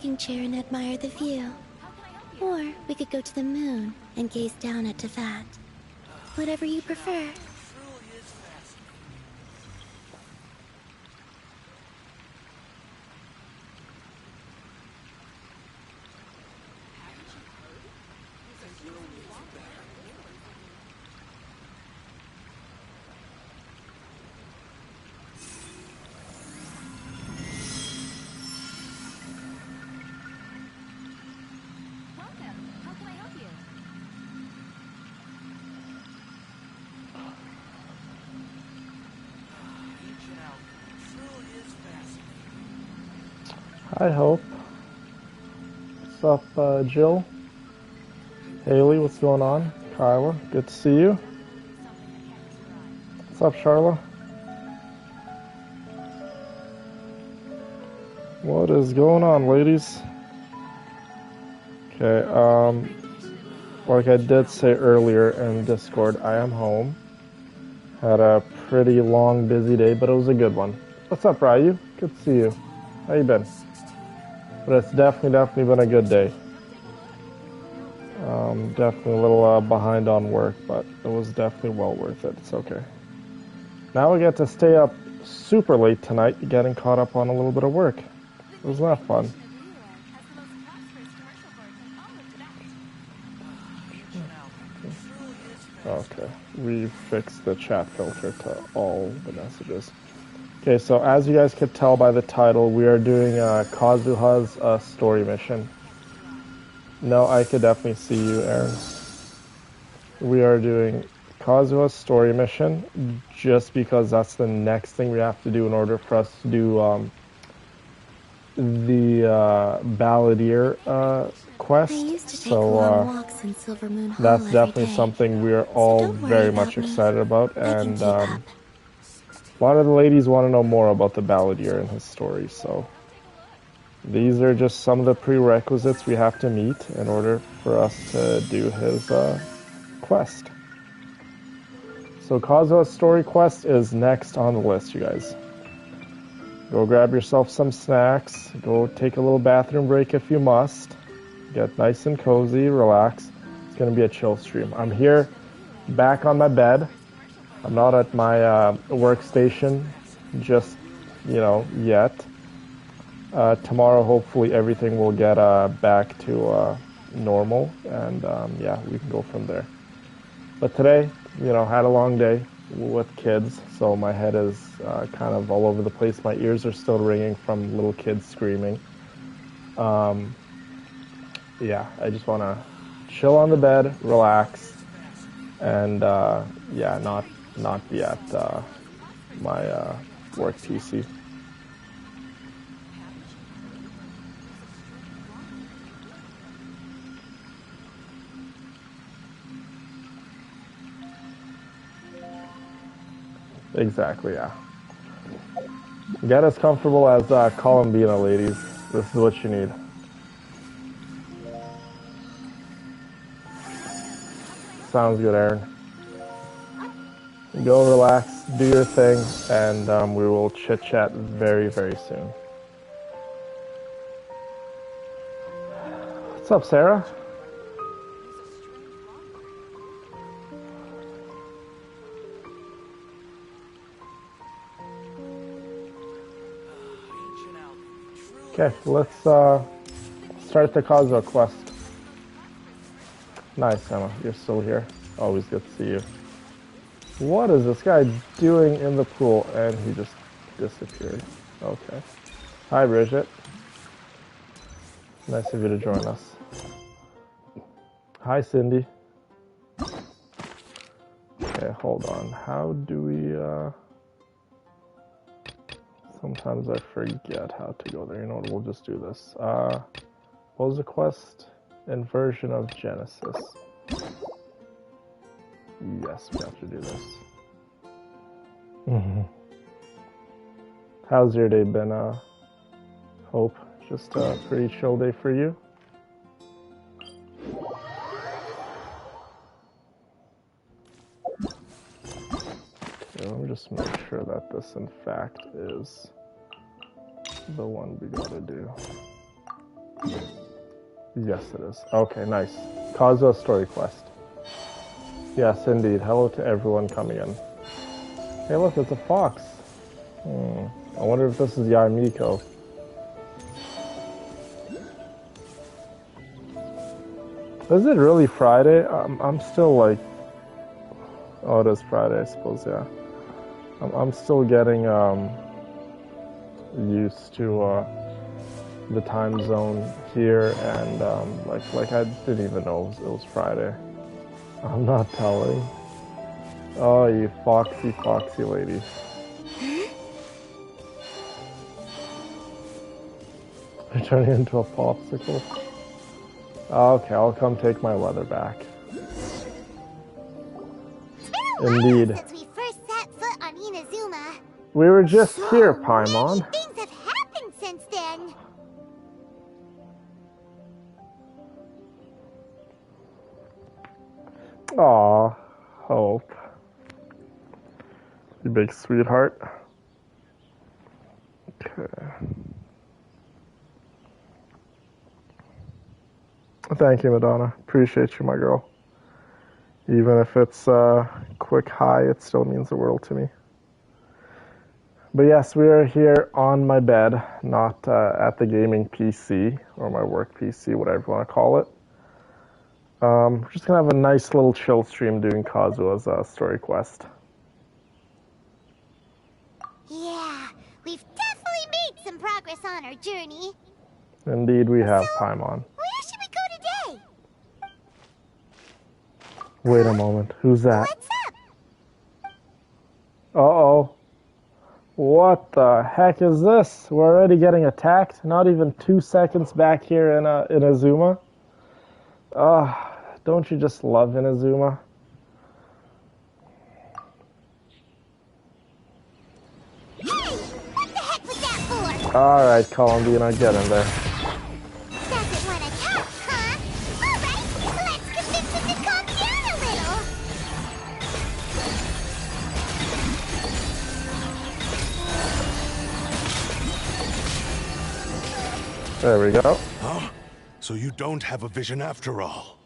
rocking chair and admire the view. Or we could go to the moon and gaze down at Tefat. Whatever you prefer. Hi, Hope. What's up, Jill? Haley, what's going on? Kyla, good to see you. What's up, Charla? What is going on, ladies? Okay, like I did say earlier in Discord, I am home. Had a pretty long, busy day, but it was a good one. What's up, Ryu? Good to see you. How you been? But it's definitely been a good day. Definitely a little behind on work, but it was definitely well worth it. It's okay. Now we get to stay up super late tonight, getting caught up on a little bit of work. Wasn't that fun? Okay, we fixed the chat filter to all the messages. Okay, so as you guys could tell by the title, we are doing Kazuha's story mission. No, I could definitely see you, Aaron. We are doing Kazuha's story mission just because that's the next thing we have to do in order for us to do the Balladeer quest. I used to take long walks in Silver Moon Hall that's definitely something we are all very much excited about, and a lot of the ladies want to know more about the Balladeer and his story, so these are just some of the prerequisites we have to meet in order for us to do his quest. So Kazuha's story quest is next on the list, you guys. Go grab yourself some snacks, go take a little bathroom break if you must, get nice and cozy, relax. It's going to be a chill stream. I'm here back on my bed. I'm not at my workstation just, yet. Tomorrow, hopefully, everything will get back to normal, and yeah, we can go from there. But today, had a long day with kids, so my head is kind of all over the place. My ears are still ringing from little kids screaming. Yeah, I just want to chill on the bed, relax, and yeah, not be at my work PC. Exactly, yeah. Get as comfortable as Columbina, ladies. This is what you need. Sounds good, Aaron. Go relax, do your thing, and we will chit-chat very, very soon. What's up, Sarah? Okay, let's start the Kazuha quest. Nice, Emma. You're still here. Always good to see you. What is this guy doing in the pool? And he just disappeared. Okay. Hi, Bridget. Nice of you to join us. Hi, Cindy. Okay, hold on. How do we... Sometimes I forget how to go there. You know what? We'll just do this. What was the quest? Inversion of Genesis. Yes, we have to do this. How's your day been, Hope? Just a pretty chill day for you? Okay, let me just make sure that this, in fact, is the one we gotta do. Yes, it is. Okay, nice. Kazuha story quest. Yes, indeed. Hello to everyone coming in. Hey, look, it's a fox. I wonder if this is Yarmiko. Is it really Friday? I'm still like... Oh, it is Friday, I suppose, yeah. I'm still getting used to the time zone here, and like I didn't even know it was Friday. I'm not telling. Oh, you foxy lady. You're turning into a popsicle. Okay, I'll come take my leather back. Indeed. Since we first set foot on Inazuma. We were just here, Paimon. Many things have happened since then. Aw, Hope. You big sweetheart. Okay. Thank you, Madonna. Appreciate you, my girl. Even if it's a quick hi, it still means the world to me. But yes, we are here on my bed, not at the gaming PC, or my work PC, whatever you want to call it. We're just going to have a nice little chill stream doing Kazuha's story quest. Yeah, we've definitely made some progress on our journey. Indeed we have, Paimon. Where should we go today? Wait a moment, who's that? What's up? Uh-oh. What the heck is this? We're already getting attacked? Not even 2 seconds back here in Inazuma? Don't you just love Inazuma? Hey, what the heck was that for? Alright, Columbina, get in there. Doesn't want to talk, huh? Alright, let's convince him to calm down a little. There we go. Huh? So you don't have a vision after all.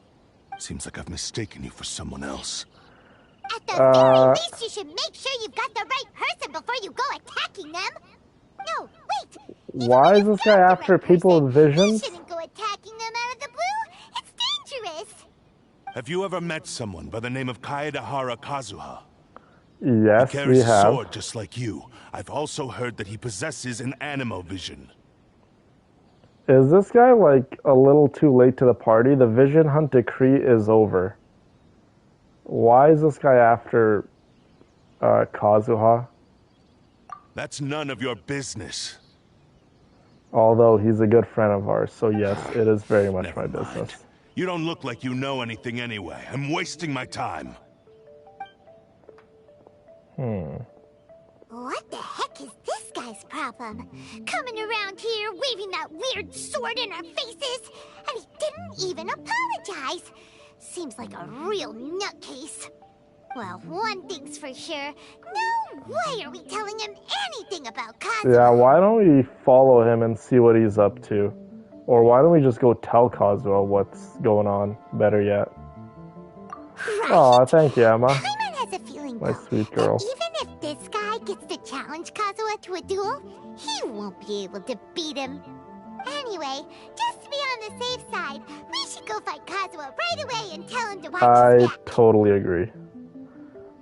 Seems like I've mistaken you for someone else. At the very least, you should make sure you've got the right person before you go attacking them. No, wait. Why is this guy after people with visions? You shouldn't go attacking them out of the blue. It's dangerous. Have you ever met someone by the name of Kaedahara Kazuha? Yes, He we carries a have. sword just like you. I've also heard that he possesses an animal vision. Is this guy like a little too late to the party? The vision hunt decree is over. Why is this guy after Kazuha? That's none of your business. Although he's a good friend of ours, so yes, it is very much Never my mind. business. You don't look like you know anything anyway. I'm wasting my time. What the heck is this guy's problem? Coming around here, waving that weird sword in our faces, and he didn't even apologize. Seems like a real nutcase. Well, one thing's for sure. No way are we telling him anything about Kazuha. Yeah, why don't we follow him and see what he's up to? Or why don't we just go tell Kazuha what's going on? Better yet. Right. Aw, thank you, Emma. Paimon has a feeling, My though, sweet girl. that even if this guy gets to challenge Kazuha to a duel, he won't be able to beat him. Anyway, just to be on the safe side, we should go fight Kazuha right away and tell him to watch I his step. totally agree.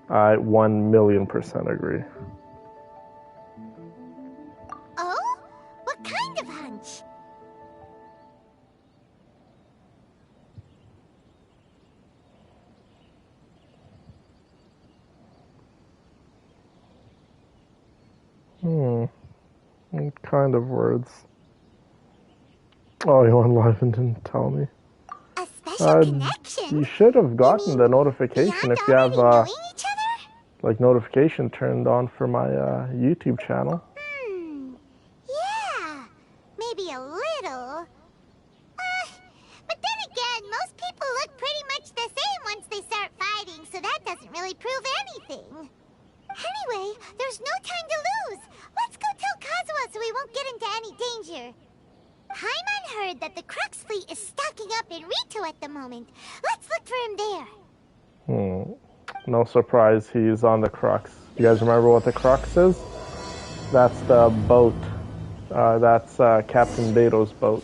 I 1,000,000% agree. Oh? What kind of hunch? What kind of words? Oh, you went live and didn't tell me. A special connection? You should have gotten mean the notification beyond if you have already knowing each other? like notification turned on for my YouTube channel. Yeah, maybe a little. But then again, most people look pretty much the same once they start fighting, so that doesn't really prove anything. Anyway, there's no time to lose. Let's go tell Kazuha so we won't get into any danger. Paimon heard that the Crux fleet is stocking up in Rito at the moment. Let's look for him there. No surprise, he's on the Crux. You guys remember what the Crux is? That's the boat. That's Captain Beto's boat.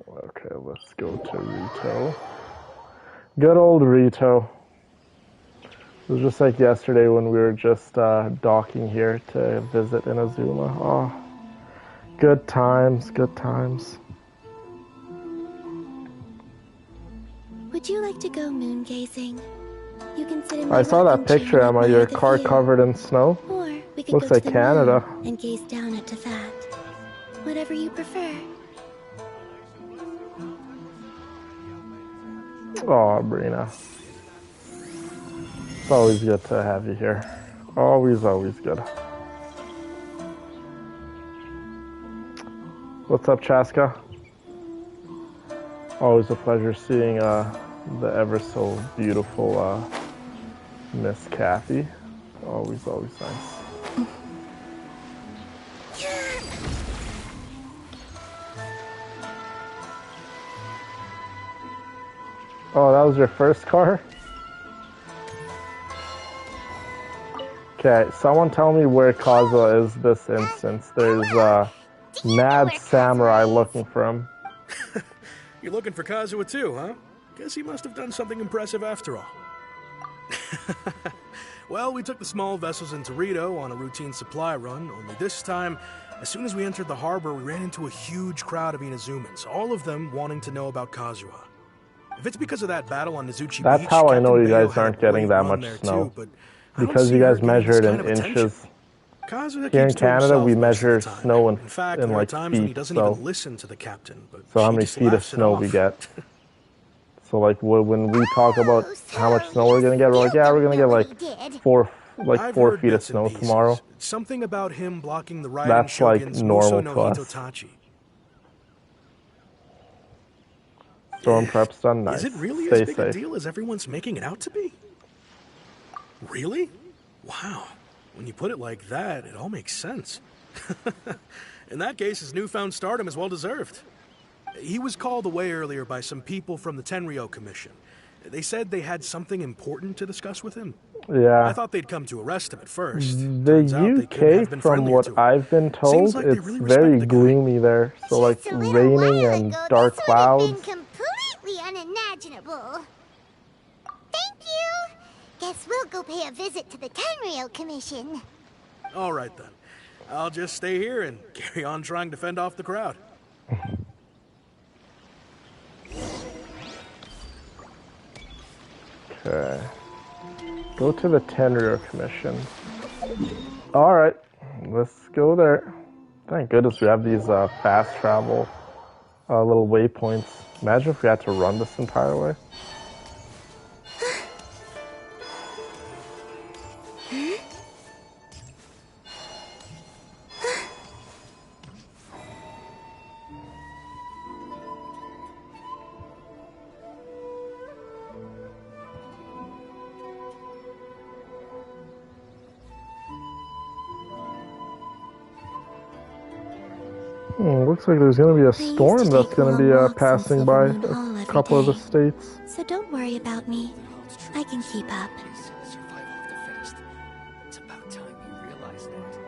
Okay, let's go to Rito. Good old Rito. It was just like yesterday when we were just docking here to visit Inazuma. Oh, good times, good times. Would you like to go moon gazing? You can sit in my I saw that rocking picture, chair and Emma. Your admire the car view. covered in snow. Or we could Looks go like to the Canada. moon and gaze down at Tefat. Whatever you prefer. Oh, Brina. It's always good to have you here. Always, always good. What's up, Chaska? Always a pleasure seeing the ever so beautiful Miss Kathy. Always, always nice. Oh, that was your first car? Okay, someone tell me where Kazuha is this instance. There's a mad samurai looking for him. You're looking for Kazuha too, huh? Guess he must have done something impressive after all. Well, we took the small vessels into Rito on a routine supply run, only this time, as soon as we entered the harbor, we ran into a huge crowd of Inazumans, all of them wanting to know about Kazuha. If it's because of that battle on Nizuchi Beach, That's how I know Captain you guys Bale had aren't a getting great that run much there snow. too, but I don't Because see you her guys getting measured this in kind of attention. inches. Kazuha Here in keeps to Canada, himself we most of measure the time. snow In fact, in there are like times when he feet, doesn't so even listen to the captain, but how she many just feet of laughs it snow off. we get. So like when we talk about how much snow we're gonna get, we're like, You yeah, don't we're gonna know get what like he did. four I've 4 heard feet of bits and snow pieces. tomorrow. Something about him blocking the Raiden That's like Shogun's normal Muso no to us. Hitotachi. Storm prep's done. Nice. Is it really Stay as big safe. a deal as everyone's making it out to be? Really? Wow. When you put it like that, it all makes sense. In that case, his newfound stardom is well deserved. He was called away earlier by some people from the Tenryo Commission. They said they had something important to discuss with him. Yeah. I thought they'd come to arrest him at first. The Turns out they couldn't have UK, been from friendlier what to him. I've been told, like they it's really very respect the guy. gloomy there. So like Just a little raining while and ago, dark this would have been clouds. completely unimaginable. Thank you. Guess we'll go pay a visit to the Tenryo Commission. All right, then. I'll just stay here and carry on trying to fend off the crowd. Okay. Go to the Tenryo Commission. Alright, let's go there. Thank goodness we have these fast travel little waypoints. Imagine if we had to run this entire way. Looks like there's going to be a storm that's going to be passing by a couple of the states. So don't worry about me. I can keep up. Survival of the fittest. It's about time you realize that.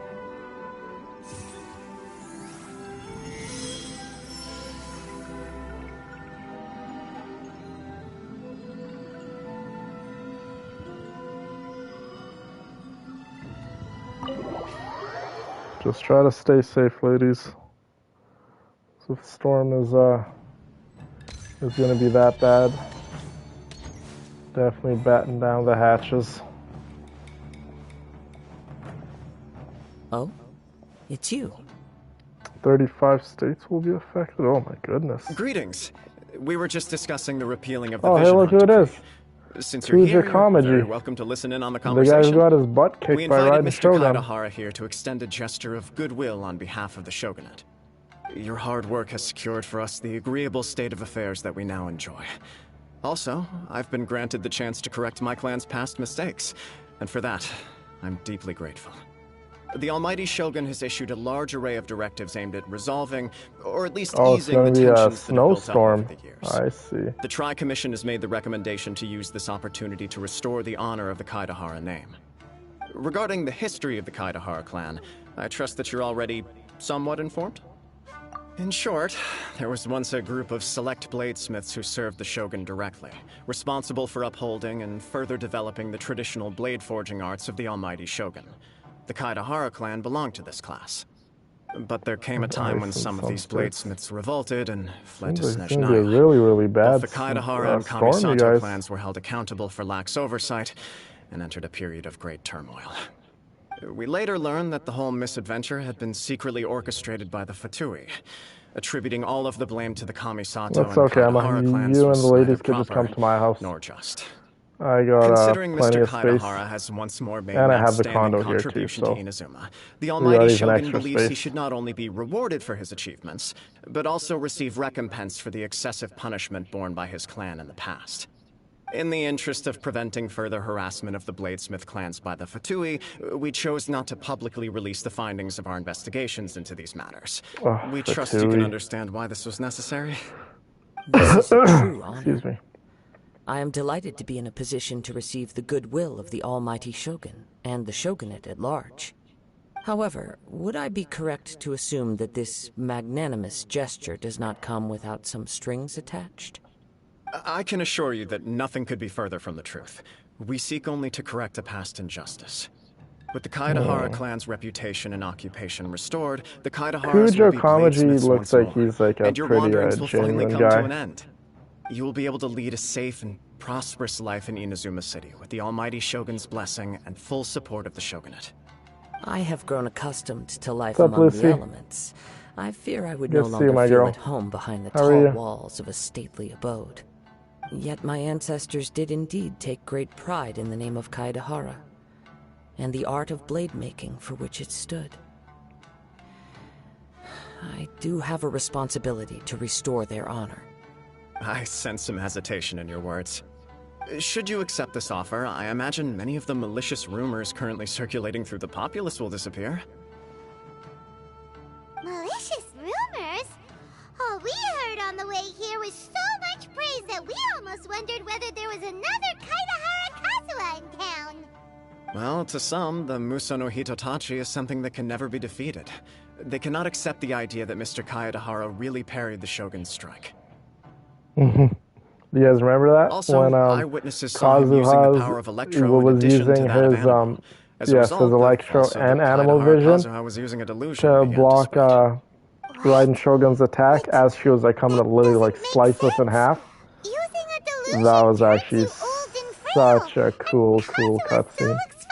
Just try to stay safe, ladies. So if the storm is going to be that bad, definitely batten down the hatches. Oh? It's you. 35 states will be affected. Oh my goodness. Greetings. We were just discussing the repealing of the Oh, hey, Vision look who Hunt it is. decree. Since you're Who's here, your Kamaji? you're very welcome to listen in on the The guy conversation. who got his butt kicked We by invited Raiden Mr. Shogun. Kaidahara here to extend a gesture of goodwill on behalf of the Shogunate. Your hard work has secured for us the agreeable state of affairs that we now enjoy. Also, I've been granted the chance to correct my clan's past mistakes. and for that, I'm deeply grateful. The Almighty Shogun has issued a large array of directives aimed at resolving, or at least easing the tensions that have built up over the years. I see. The Tri-Commission has made the recommendation to use this opportunity to restore the honor of the Kaidahara name. Regarding the history of the Kaidahara clan, I trust that you're already somewhat informed? In short, there was once a group of select bladesmiths who served the Shogun directly, responsible for upholding and further developing the traditional blade forging arts of the Almighty Shogun. The Kaidahara clan belonged to this class. But there came a time when some of these bladesmiths revolted and fled to Snezhnaya. Really bad. Both the Kaidahara and Kamisato clans were held accountable for lax oversight and entered a period of great turmoil. We later learned that the whole misadventure had been secretly orchestrated by the Fatui, attributing all of the blame to the Kamisato and Kaidahara clans. You and the ladies could just come to my house. Nor just. I got Considering plenty Mr. of space, Kaidahara has once more made and an I have the outstanding condo here too, contribution so to Inazuma, the Almighty Shogun believes he space. should not only be rewarded for his achievements, but also receive recompense for the excessive punishment borne by his clan in the past. In the interest of preventing further harassment of the Bladesmith clans by the Fatui, we chose not to publicly release the findings of our investigations into these matters. We trust you can understand why this was necessary. This is a true honor. Excuse me. I am delighted to be in a position to receive the goodwill of the Almighty Shogun and the Shogunate at large. However, would I be correct to assume that this magnanimous gesture does not come without some strings attached? I can assure you that nothing could be further from the truth. We seek only to correct a past injustice. With the Kaidahara clan's reputation and occupation restored, the Kaidaharas will be bladesmiths looks once like more, he's like a and your pretty wanderings will finally genuine come guy. to an end. You will be able to lead a safe and prosperous life in Inazuma City with the Almighty Shogun's blessing and full support of the Shogunate. I have grown accustomed to life What's up, among Lucy? the elements. I fear I would Good no to see longer you, my feel girl. at home behind the How are tall you? walls of a stately abode. Yet my ancestors did indeed take great pride in the name of Kaidahara, and the art of blade making for which it stood. I do have a responsibility to restore their honor. I sense some hesitation in your words. Should you accept this offer, I imagine many of the malicious rumors currently circulating through the populace will disappear. Malicious rumors? All we heard on the way here was so much praise that we almost wondered whether there was another Kaidahara Kazuha in town. Well, to some, the Muso no Hitotachi is something that can never be defeated. They cannot accept the idea that Mr. Kaedahara really parried the Shogun's strike. Do you guys remember that? Also, when eyewitnesses saw him using the power of Electro in was addition using to that of his Animal. As a yes, result, his Electro also and the Animal Kaedahara Vision Kazuha was using a delusion to began to block spread. Raiden Shogun's attack as she was like coming to literally like slice us in half. Using a delusion That was turns actually you old and frail, such a cool and Kazuha still cutscene. looks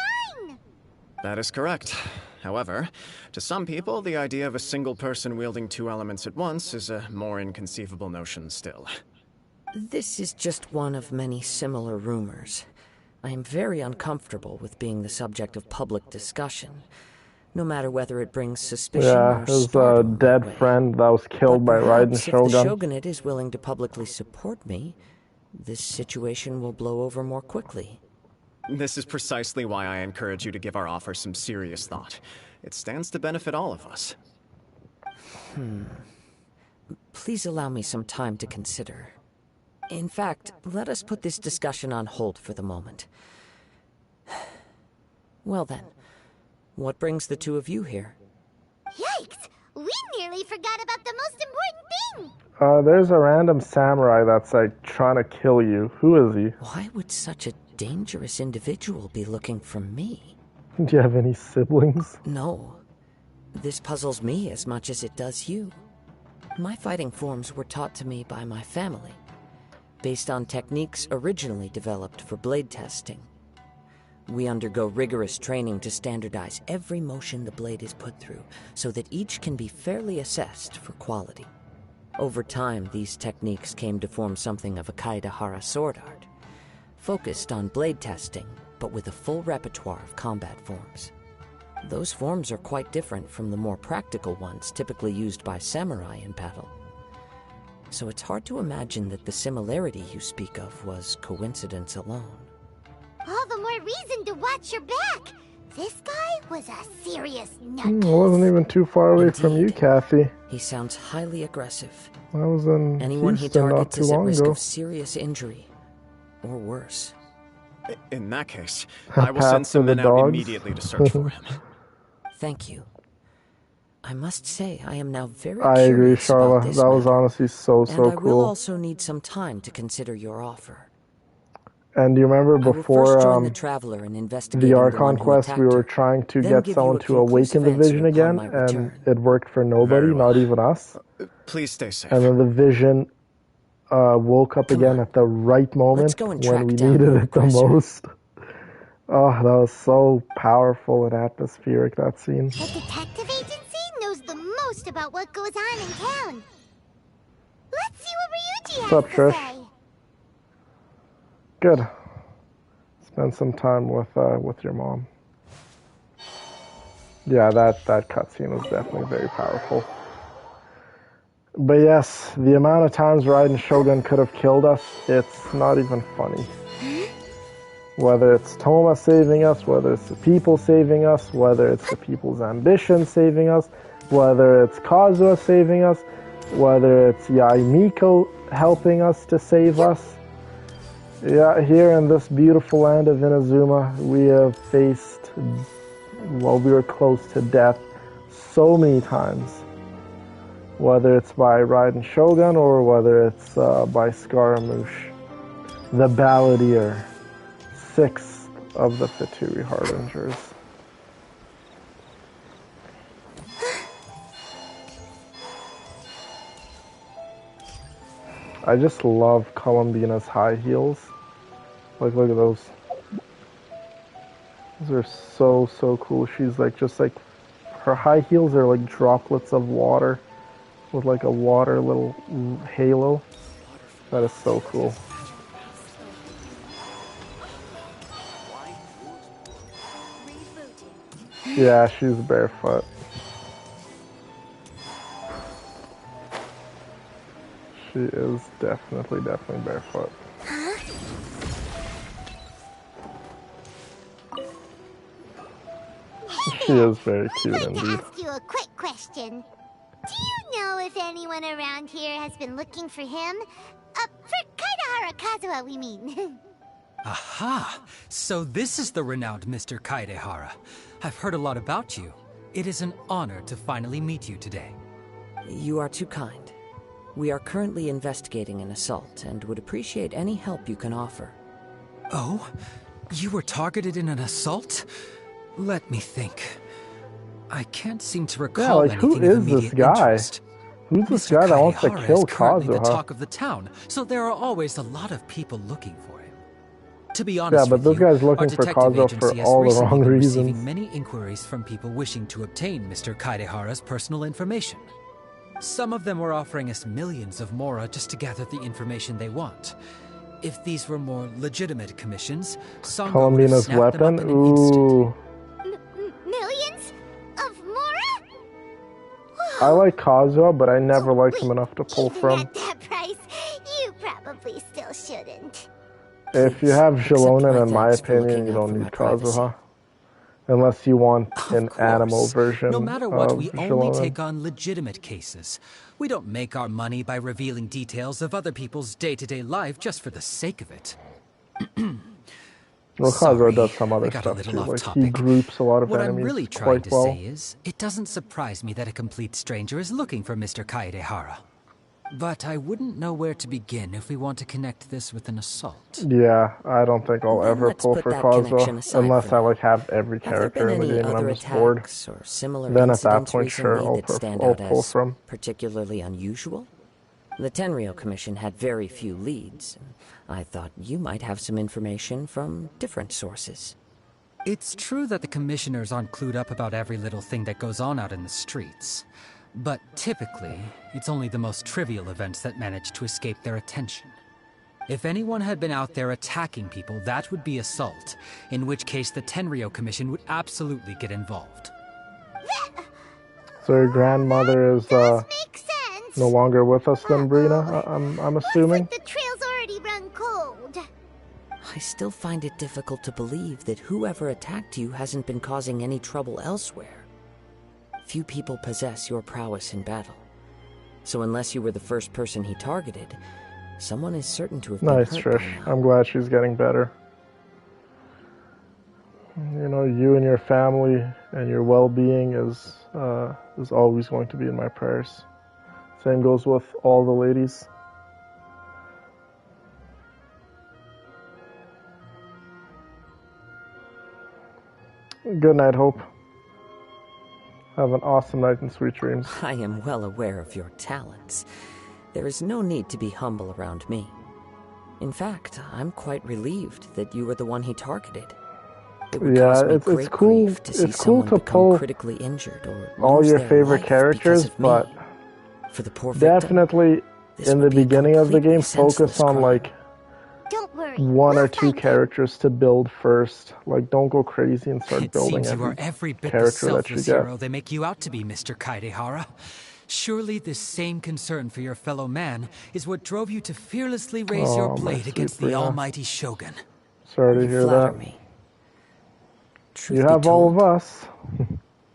fine. That is correct. However, to some people, the idea of a single person wielding two elements at once is a more inconceivable notion still. This is just one of many similar rumors. I am very uncomfortable with being the subject of public discussion, no matter whether it brings suspicion Yeah, or his stardom my dead way. friend that was killed by But Raiden perhaps if Shogun. the Shogunate is willing to publicly support me, this situation will blow over more quickly. This is precisely why I encourage you to give our offer some serious thought. It stands to benefit all of us. Please allow me some time to consider. In fact, let us put this discussion on hold for the moment. Well then, what brings the two of you here? Yikes! We nearly forgot about the most important thing! There's a random samurai that's like trying to kill you. Who is he? Why would such a dangerous individual be looking for me? Do you have any siblings? No. This puzzles me as much as it does you. My fighting forms were taught to me by my family, based on techniques originally developed for blade testing. We undergo rigorous training to standardize every motion the blade is put through, so that each can be fairly assessed for quality. Over time, these techniques came to form something of a Kaedahara sword art, focused on blade testing, but with a full repertoire of combat forms. Those forms are quite different from the more practical ones typically used by samurai in battle. So it's hard to imagine that the similarity you speak of was coincidence alone. All the more reason to watch your back. This guy was a serious I nutcase. wasn't even too far away from you, Indeed. Kathy. He sounds highly aggressive. I was in Anyone he Houston not targets too is at long risk ago. of serious injury. Or worse. In that case, I will Pat send some for the men out dogs. immediately to search for him. Thank you. I must say, I am now very I agree, curious about Charla. this That was matter, honestly so and I will cool. also need some time to consider your offer. And do you remember I will before first join the Traveler in investigating the the Archon one who quest, we attacked were her, trying to then get give someone you a to awaken the conclusive vision answer upon again, my and return. it worked for nobody, Very well. not even us. Please stay safe. And then the vision woke up Come again on. at the right moment go and when track we down needed your it the aggressor. most. Oh, that was so powerful and atmospheric, that scene. The detective agency knows the most about what goes on in town. Let's see what Ryuji What's up, has to Trish? say. Good. Spend some time with your mom. Yeah, that cutscene was definitely very powerful. But yes, the amount of times Raiden Shogun could have killed us, it's not even funny. Whether it's Toma saving us, whether it's the people saving us, whether it's the people's ambition saving us, whether it's Kazuha saving us, whether it's Yaimiko helping us to save us. Yeah, here in this beautiful land of Inazuma, we have faced, well, we were close to death so many times. Whether it's by Raiden Shogun or whether it's by Scaramouche, the Balladeer, 6th of the Fatui Harbingers. I just love Columbina's high heels. Like, look at those. Those are so cool. She's like, just like, her high heels are like droplets of water with like a water little halo. That is so cool. Yeah, she's barefoot. She is definitely barefoot. She is very cute I'd like indeed. to ask you a quick question. Do you know if anyone around here has been looking for him? For Kaidahara Kazuha, we mean. Aha! So this is the renowned Mr. Kaidehara. I've heard a lot about you. It is an honor to finally meet you today. You are too kind. We are currently investigating an assault and would appreciate any help you can offer. Oh? You were targeted in an assault? Let me think. I can't seem to recall like, who anything of is this immediate guy? interest. Who's this Mr. guy that wants to Kaidehara kill is currently the Kazuha? talk of the town, so there are always a lot of people looking for him. To be honest Yeah, but with this you, guy's our looking for detective Kazuha for agency has all the recently wrong been reasons. receiving many inquiries from people wishing to obtain Mr. Kaidehara's personal information. Some of them were offering us millions of mora just to gather the information they want. If these were more legitimate commissions, Sango would have Columbina's snapped them weapon? up in an instant. Ooh. Millions of mora? I like Kazuha, but I never liked him enough to pull Even from. at that price, you probably still shouldn't. If you Please, have accept Shilonen, my in my thanks for opinion, looking you out don't for need my privacy. Kazuha. Unless you want Of an animal course. version No matter what, of we only Shilonen. take on legitimate cases. We don't make our money by revealing details of other people's day-to-day life just for the sake of it. Well, Sorry, Kazuha does some I other got a stuff little too. off Like, he topic. groups a lot of What I'm enemies really trying quite to well. say is, it doesn't surprise me that a complete stranger is looking for Mr. Kaedehara. But I wouldn't know where to begin if we want to connect this with an assault. Yeah, I don't think I'll Then ever let's pull put for that connection Kazuha aside unless for I now. like have every Have there character been in the any game and other I'm just bored. attacks or similar Then at that incidents point, sure, recently I'll that stand I'll out pull as from. particularly unusual? The Tenryou Commission had very few leads. I thought you might have some information from different sources. It's true that the commissioners aren't clued up about every little thing that goes on out in the streets. But typically, it's only the most trivial events that manage to escape their attention. If anyone had been out there attacking people, that would be assault, in which case the Tenryou Commission would absolutely get involved. So your grandmother is Makes sense. no longer with us then, Brina, I'm assuming? Looks like the trail's already run cold. I still find it difficult to believe that whoever attacked you hasn't been causing any trouble elsewhere. Few people possess your prowess in battle. So unless you were the first person he targeted, someone is certain to have been hurt. Nice, Trish. I'm glad she's getting better. You know, you and your family and your well-being is always going to be in my prayers. Same goes with all the ladies. Good night, Hope. Have an awesome night and sweet dreams. I am well aware of your talents. There is no need to be humble around me. In fact, I'm quite relieved that you were the one he targeted. It would cause me great grief to see someone become critically injured or all your favorite characters, but for the poor victim, definitely in the beginning of the game, focus on like Don't worry, one we'll or two find characters to build first. Like, don't go crazy and start It building seems you are every every bit the character that you selfless get. hero they make you out to be, Mr. Kaidehara. Surely this same concern for your fellow man is what drove you to fearlessly raise your Oh, my blade sweet against the Brina. almighty Shogun. Sorry to You hear flatter that. me. You Truth be have all of told, us.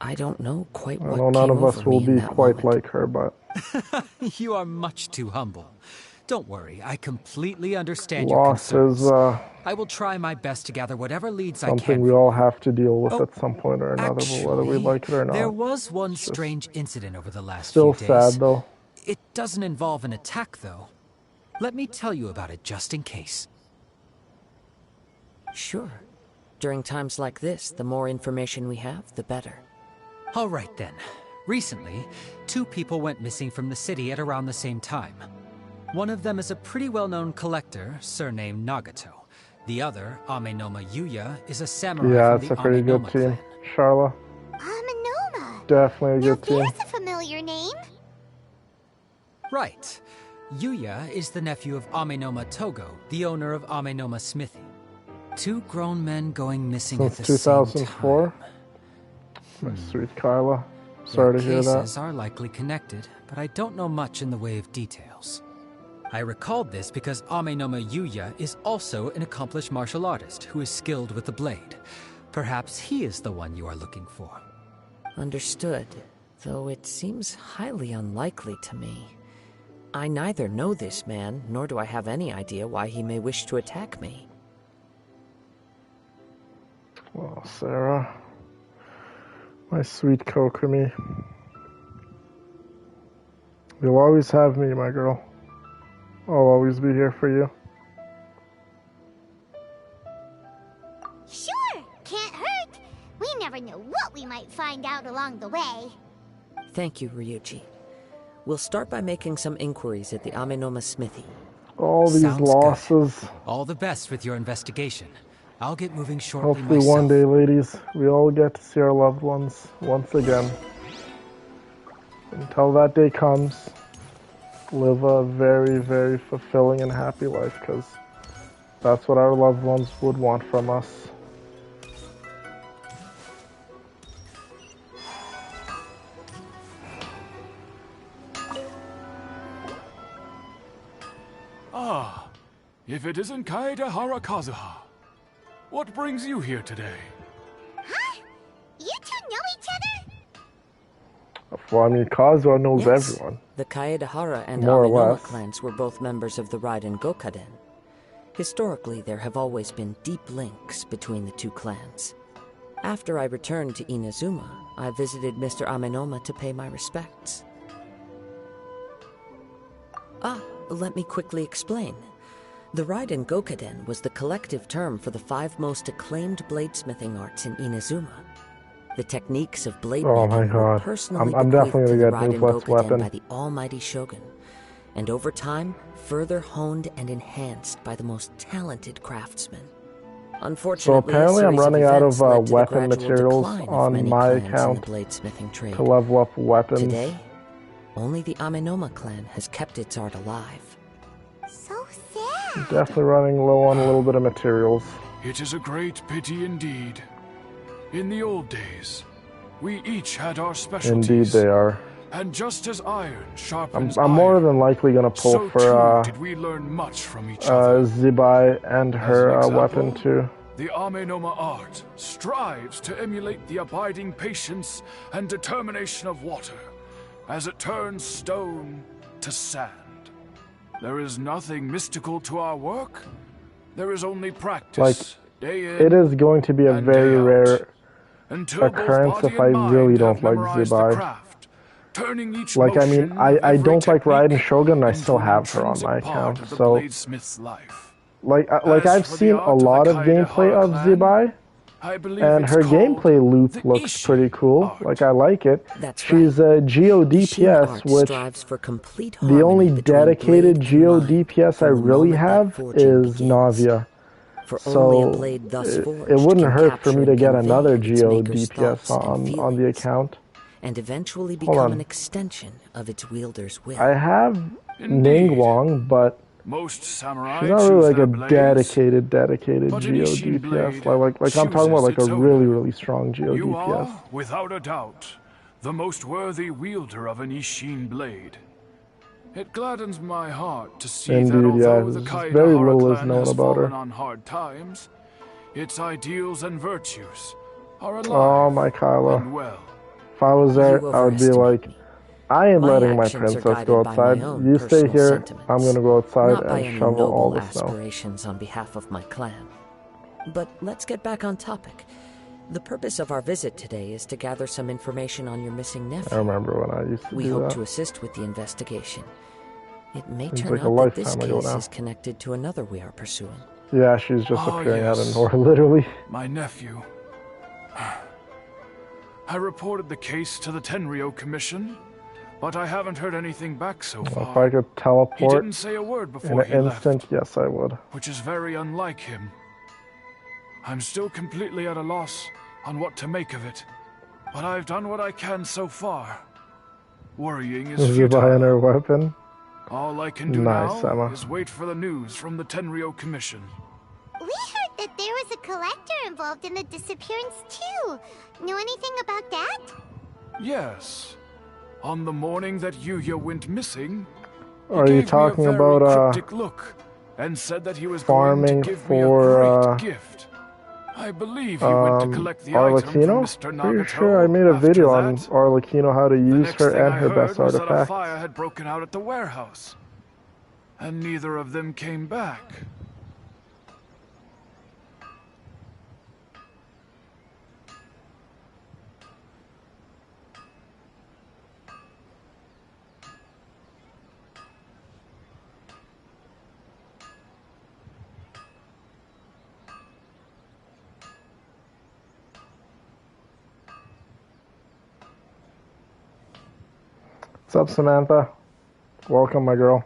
I don't know quite I what know none came of us over will me in be that quite moment. like her, but You are much too humble. Don't worry, I completely understand your loss concerns. is I will try my best to gather whatever leads I something can. we all have to deal with Oh, at some point or another, whether we actually, like it or not. there was one It's just strange incident over the last still few days. sad, though. It doesn't involve an attack, though. Let me tell you about it just in case. Sure. During times like this, the more information we have, the better. All right, then. Recently, 2 people went missing from the city at around the same time. One of them is a pretty well-known collector, surnamed Nagato. The other, Amenoma Yuya, is a samurai Yeah, from it's the a pretty good Amenoma team. clan. Charla, Amanoma. definitely a Now good team. there's a familiar name. Right. Yuya is the nephew of Amenoma Togo, the owner of Amenoma Smithy. 2 grown men going missing Since at the same 2004. time. My sweet Kyla. Sorry to Their hear that. cases are likely connected, but I don't know much in the way of details. I recalled this because Amenoma Yuya is also an accomplished martial artist who is skilled with the blade. Perhaps he is the one you are looking for. Understood, though it seems highly unlikely to me. I neither know this man, nor do I have any idea why he may wish to attack me. Well, Sarah. My sweet Kokomi. You'll always have me, my girl. I'll always be here for you. Sure, can't hurt. We never know what we might find out along the way. Thank you, Ryuji. We'll start by making some inquiries at the Amenoma Smithy. All these Sounds losses. good. All the best with your investigation. I'll get moving shortly Hopefully myself. one day, ladies, we all get to see our loved ones once again. Until that day comes, live a very, very fulfilling and happy life, because that's what our loved ones would want from us. Ah, if it isn't Kaedehara Kazuha. What brings you here today? Huh? You two know each other? Well, I mean, Kazuha knows Yes, everyone. the Kaedehara and More or Amenoma less. clans were both members of the Raiden Gokaden. Historically, there have always been deep links between the 2 clans. After I returned to Inazuma, I visited Mr. Amenoma to pay my respects. Let me quickly explain. The Raiden Gokaden was the collective term for the 5 most acclaimed bladesmithing arts in Inazuma. The techniques of blade Oh making my were God. personally I'm bequeathed definitely to gonna the get Raiden Ruthless Gokaden Weapon. by the almighty Shogun, and over time, further honed and enhanced by the most talented craftsmen. So Unfortunately, apparently a I'm series running of out events of led to the weapon gradual materials decline of on many my clans in account the bladesmithing trade. to level up weapons. Today, only the Amenoma clan has kept its art alive. So sad. Definitely running low on a little bit of materials. It is a great pity indeed. In the old days, we each had our specialties. Indeed they are. And just as iron sharpens I'm more than likely gonna pull so for did we learn much from each other. Zibai and her weapon too. The Amenoma art strives to emulate the abiding patience and determination of water as it turns stone to sand. There is nothing mystical to our work. There is only practice. Like, day in it is going to be a very rare occurrence if I really don't like Zibai. Like, I mean, I don't like Raiden Shogun, and I still have her on my account, so... Like I've seen a lot of gameplay of Zibai, and her gameplay loop looks pretty cool. Like, I like it. She's a Geo DPS, which the only dedicated Geo DPS I really have is Navia. So it wouldn't hurt for me to get another Geo DPS on the account. And eventually become an extension of its wielder's will. I have Ningguang, but most samurai she's not really like a dedicated Geo DPS. Like I'm talking about like a really strong Geo you DPS. Are, without a doubt, the most worthy wielder of an Ishin blade. It gladdens my heart to see that although the Kaidahara clan has fallen on hard times, its ideals and virtues are alive. Oh my Kyla. And well. If I was there, I would be like, I ain't letting my princess go outside. You stay here, I'm gonna go outside and shovel all the snow. Aspirations on behalf of my clan. But let's get back on topic. The purpose of our visit today is to gather some information on your missing nephew. I remember when I used to do that. We hope to assist with the investigation. It may turn out that this case is connected to another we are pursuing. Yeah, she's just appearing out of nowhere, literally. My nephew. I reported the case to the Tenryo Commission, but I haven't heard anything back so far. If I could teleport he didn't say a word before in an instant, yes I would. Which is very unlike him. I'm still completely at a loss on what to make of it, but I've done what I can so far. Worrying is futile. Buying her weapon? All I can do now is wait for the news from the Tenryo Commission. We heard that there was a collector involved in the disappearance too. Know anything about that? Yes. On the morning that Yuya went missing, are you talking about cryptic look and said that he was farming going to give for me a great gift. I believe he went to collect the item from Mr. Nagato. Pretty sure I made a video on Arlecchino, how to use her and her best artifacts. artifacts. A fire had broken out at the warehouse, and neither of them came back. What's up, Samantha? Welcome, my girl.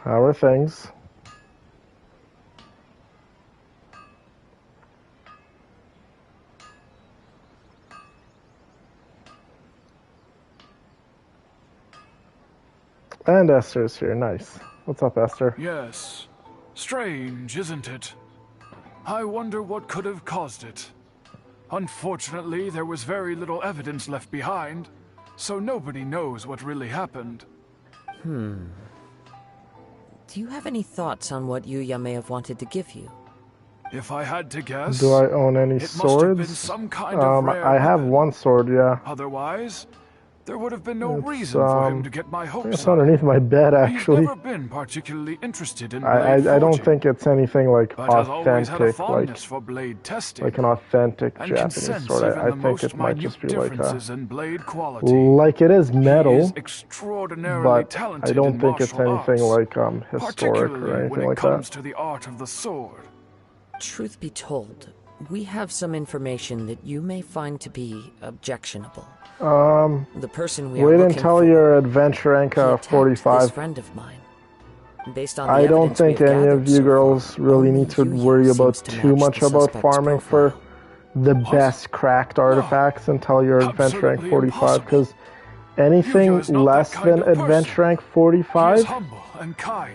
How are things? And Esther's here. Nice. What's up, Esther? Yes. Strange, isn't it? I wonder what could have caused it. Unfortunately, there was very little evidence left behind, so nobody knows what really happened. Do you have any thoughts on what Yuya may have wanted to give you? If I had to guess... Do I own any it swords? Must have been some kind of rare I have weapon. one sword, yeah. Otherwise, there would have been no reason for him to get my hopes it's underneath my bed, actually. He's never been particularly interested in I don't think it's anything like but authentic, like, for blade testing, like an authentic and Japanese sword. I think it might just be like in blade quality. Like it is metal, is extraordinarily but talented I don't think it's anything arts, like historic or anything when it like comes that. To the art of the sword. Truth be told, we have some information that you may find to be objectionable. The person we wait are until your adventure Anka 45. This friend of mine. Based on the I don't think any of you girls really need to worry about too much about farming for the best cracked artifacts until your adventure rank 45, because anything less than adventure rank 45,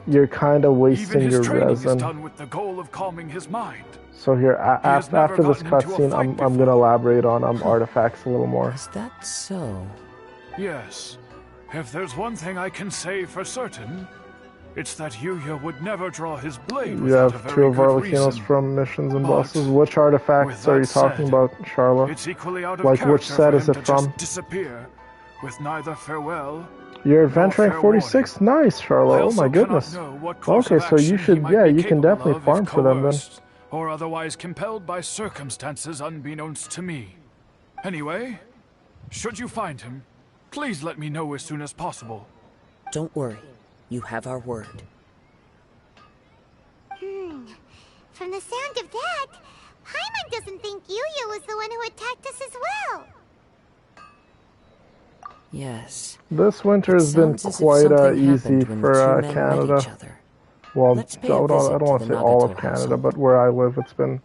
you're kind of wasting your resin. Done with the goal of calming his mind. So here, after this cutscene, I'm going to elaborate on artifacts a little more. Is that so? Yes. If there's one thing I can say for certain, it's that Yuya would never draw his blade You without a have very two of good Arlecchino's reason. from missions and But bosses. Which artifacts with are you that talking said, about, Charla? It's equally out of Like, character which set for is him it to from? just disappear with neither farewell. You're adventuring fair 46? Nice, I Charla. Oh also my goodness. cannot know what course Okay, of so you action he should, might yeah, be you can capable definitely of farm if for them then. coerced, or otherwise compelled by circumstances unbeknownst to me. Anyway, should you find him, please let me know as soon as possible. Don't worry. You have our word. From the sound of that, Paimon doesn't think Yuya was the one who attacked us as well. Yes. This winter It has been sounds as if quite something easy happened when the two for men met Canada. each other. Well, Let's I pay a don't visit want to to the say all of Nagato Canada, household. but where I live, it's been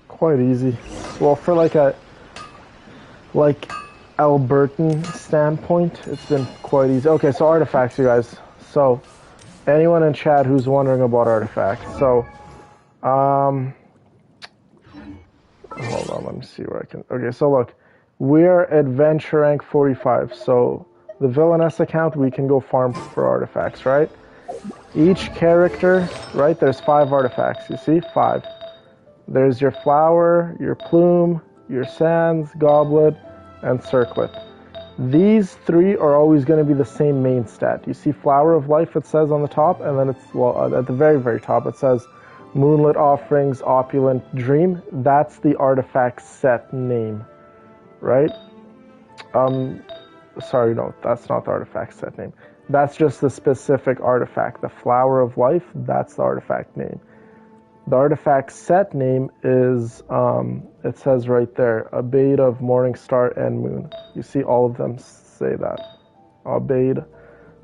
quite easy. Well, for like Albertan standpoint, it's been quite easy. Okay, so artifacts, you guys. So, anyone in chat who's wondering about artifacts. So, hold on, let me see where I can. Okay, so look, we're adventure rank 45. So, the villainess account, we can go farm for artifacts, right? Each character, right, there's 5 artifacts. You see? 5. There's your flower, your plume, your sands, goblet, and circlet. These 3 are always going to be the same main stat. You see Flower of Life, it says on the top, and then it's, well, at the very, very top, it says Moonlit Offerings, Opulent Dream. That's the artifact set name, right? Sorry, no, that's not the artifact set name. That's just the specific artifact. The Flower of Life, that's the artifact name. The artifact set name is, it says right there, Abaid of Morning Star and Moon. You see all of them say that. Abaid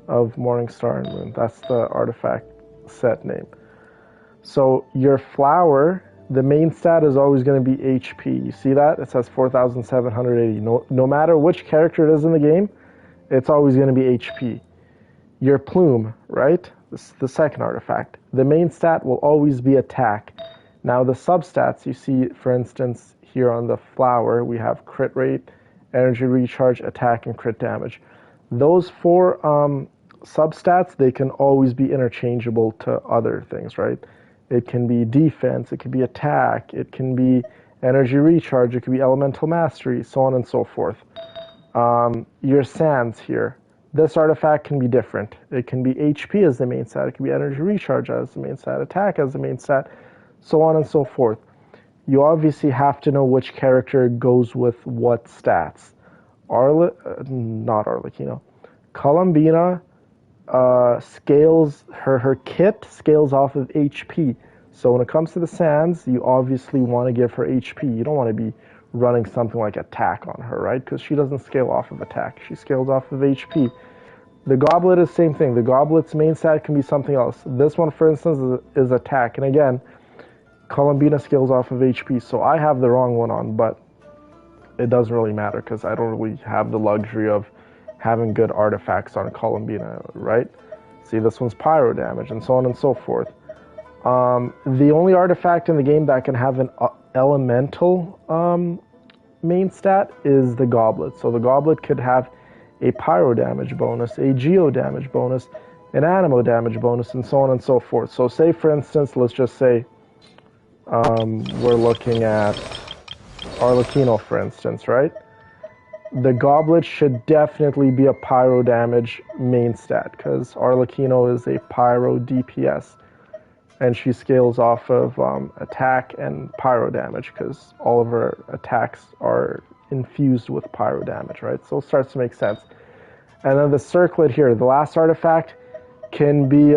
of Morning Star and Moon. That's the artifact set name. So your flower, the main stat is always going to be HP. You see that? It says 4,780. No matter which character it is in the game, it's always going to be HP. Your plume, right? This is the second artifact. The main stat will always be attack. Now the substats you see, for instance, here on the flower, we have crit rate, energy recharge, attack, and crit damage. Those 4 substats, they can always be interchangeable to other things, right? It can be defense, it can be attack, it can be energy recharge, it can be elemental mastery, so on and so forth. Your sands here. This artifact can be different. It can be HP as the main stat, it can be energy recharge as the main stat, attack as the main stat, so on and so forth. You obviously have to know which character goes with what stats. Not Arlecchino. Columbina scales, her kit scales off of HP. So when it comes to the sands, you obviously want to give her HP. You don't want to be running something like attack on her, right? Because she doesn't scale off of attack. She scales off of HP. The goblet is the same thing. The goblet's main stat can be something else. This one, for instance, is attack. And again, Columbina scales off of HP. So I have the wrong one on, but it doesn't really matter because I don't really have the luxury of having good artifacts on Columbina, right? See, this one's pyro damage and so on and so forth. The only artifact in the game that can have an elemental main stat is the goblet. So the goblet could have a pyro damage bonus, a geo damage bonus, an animo damage bonus, and so on and so forth. So say, for instance, let's just say we're looking at Arlecchino, for instance, right? The goblet should definitely be a pyro damage main stat because Arlecchino is a pyro DPS. And she scales off of attack and pyro damage because all of her attacks are infused with pyro damage, right? So it starts to make sense. And then the circlet here, the last artifact, can be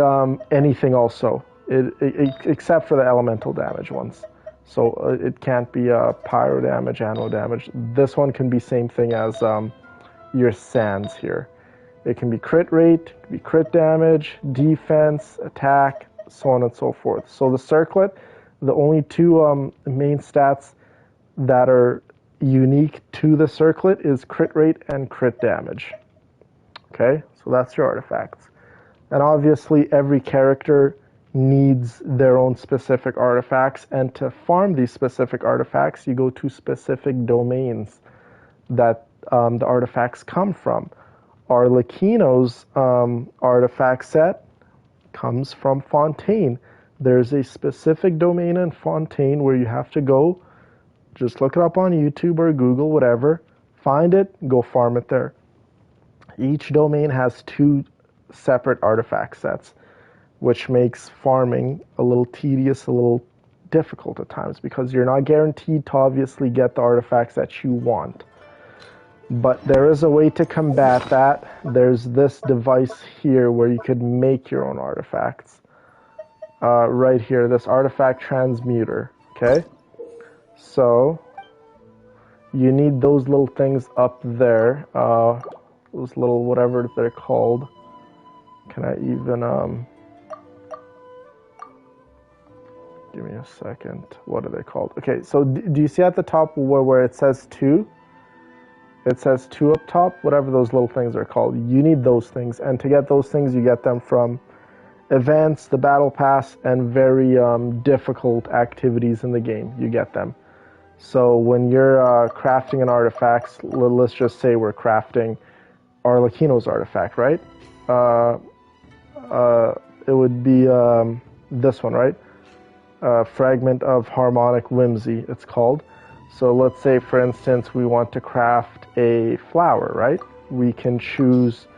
anything also, except for the elemental damage ones. So it can't be pyro damage, anno damage. This one can be same thing as your sands here. It can be crit rate, it can be crit damage, defense, attack, so on and so forth. So the circlet, the only 2 main stats that are unique to the circlet is crit rate and crit damage. Okay, so that's your artifacts. And obviously every character needs their own specific artifacts, and to farm these specific artifacts, you go to specific domains that the artifacts come from. Arlecchino's artifact set comes from Fontaine. There's a specific domain in Fontaine where you have to go, just look it up on YouTube or Google, whatever, find it, go farm it there. Each domain has 2 separate artifact sets, which makes farming a little tedious, a little difficult at times, because you're not guaranteed to obviously get the artifacts that you want. But there is a way to combat that. There's this device here where you could make your own artifacts. Right here, this artifact transmuter, okay? So, you need those little things up there. Those little, whatever they're called. Can I even, give me a second. What are they called? Okay, so do you see at the top where it says 2? It says 2 up top, whatever those little things are called. You need those things, and to get those things, you get them from events, the battle pass, and very difficult activities in the game. You get them. So when you're crafting an artifact, let's just say we're crafting Arlecchino's artifact, right? It would be this one, right? Fragment of Harmonic Whimsy, it's called. So let's say, for instance, we want to craft a flower, right? We can choose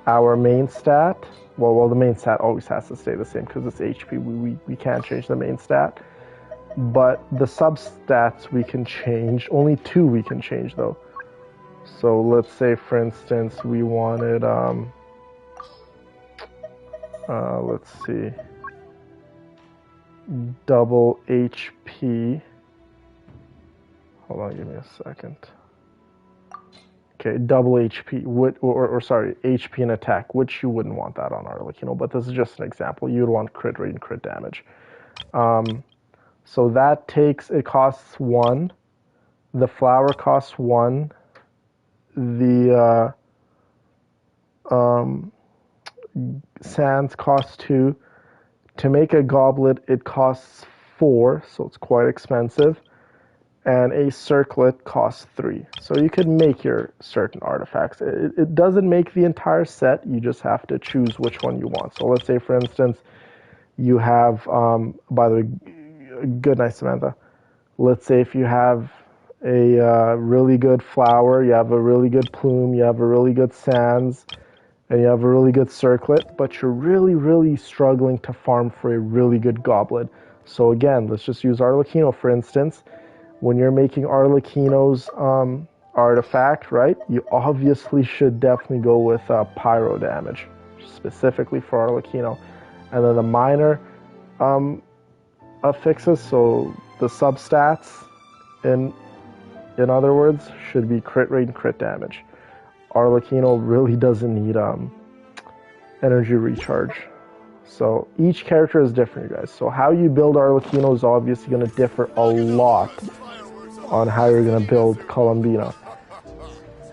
our main stat. Well, the main stat always has to stay the same because it's HP. We can't change the main stat. But the substats we can change. Only 2 we can change, though. So let's say, for instance, we wanted, let's see, double HP. Hold on, give me a second. Okay, double HP, or sorry, HP and attack, which you wouldn't want that on Arlecchino, but this is just an example. You'd want crit rate and crit damage. So that it costs 1. The flower costs 1. The sands cost 2. To make a goblet, it costs 4, so it's quite expensive. And a circlet costs 3. So you could make your certain artifacts. It doesn't make the entire set. You just have to choose which one you want. So let's say, for instance, you have, by the way, good night, Samantha. Let's say if you have a really good flower, you have a really good plume, you have a really good sands, and you have a really good circlet, but you're really, really struggling to farm for a really good goblet. So again, let's just use Arlecchino, for instance. When you're making Arlecchino's artifact, right, you obviously should definitely go with pyro damage, specifically for Arlecchino. And then the minor affixes, so the substats, in other words, should be crit rate and crit damage. Arlecchino really doesn't need energy recharge. So each character is different, you guys. So how you build Arlecchino is obviously going to differ a lot on how you're going to build Columbina.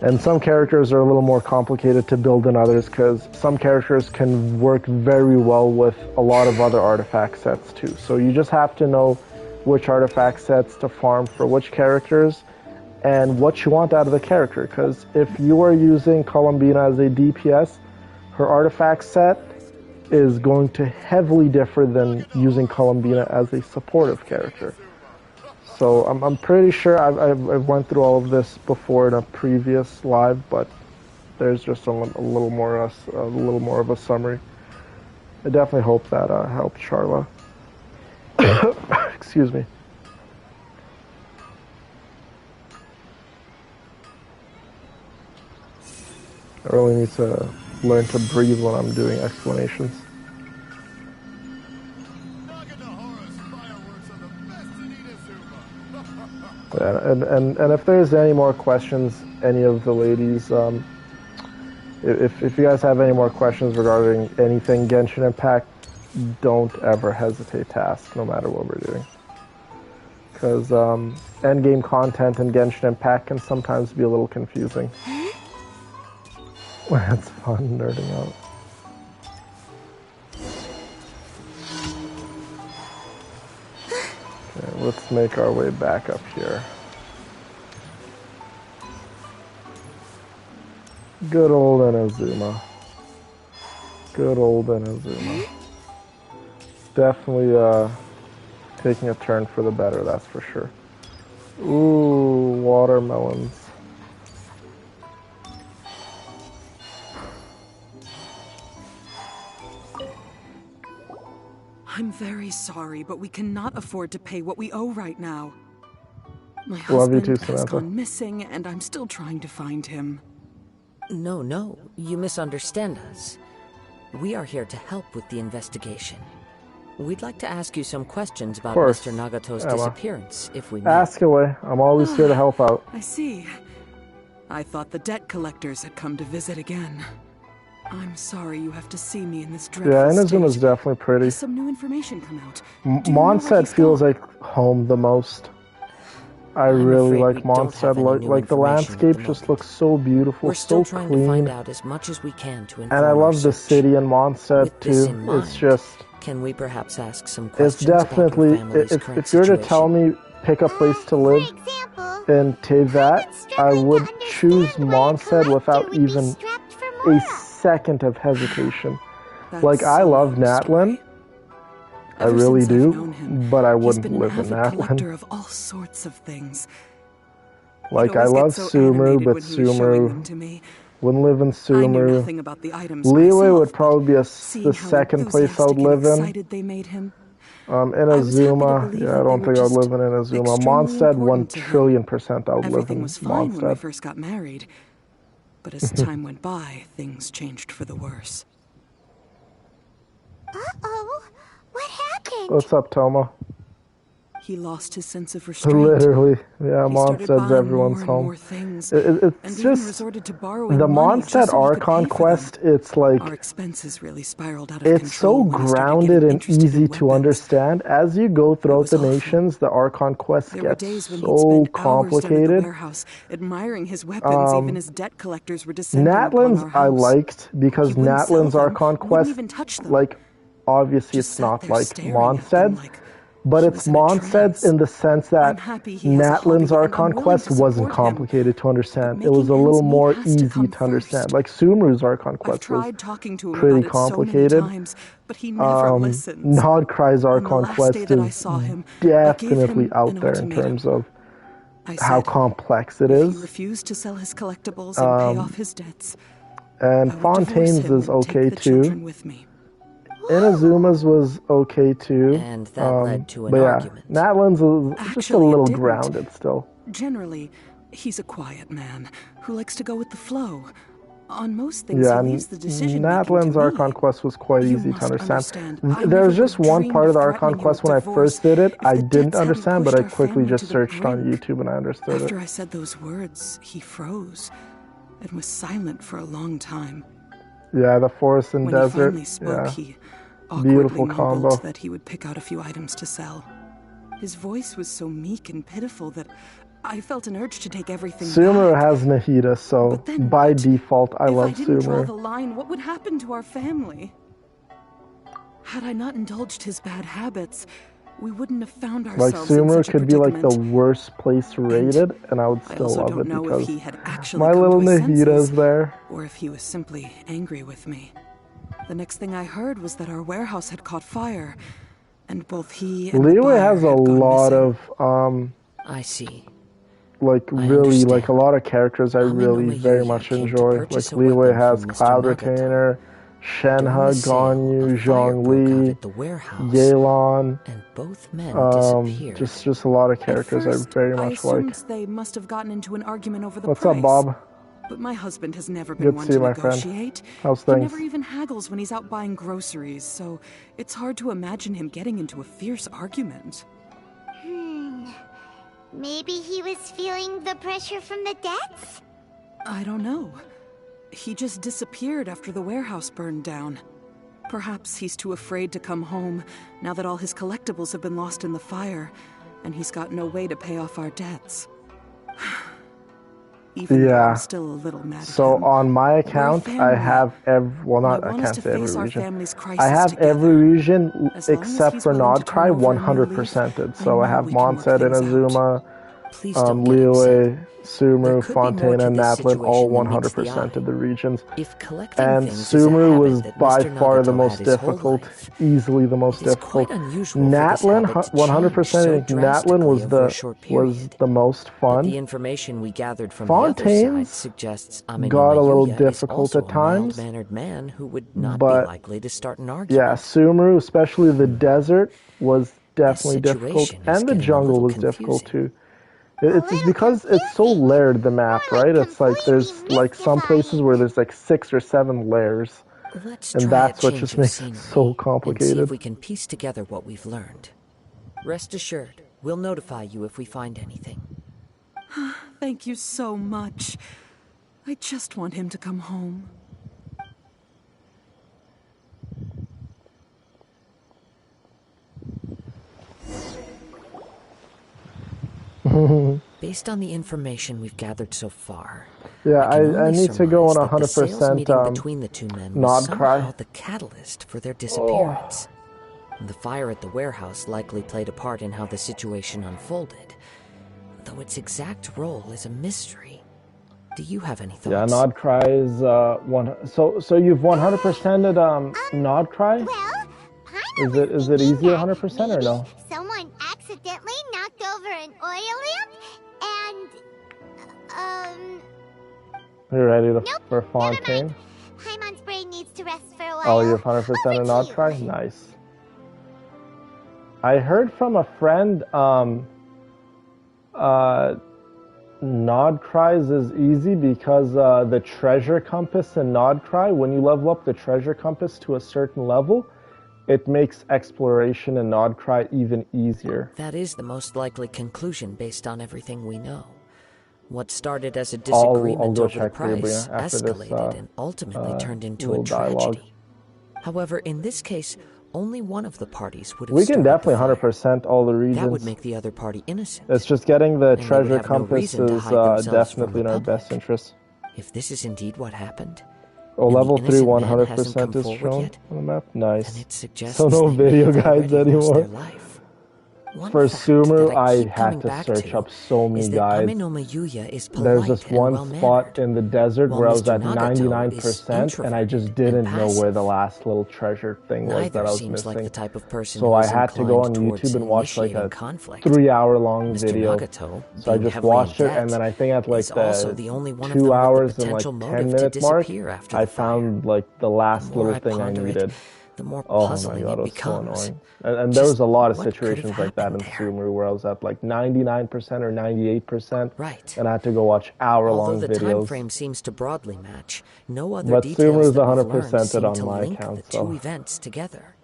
And some characters are a little more complicated to build than others, because some characters can work very well with a lot of other artifact sets too. So you just have to know which artifact sets to farm for which characters and what you want out of the character. Because if you are using Columbina as a DPS, her artifact set is going to heavily differ than using Columbina as a supportive character. So I'm pretty sure I've went through all of this before in a previous live, but there's just a little more of a summary. I definitely hope that helped Charla. Excuse me. I really need to learn to breathe when I'm doing explanations. Yeah, and if there's any more questions, any of the ladies, if you guys have any more questions regarding anything Genshin Impact, don't ever hesitate to ask, no matter what we're doing. Because endgame content in Genshin Impact can sometimes be a little confusing. That's fun, nerding out. Okay, let's make our way back up here. Good old Inazuma. Good old Inazuma. Definitely taking a turn for the better, that's for sure. Ooh, watermelons. I'm very sorry, but we cannot afford to pay what we owe right now. My Love you husband too, has Samantha. gone missing, and I'm still trying to find him. No, you misunderstand us. We are here to help with the investigation. We'd like to ask you some questions about course, Mr. Nagato's Emma. disappearance, if we may. Ask away. I'm always here to help out. I see. I thought the debt collectors had come to visit again. I'm sorry you have to see me in this dreadful Yeah, Inazuma's state. definitely pretty. Has some new information come out? Do you know where Mondstadt he's feels gone? like home the most. I I'm really afraid like we don't have Mondstadt. any new Like the information at landscape the just moment. looks so beautiful, We're still so trying to find clean. out as much as we can to inform And I our love the search. city in Mondstadt With this too. in mind, It's just, can we perhaps ask some it's questions about your definitely, family's if current you were to situation? tell me pick a place to For live example, in Tevat, I struggling to would understand choose why a Mondstadt collector without would be even strapped for a Mora. second of hesitation. That's Like, I a love long Natlin. story. I Ever really since I've do, known him, but I he's wouldn't been an live in avid collector Natlin. of all sorts of things. Like, He'd I always get love so Sumeru, animated but when he was showing them Sumeru to me. wouldn't live in I knew Sumeru. nothing about the items Liyue myself, would probably be seeing the how second place I would enthusiastic and live in. excited they made him. Inazuma, believe yeah, that I they don't were think I would just live in Inazuma. extremely Mondstadt, 1 important to him. trillion% I would live Everything in was fine when we Mondstadt. first got married, but as time went by, things changed for the worse. Uh-oh. What happened? What's up, Toma? He lost his sense of restraint. Literally, yeah, He started Mondstadt's buying everyone's more and home. more things, It's and even just resorted to borrowing the money Mondstadt just so he could Archon pay for quest. them. It's like Our expenses really spiraled out of it's so control when he started grounded getting and interested easy in to weapons. understand. As you go throughout was the awful. nations, the Archon quest There were gets days when he'd so spend hours down at the complicated. warehouse, admiring his weapons, even as debt collectors were descending upon Natlin's our I house. liked because He wouldn't sell Natlin's them, Archon wouldn't quest, even touch them. like, obviously Just it's sat not there like staring at them Mondstadt's, like but he it's was in a Mondstadt's trance. in the sense that I'm happy he has a Natlin's hobby, and I'm Archon willing quest to wasn't support him, complicated to understand. It but was a making little ends meet more has to easy come to understand. first. Like Sumru's Archon I've quest was tried talking to him pretty about it so many complicated. times, but he never listens. Nodcry's On the Archon last day quest that I is saw him, I gave definitely him out an there in ultimatum. terms of I how said, complex it if he is. refused to sell his collectibles and pay off his dets, And I would divorce Fontaine's him is and okay take the children too. with me. Inazuma's was okay too. And that led to an but yeah, argument. Natlin's is just a Actually, it little didn't. grounded still. Generally, he's a quiet man who likes to go with the flow. On most things, Yeah, he leaves the decision Natlin's making to Archon me. quest was quite You easy to must understand. I There's never just would've one dreamed part of the of Archon threatening him quest with when I divorce first did it, if I the didn't debts hadn't understand, but pushed I our quickly family just to the searched on brink. YouTube and I understood After it. I said those words, he froze and was silent for a long time. Yeah, the forest and When desert. he finally spoke, Yeah, he awkwardly beautiful mumbled combo. that he would pick out a few items to sell. His voice was so meek and pitiful that I felt an urge to take everything Sumeru back. has Nahida, so But then by what? default, I If love I didn't draw the Sumeru. line, what would happen to our family? Had I not indulged his bad habits, we wouldn't have found Like ourselves in Sumeru such a could be like the predicament. worst place rated, and I would I still also love don't it know if because he had actually my come little to his Nahida's senses, there. or if he was simply angry with me. The next thing I heard was that our warehouse had caught fire, and both he and the Liyue buyer has a had gone lot missing. of I see. like I really like a understand. lot of characters I really very Inouyuya much came to enjoy. Like purchase a Liyue weapon has from Mr. Cloud Nagato. Retainer, During Shenhe, the sale, Ganyu, a fire broke out Zhongli, at the warehouse, Yelan. and both men disappeared. Just a lot of At characters first, I very I much like. assumed they must have gotten into an argument over the What's price. up, Bob? But my husband has never been Good to one see to you, my friend. negotiate. How's He things? never even haggles when he's out buying groceries, so it's hard to imagine him getting into a fierce argument. Maybe he was feeling the pressure from the debts? I don't know. He just disappeared after the warehouse burned down. Perhaps he's too afraid to come home now that all his collectibles have been lost in the fire, and he's got no way to pay off our debts. Even though Yeah. I'm still a little mad at So him. on my We're a account, I family, have and I I want us can't to say every face our region. family's I crisis have together. every region As long as except he's for willing to turn Nodcry over a new 100%ed. leaf, So I I know have we can work Mondstadt, things out. Inazuma, Please don't get upset. Liyue, Sumeru, There could be more Fontaine, to and this Natlin all situation than meets the 100% of eye. the regions. If collecting And things is a Sumeru habit was that by Mr. far the Nagato most had his whole difficult, life, easily the most it is difficult. quite unusual for this Natlin, habit to 100%. change so I think Natlin drastically was over a short period. the most But fun. the information we gathered from the other Fontaine's side suggests got Amenoma a little Yuya is difficult also at a times, mild-mannered man who would not be but likely to start an yeah, argument. Sumeru, especially the desert, was definitely difficult, situation is and the getting a jungle little was difficult confusing. too. It's because it's so layered, the map, right? It's like there's like some places where there's like 6 or 7 layers, Let's and try a that's what change just of makes it scenery so and see complicated. if we can piece together what we've learned. Rest assured, we'll notify you if we find anything. Thank you so much. I just want him to come home. Based on the information we've gathered so far, Yeah, I can I only need to go on surmise that the sales 100% meeting between the two men was nod somehow cry. the catalyst for their disappearance. The fire at the warehouse likely played a part in how the situation unfolded, though its exact role is a mystery. Do you have any thoughts? Yeah, Nod Cry is one. So you've 100%ed Nod Cry? Well, Is it easy 100% or no? someone accidentally knocked over an oil lamp, and, Are you ready nope, for never Fontaine? mind. Paimon's brain needs to rest for a while. Oh, you're 100% Over a to Nod you. Cry? Nice. I heard from a friend, Nod Cries is easy because the treasure compass in Nod Cry, when you level up the treasure compass to a certain level, it makes exploration in Nod Cry even easier. That is the most likely conclusion based on everything we know. What started as a I'll disagreement go over the check for you, price Bria, after this, escalated and ultimately turned into a little dialogue. tragedy. However, in this case, only one of the parties would have We can started the definitely fire. 100% all the regions. That would make the other party innocent. It's just getting the And they would treasure have no compass reason to is hide themselves from definitely the in our public. best interest. If this is indeed what happened, Oh, and level the 3 innocent man hasn't come 100% is forward shown yet, on the map. then Nice. it suggests So no they may video have guides already lost their anymore. life. One For fact Sumeru, that I keep had coming to back search to up so many is that guides. Amenoma Yuya is There's polite this and one well-mannered, spot in the desert while where I was Mr. at Nagato is 99% and I just introverted and didn't know where the passive. last little treasure thing was Neither that I was seems like missing. the type of person So who I is had to go on inclined towards YouTube and watch like a initiating conflict. 3-hour-long Mr. video. Nagato, So I being just heavily in watched it, debt, and then I think at like is also the only one of 2 them with the hours and like potential 10 motive to minute mark, disappear after I the fire. found like the last The more little I thing I ponder it, needed. the more Oh my puzzling god, it it was so becomes. annoying. And there was a lot of What could have situations like that in happened there? Sumeru where I was at like 99% or 98%, Right. and I had to go watch Although hour-long the time videos. frame seems to broadly match, no other But details Sumeru's that we've 100% learned it seem on to my link account, the so. two events together.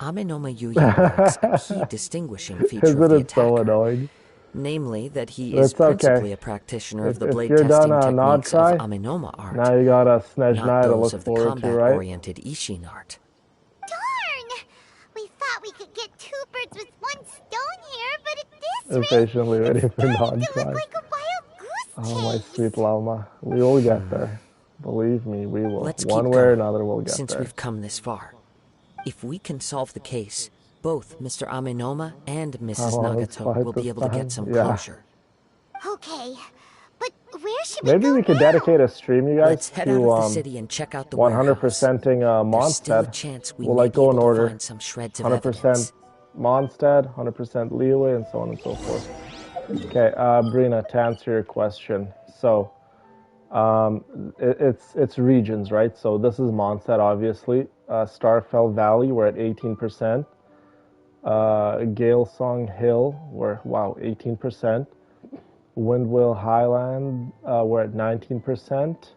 Amenoma Yuya lacks a key distinguishing feature of Isn't the it so attacker, annoying? namely that he But is it's okay. principally a practitioner of the If blade you're done testing Nod techniques Cry, of Amenoma art, now you got a Snezhnaya not to those look of the forward to, right? combat-oriented Ishin art. Darn! We thought we could get 2 birds with 1 stone here, but at this Impatiently rate, waiting it's for starting Nod to Cry. look like a wild goose Oh, my chase. sweet Llama. We will get there. Believe me, we will. Let's One keep way or going, another, we'll get since there. we've come this far. If we can solve the case, both Mr. Amenoma and Mrs. How long it's Nagato fight will be this able to time? get some Yeah. closure. Okay, but where should we Maybe go we could now? dedicate a stream, you guys, Let's head out of the city and check out the warehouse. 100%ing There's still a Mondstadt. chance we We'll may like be go in able to order. find some shreds of 100% evidence. Mondstadt, 100% Liyue, and so on and so forth. Okay, Brina, to answer your question. So, it's regions, right? So this is Mondstadt, obviously. Starfell Valley, we're at 18%. Galesong Hill, we're, 18%. Windwell Highland, we're at 19%.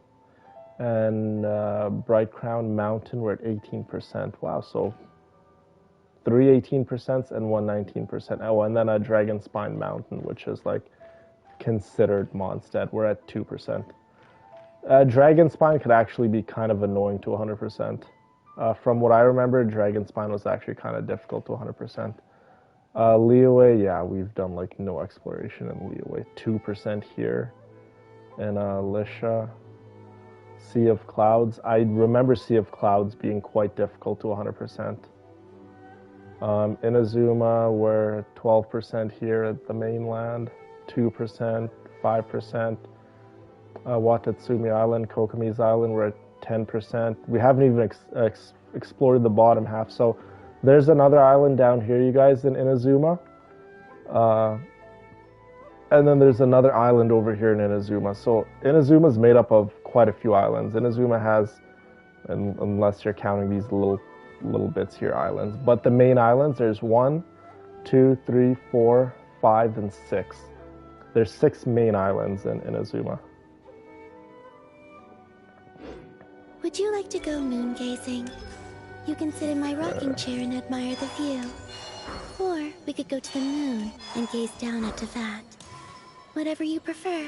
And Bright Crown Mountain, we're at 18%. Wow, so 3 18% and 1 19%. Oh, and then a Dragon Spine Mountain, which is like considered Mondstadt, we're at 2%. Dragon Spine could actually be kind of annoying to 100%. From what I remember, Dragon Spine was actually kind of difficult to 100%. Liyue, yeah, we've done like no exploration in Liyue. 2% here. And Lisha, Sea of Clouds. I remember Sea of Clouds being quite difficult to 100%. Inazuma, we're 12% here at the mainland. 2%, 5%. Watatsumi Island, Kokomi's Island, we're at 10%. We haven't even explored the bottom half. So there's another island down here, you guys, in Inazuma. And then there's another island over here in Inazuma. So Inazuma is made up of quite a few islands. Inazuma has, unless you're counting these little bits here, islands. But the main islands, there's 1, 2, 3, 4, 5, and 6. There's 6 main islands in Inazuma. Would you like to go moon gazing? You can sit in my rocking chair and admire the view. Or we could go to the moon and gaze down at Tefat. Whatever you prefer.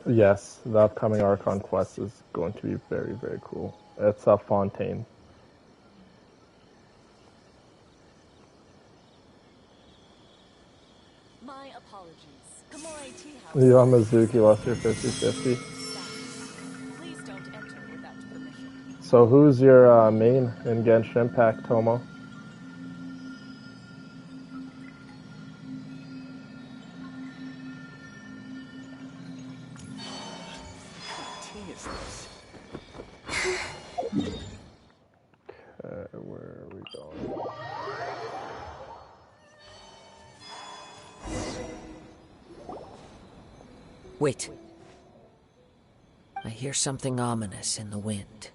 Yes, the upcoming Archon quest is going to be very, very cool. It's a Fontaine. My apologies. Komore Tea House. Yamazuki lost your 50-50. Please don't enter without permission. So who's your main in Genshin Impact, Tomo? Okay, where are we going? Wait. I hear something ominous in the wind.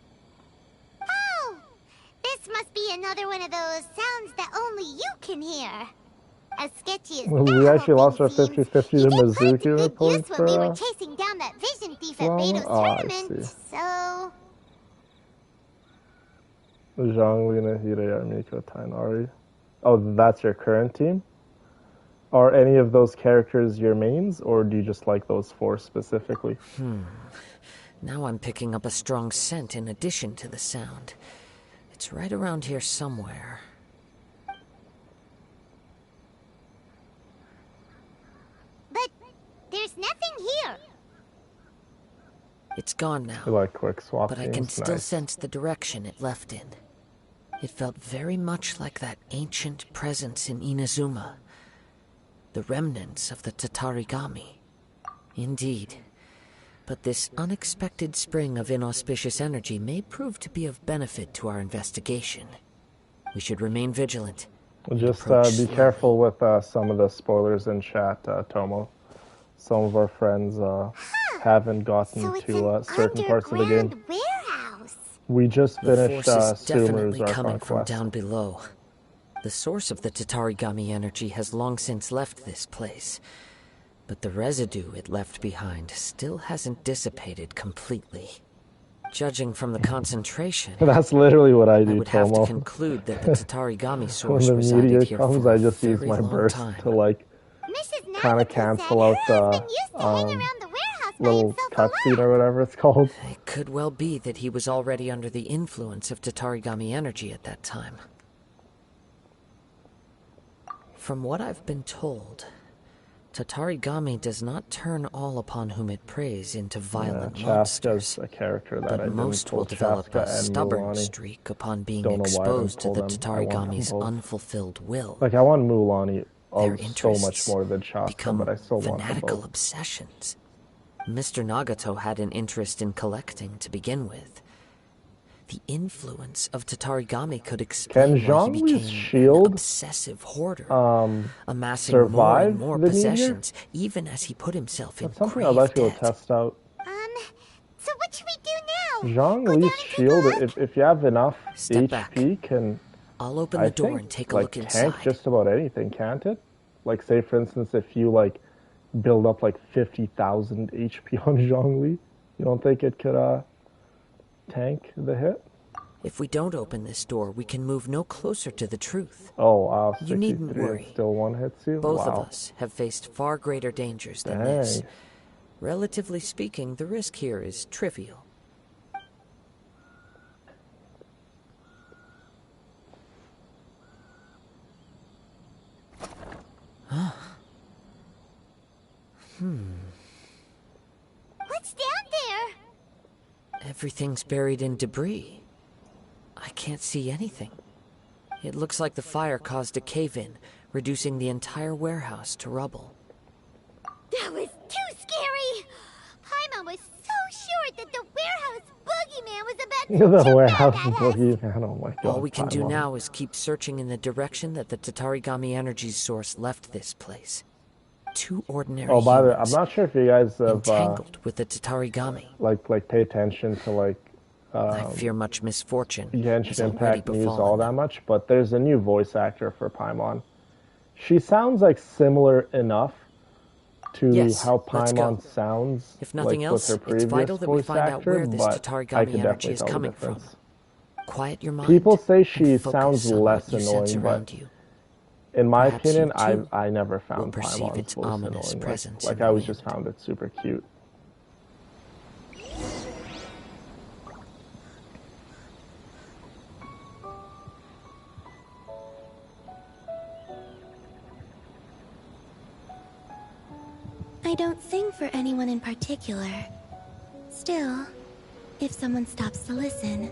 Oh! This must be another one of those sounds that only you can hear. As sketchy as Well, that we actually whole lost our thing seems, 50-50 to you did quite Mizuki a good reporting use when we were for chasing down that vision thief at well, Beto's I tournament, see. so... Zhongli, Nahida, Yarmiko, Tainari. Oh, that's your current team? Are any of those characters your mains, or do you just like those 4 specifically? Now I'm picking up a strong scent in addition to the sound. It's right around here somewhere. But there's nothing here. It's gone now. You like quick swap But I teams? can still Nice. sense the direction it left in. It felt very much like that ancient presence in Inazuma. The remnants of the Tatarigami. Indeed. But this unexpected spring of inauspicious energy may prove to be of benefit to our investigation. We should remain vigilant. Just be careful with some of the spoilers in chat, Tomo. Some of our friends haven't gotten So it's to an certain parts of the game. underground warehouse. We just The finished force is Sumeru's definitely coming Archon from quest. down below. The source of the Tatarigami energy has long since left this place. But the residue it left behind still hasn't dissipated completely. Judging from the concentration, That's literally what I do, I would have Tomo. to conclude that the Tatarigami When source the resided meteor here comes, for I a just use very my long burst time. to like Mrs. kind of Nagata cancel said out her the husband used to hang around the warehouse by little himself cutscene alone. or whatever it's called. It could well be that he was already under the influence of Tatarigami energy at that time. From what I've been told, Tatarigami does not turn all upon whom it preys into violent monsters, Chaska's a character that I but didn't most pull. will develop Chaska a and stubborn Mulan. streak upon being Don't know why I didn't exposed to pull the them. I want them Tatarigami's both. unfulfilled will. Like, I want Mulan Their so interests much more than Chaska, become but I still want them fanatical both. obsessions. Mr. Nagato had an interest in collecting to begin with. The influence of Tatarigami could explain Can why he Zhongli's became shield, an obsessive hoarder, amassing more survive and more the meteor? possessions, even as he put himself in That's something grave I'd like to go debt. test out. So what should we do now? Zhongli's shield, if you have enough Step HP, back. can I'll open I the door think, and take a like, look tank inside. just about anything, can't it? Like, say for instance, if you like build up like 50,000 HP on Zhongli, you don't think it could tank the hit? If we don't open this door, we can move no closer to the truth. Oh wow, You needn't 63 and worry. still one hits you? Both wow. of us have faced far greater dangers than Dang. this. Relatively speaking, the risk here is trivial. What's down there? Everything's buried in debris. I can't see anything. It looks like the fire caused a cave-in, reducing the entire warehouse to rubble. That was too scary! Paimon was so sure that the warehouse boogeyman was about to The jump warehouse out at us. boogeyman, oh my god. All we can do Paimon. now is keep searching in the direction that the Tatarigami energy source left this place. Two ordinary Oh, by the way, I'm humans, not sure if you guys have entangled with the Tatarigami. like pay attention to like I fear much misfortune has Genshin already Impact news befallen all that them. much, but there's a new voice actor for Paimon. She sounds like similar enough to Yes, how let's go. Paimon sounds If nothing like else, with her it's previous vital that we voice find out actor, where this but I Tatarigami can energy definitely is tell the coming from. difference. Quiet your mind. People say and she focus sounds on less what you sense annoying, around but you. in my Perhaps opinion, you, too, I never found will perceive Paimon's its voice ominous annoying. presence Like in I the always wind. just found it super cute. I don't sing for anyone in particular. Still, if someone stops to listen,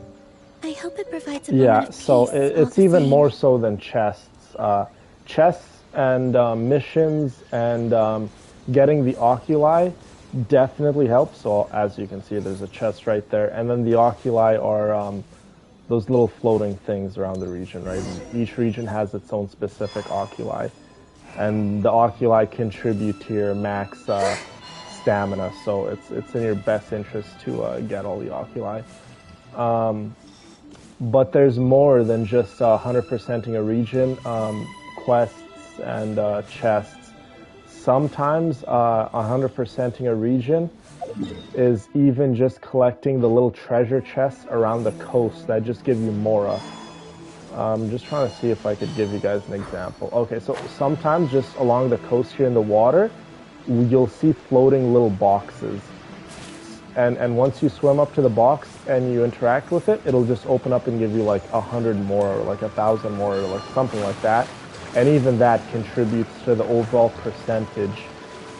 I hope it provides a moment Yeah, of so peace all it's the even same. more so than chests. Chests and missions and getting the oculi definitely helps. So as you can see, there's a chest right there, and then the oculi are those little floating things around the region, right? Each region has its own specific oculi, and the oculi contribute to your max stamina. So it's in your best interest to get all the oculi. But there's more than just 100%ing a region, quests and chests. Sometimes 100%ing a region is even just collecting the little treasure chests around the coast that just give you mora. I'm just trying to see if I could give you guys an example. Okay, so sometimes just along the coast here in the water, you'll see floating little boxes. And once you swim up to the box and you interact with it, it'll just open up and give you like 100 more or like 1,000 more or like something like that. And even that contributes to the overall percentage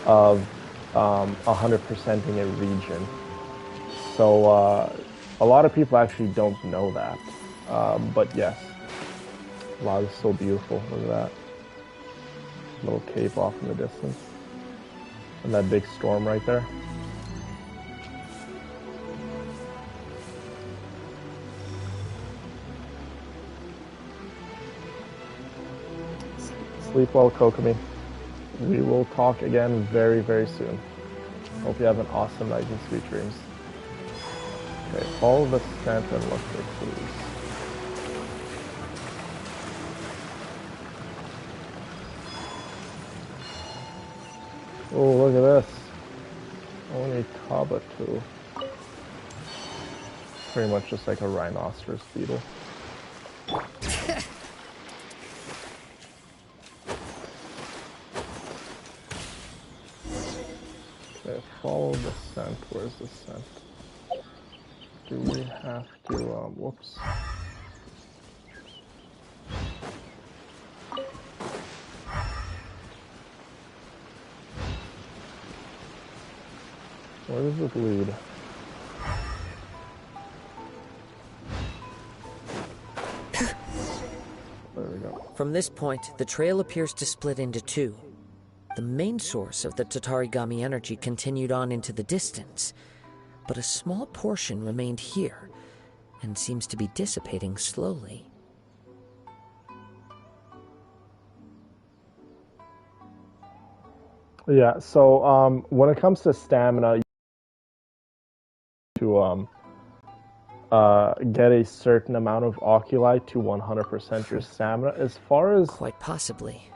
of 100%ing a region. So a lot of people actually don't know that. But yes, wow, this is so beautiful. Look at that. Little cave off in the distance. And that big storm right there. Sleep well, Kokomi. We will talk again very, very soon. Hope you have an awesome night and sweet dreams. Okay, follow the scent and look for clues. Oh, look at this. Only Tabatu. Pretty much just like a rhinoceros beetle. Okay, follow the scent. Where's the scent? Do we have to, whoops. Where does it lead? There we go. From this point, the trail appears to split into two. The main source of the Tatarigami energy continued on into the distance, but a small portion remained here and seems to be dissipating slowly. Yeah, so when it comes to stamina, to get a certain amount of oculi to 100% your stamina. As far as quite possibly,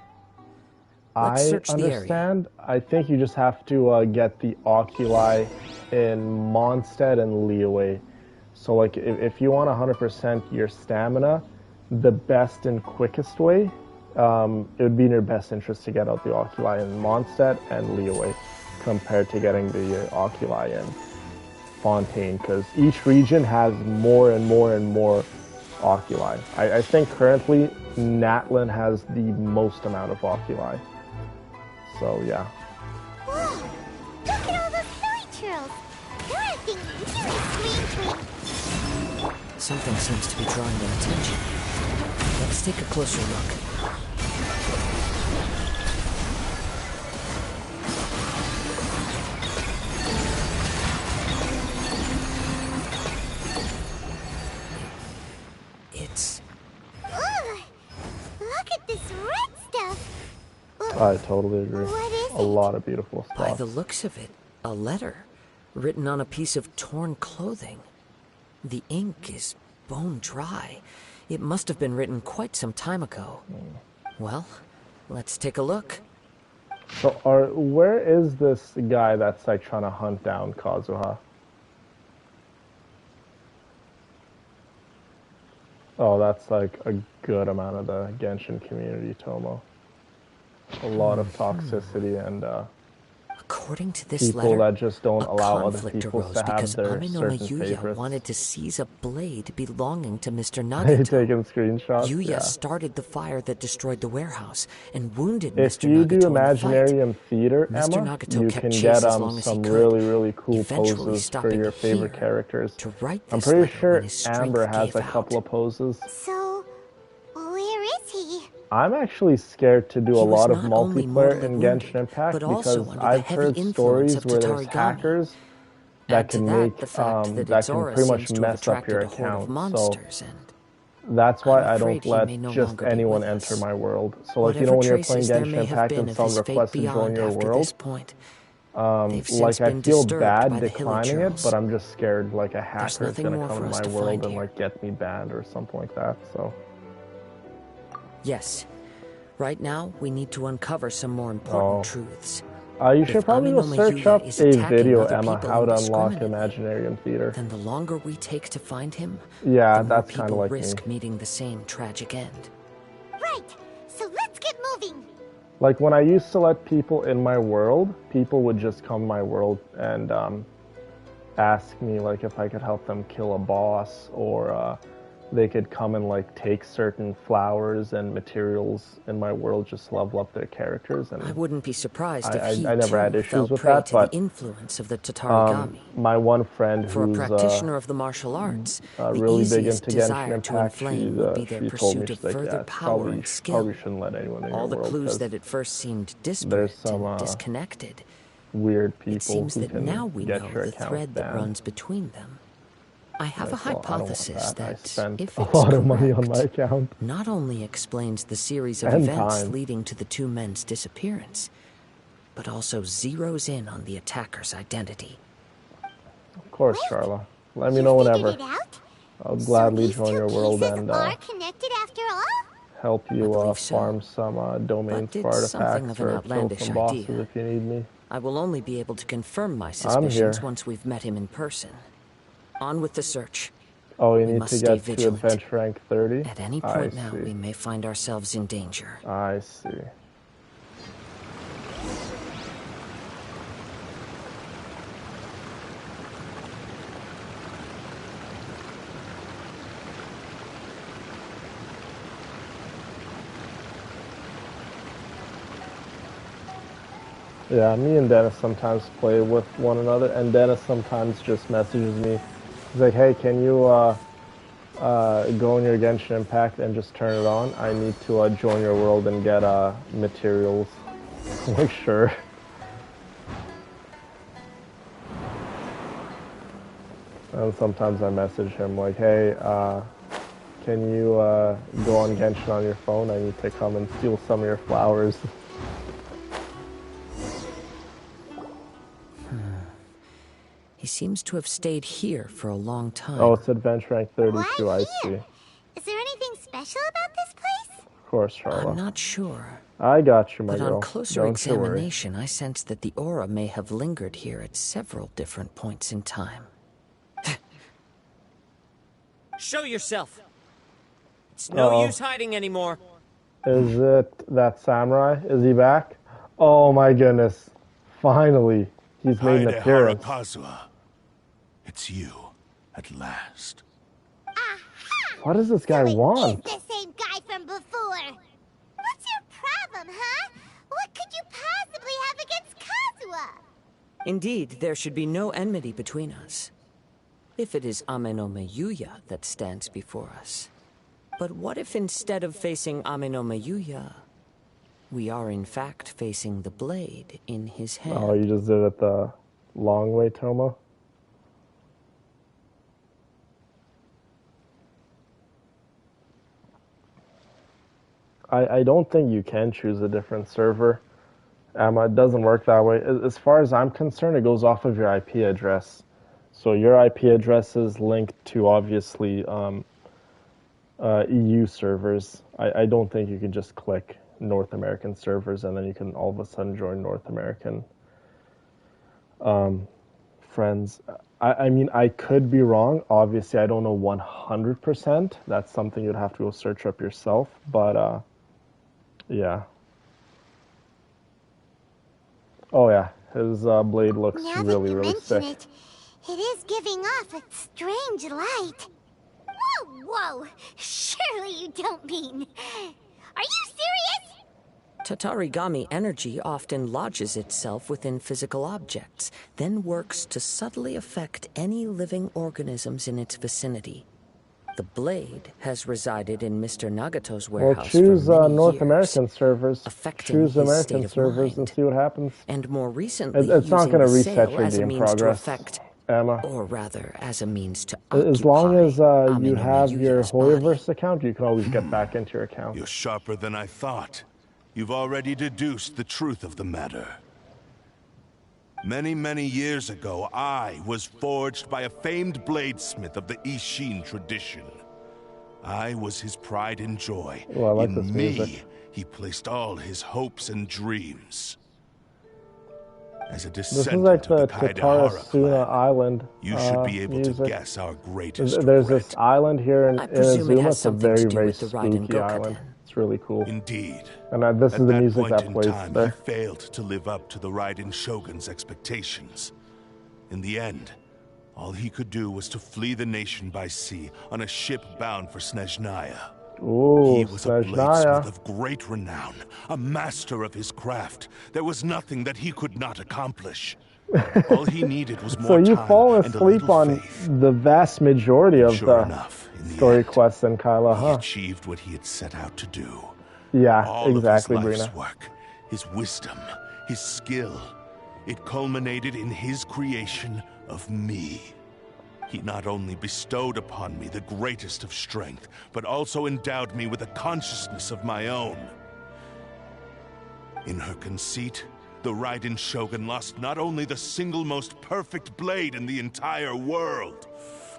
I understand, I think you just have to get the oculi in Mondstadt and Liyue. So like if you want 100% your stamina, the best and quickest way, it would be in your best interest to get out the oculi in Mondstadt and Liyue compared to getting the oculi in Fontaine, because each region has more and more and more oculi. I think currently Natlin has the most amount of oculi. So yeah. Whoa! Look at all those silly trills! They're acting really strangely. Something seems to be drawing their attention. Let's take a closer look. It's... Ugh, look at this red stuff. I totally agree. What is A lot of beautiful By stuff. the looks of it, a letter written on a piece of torn clothing. The ink is bone dry. It must have been written quite some time ago. Well, let's take a look. So, where is this guy that's like trying to hunt down Kazuha? Oh, that's like a good amount of the Genshin community, Tomo. A lot of toxicity and According to this people letter, that just don't a allow other conflict people arose to have because their Amenoma certain Yuya favorites. wanted to seize a blade belonging to Mr. They Nagato. taking screenshots? Yuya Yeah. started the fire that destroyed the warehouse and wounded If Mr. you Nagato do in the Imaginarium Theater, Mr. Emma, Nagato you kept can chase get as long as he some could, really cool eventually poses for stopping your favorite here characters. to write I'm this pretty letter sure when his strength Amber has gave a couple out. of poses. So, where is he? I'm actually scared to do He a was lot of not only multiplayer mortally in wounded, Genshin Impact but also because under the I've heavy heard influence stories of where there's Tatarigami. hackers that Add to can that make the fact that that its can aura pretty much seems to have mess up your attracted a horde of account. So monsters, and that's why I'm I afraid don't he let may no just longer be anyone with enter us. my world. So like, you Whatever know, when you're playing traces there Genshin may have Impact been and of someone his fate requests to join beyond your after this world, point, they've since like I been feel disturbed bad by the hilly declining it, churls. but I'm just scared like a There's hacker is nothing gonna more come for in us my to world find and here. like get me banned or something like that. So Yes. Right now, we need to uncover some more important Oh. truths. you If should probably go Amenoma search Yuya up is a attacking video, other Emma, people how to unlock indiscriminately, Imaginarium Theater. then the longer we take to find him, Yeah, the more that's kind of people like risk me. meeting the same tragic end. Right, so let's get moving. Like when I used to let people in my world, people would just come to my world and ask me like if I could help them kill a boss, or they could come and like take certain flowers and materials in my world just to level up their characters. And I wouldn't be surprised if I he never had too issues fell with prey that, to but the influence of the Tatarigami. my one friend For a who's practitioner of the martial arts, the really big easiest into Genshin desire to Impact, inflame would be their she told me, pursuit of she's like, further yeah, power and skill. probably shouldn't let anyone in All your the world, clues 'cause that at first seemed there's disparate some and disconnected. weird people It seems who that can now we get know your the account thread that banned. runs between them. I have a Like, well, I don't want hypothesis that. I that, spent if a it's lot of money on correct, my account. not only explains the series of And events time. leading to the two men's disappearance, but also zeroes in on the attacker's identity. Of course, Charla. Let me You know figured whenever. it out? I'll gladly these join two your world pieces and are connected after all? help you believe so. farm some domains But for it's something artifacts of an or kill outlandish some bosses idea. if you need me. I will only be able to confirm my I'm suspicions here. once we've met him in person. On with the search. Oh, you We need must to stay get to vigilant. adventure rank 30? At any I point now, see. we may find ourselves in danger. I see. Yeah, me and Dennis sometimes play with one another, and Dennis sometimes just messages me. He's like, hey, can you go in your Genshin Impact and just turn it on? I need to join your world and get materials. I'm like, sure. And sometimes I message him like, hey, can you go on Genshin on your phone? I need to come and steal some of your flowers. He seems to have stayed here for a long time. Oh, it's adventure rank 32, Why I here? see. Is there anything special about this place? Of course, Charlotte. I'm not sure. I got you, my But girl. on closer Don't you worry. examination, I sense that the aura may have lingered here at several different points in time. Show yourself. It's no Uh-oh. use hiding anymore. Is it that samurai? Is he back? Oh my goodness. Finally. He's made an Kaidehara appearance. Kazuha. It's you, at last. What does this guy So it want? is the same guy from before. What's your problem, huh? What could you possibly have against Kazuha? Indeed, there should be no enmity between us. If it is Amenome Yuya that stands before us. But what if instead of facing Ame no Mayuya, we are in fact facing the blade in his hand? Oh, you just did it the long way, Toma? I don't think you can choose a different server. It doesn't work that way. As far as I'm concerned, it goes off of your IP address. So your IP address is linked to, obviously, EU servers. I don't think you can just click North American servers and then you can all of a sudden join North American friends. I mean, I could be wrong. Obviously, I don't know 100%. That's something you'd have to go search up yourself. But, yeah. Oh, yeah. His blade looks Now really, that you really mention sick. it is giving off a strange light. Whoa, whoa! Surely you don't mean... Are you serious? Tatarigami energy often lodges itself within physical objects, then works to subtly affect any living organisms in its vicinity. The blade has resided in Mr. Nagato's Well, warehouse choose for many North years, American servers. affecting Choose his American state of servers and mind. see what happens. And more recently, It's not using going to the reset sale your as a game means to progress, affect, Emma. or rather, as a means to As long occupy as you Ame no have your Mayuya's body. Hoyoverse account, you can always get back into your account. You're sharper than I thought. You've already deduced the truth of the matter. Many, many years ago, I was forged by a famed bladesmith of the Ishin tradition. I was his pride and joy. Oh, I like In this me, music. he placed all his hopes and dreams. As a This is descendant like of the the Kaidahara Tatarasuna clan, Island you should be able music. to guess our greatest There's regret. this island here in I presume it Inazuma. has It's a something very, to do very with the Raiden spooky island. Gokaden. It's really cool. Indeed. And this At is the that music point that in plays time, there. he failed to live up to the Raiden Shogun's expectations. In the end, all he could do was to flee the nation by sea on a ship bound for Snezhnaya. Ooh, He was a Snezhnaya. bladesmith of great renown, a master of his craft. There was nothing that he could not accomplish. All he needed was So more you've time fallen and a asleep little on faith. the vast majority of Sure the enough, in the story end, quests in Kyla, he huh? achieved what he had set out to do. Yeah, All exactly, of his life's Brina. work, his wisdom, his skill, it culminated in his creation of me. He not only bestowed upon me the greatest of strength, but also endowed me with a consciousness of my own. In her conceit, the Raiden Shogun lost not only the single most perfect blade in the entire world,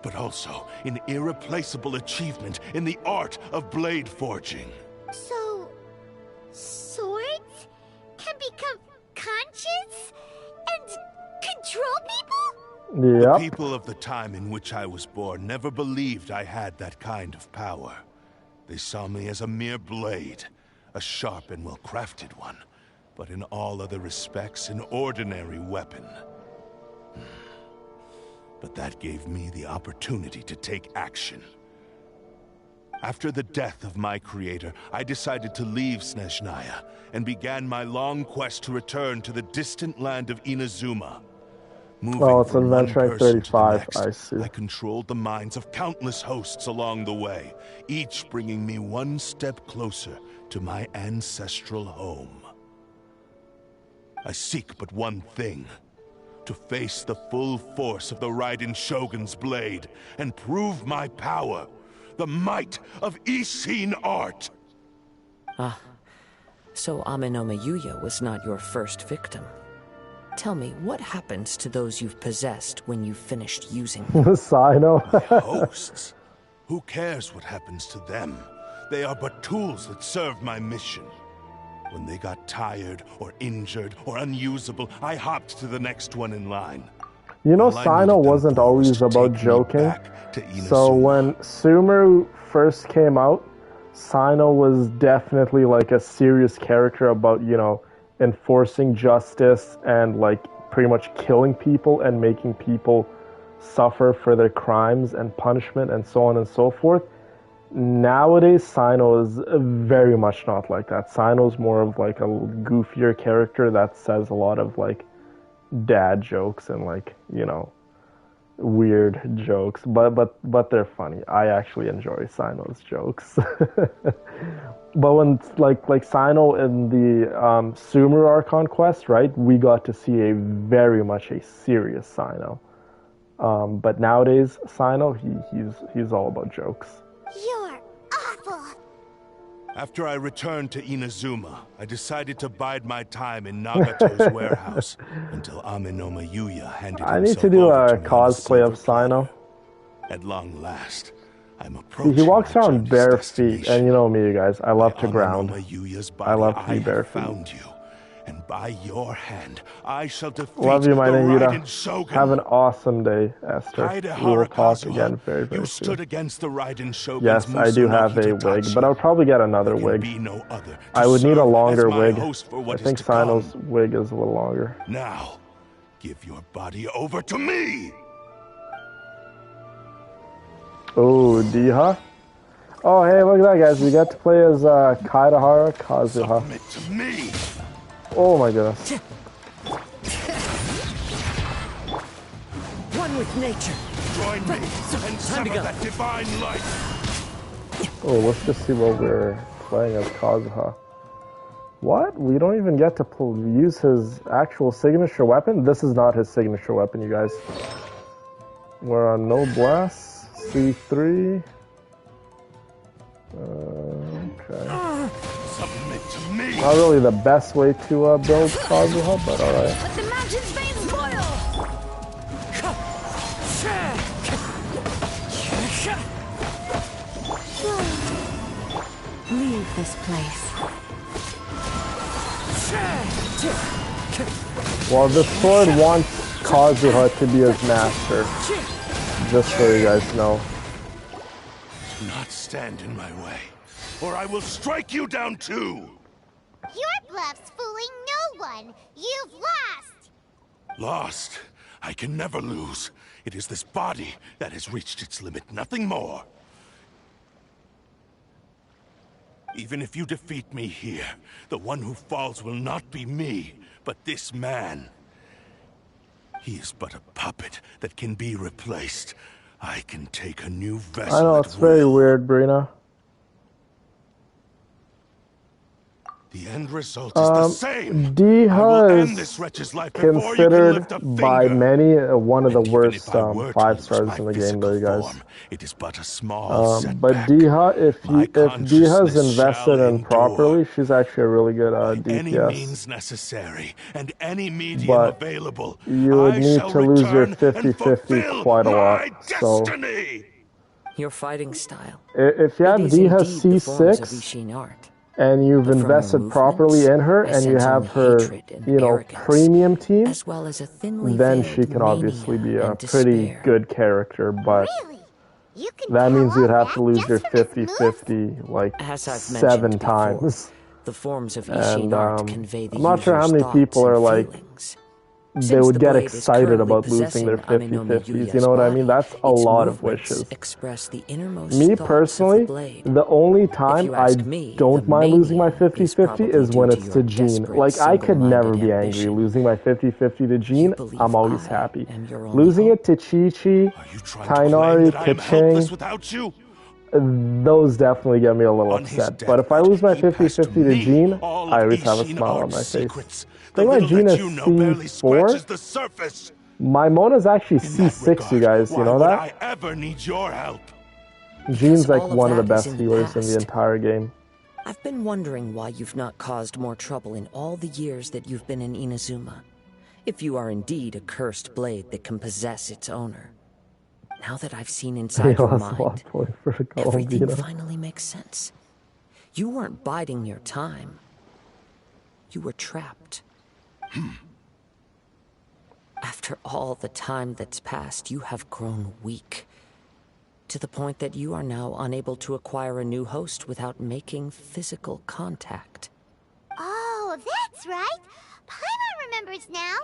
but also an irreplaceable achievement in the art of blade forging. So... swords can become conscious and control people? The Yep. people of the time in which I was born never believed I had that kind of power. They saw me as a mere blade, a sharp and well-crafted one, but in all other respects an ordinary weapon. But that gave me the opportunity to take action. After the death of my creator, I decided to leave Snezhnaya and began my long quest to return to the distant land of Inazuma. Moving Oh, it's from one Adventure Rank person to the 35, next, I see. I controlled the minds of countless hosts along the way, each bringing me one step closer to my ancestral home. I seek but one thing: to face the full force of the Raiden Shogun's blade and prove my power, the might of Ishin art. Ah, so Ame no Mayuya was not your first victim. Tell me, what happens to those you've possessed when you've finished using them? Sino. Hosts? Who cares what happens to them? They are but tools that serve my mission. When they got tired, or injured, or unusable, I hopped to the next one in line. You know, All I Sino needed them wasn't for was always to about take me joking. back to So Inazuma. when Sumeru first came out, Sino was definitely like a serious character about, you know, enforcing justice and like pretty much killing people and making people suffer for their crimes and punishment and so on and so forth. Nowadays, Sino is very much not like that. Sino's more of like a goofier character that says a lot of like dad jokes and like, you know, weird jokes, but they're funny. I actually enjoy Sino's jokes. But when like Sino in the Sumeru Archon quest, right? We got to see a very much a serious Sino. But nowadays, Sino, he's all about jokes. You're awful. After I returned to Inazuma, I decided to bide my time in Nagato's warehouse until Amenoma Yuya handed himself I need to do over a to me on cosplay of silver Sino. platter. At long last, I'm See, approaching he walks my around journey's bare feet, destination. and you know me, you guys. I love to By ground. Amenoma Yuya's I love to body, be I have barefoot. found you, and by your hand, I shall defeat Love you, my the Yuta. Raiden Shogun. Have an awesome day, Esther. We will Kaidahara talk Kazuha, again very, very you soon. stood against the Raiden Shogun's Yes, I do Muso no have a wig, Hitotaki. but I'll probably get another There can wig. be no other to I would need a serve longer as my wig. host for what I is think to Sino's come. wig is a little longer. Now, give your body over to me! Oh, Diha? Oh, hey, look at that, guys. We got to play as Kaidahara Kazuha. Submit to me! Oh my goodness. One with nature. Join me and sever that divine light! Oh, let's just see what we're playing as Kazuha. What? We don't even get to use his actual signature weapon? This is not his signature weapon, you guys. We're on Noblesse, C3. Okay. Submit to me! Not really the best way to build Kazuha, but alright. Let the mountain's veins boil! Leave this place. Well, the sword wants Kazuha to be his master. Just so you guys know. Do not stand in my way, or I will strike you down too! Your bluff's fooling no one. You've lost. Lost? I can never lose. It is this body that has reached its limit, nothing more. Even if you defeat me here, the one who falls will not be me, but this man. He is but a puppet that can be replaced. I can take a new vessel. I know, it's very weird, Brina. The end result is the same. Diha end this wretch's life before you can considered lift a by finger. many one of the And worst even if I were to 5 lose stars my in the game, though, you guys. form, it is but a small But setback. Diha, if My Diha's consciousness invested shall in endure. properly, she's actually a really good Any DPS. means necessary and any medium But available, you would I need shall to lose your return and 50-50 fulfill quite a lot. my So destiny. Your fighting style. if you have It is Diha indeed the forms of C6 Ishin art. and you've But from her invested properly in her movements, I and you sense have only her, hatred and you know, arrogance, premium team, as well as a thinly then veiled she can obviously be mania a and pretty despair. good character, but Really? You can that tell means you'd all have that to lose just your from his moves? 50-50 like As I've 7 mentioned before, times. the forms of Ishin And art convey the I'm not sure how user's many thoughts people are and like, feelings. they Since would the get blade is excited currently about losing their possessing Amenoma 50-50s, you Yuya's know what I body, mean? That's a its lot of movements wishes. express the innermost Me thoughts personally, of the blade. the only time you I ask me, don't the mind losing my mania is 50-50 is probably when due it's to to your Jean. desperate, Like, I could never be single-minded angry ambition. losing my 50-50 to Jean. believe I'm always I happy. am your only Losing hope? it to Chi-Chi, Are you trying to claim Kainari, that I am helpless Keqing, without you? those definitely get me a little On his upset. But if I deathbed, lose my he passed 50-50 to me Jean, all I of always have a Ishin smile on Art's my face. secrets. I The think my little Jean that is you know barely scratches C4. the surface. My Mona's actually In that C6, you regard, guys. You why know would that? I ever need your help? Jean's like all of one of the that is best in the healers in the past. entire game. I've been wondering why you've not caused more trouble in all the years that you've been in Inazuma. If you are indeed a cursed blade that can possess its owner. Now that I've seen He inside your lost a lot mind, of points for everything Colombina. finally makes sense. You weren't biding your time. You were trapped. After all the time that's passed, you have grown weak. To the point that you are now unable to acquire a new host without making physical contact. Oh, that's right. Paimon remembers now.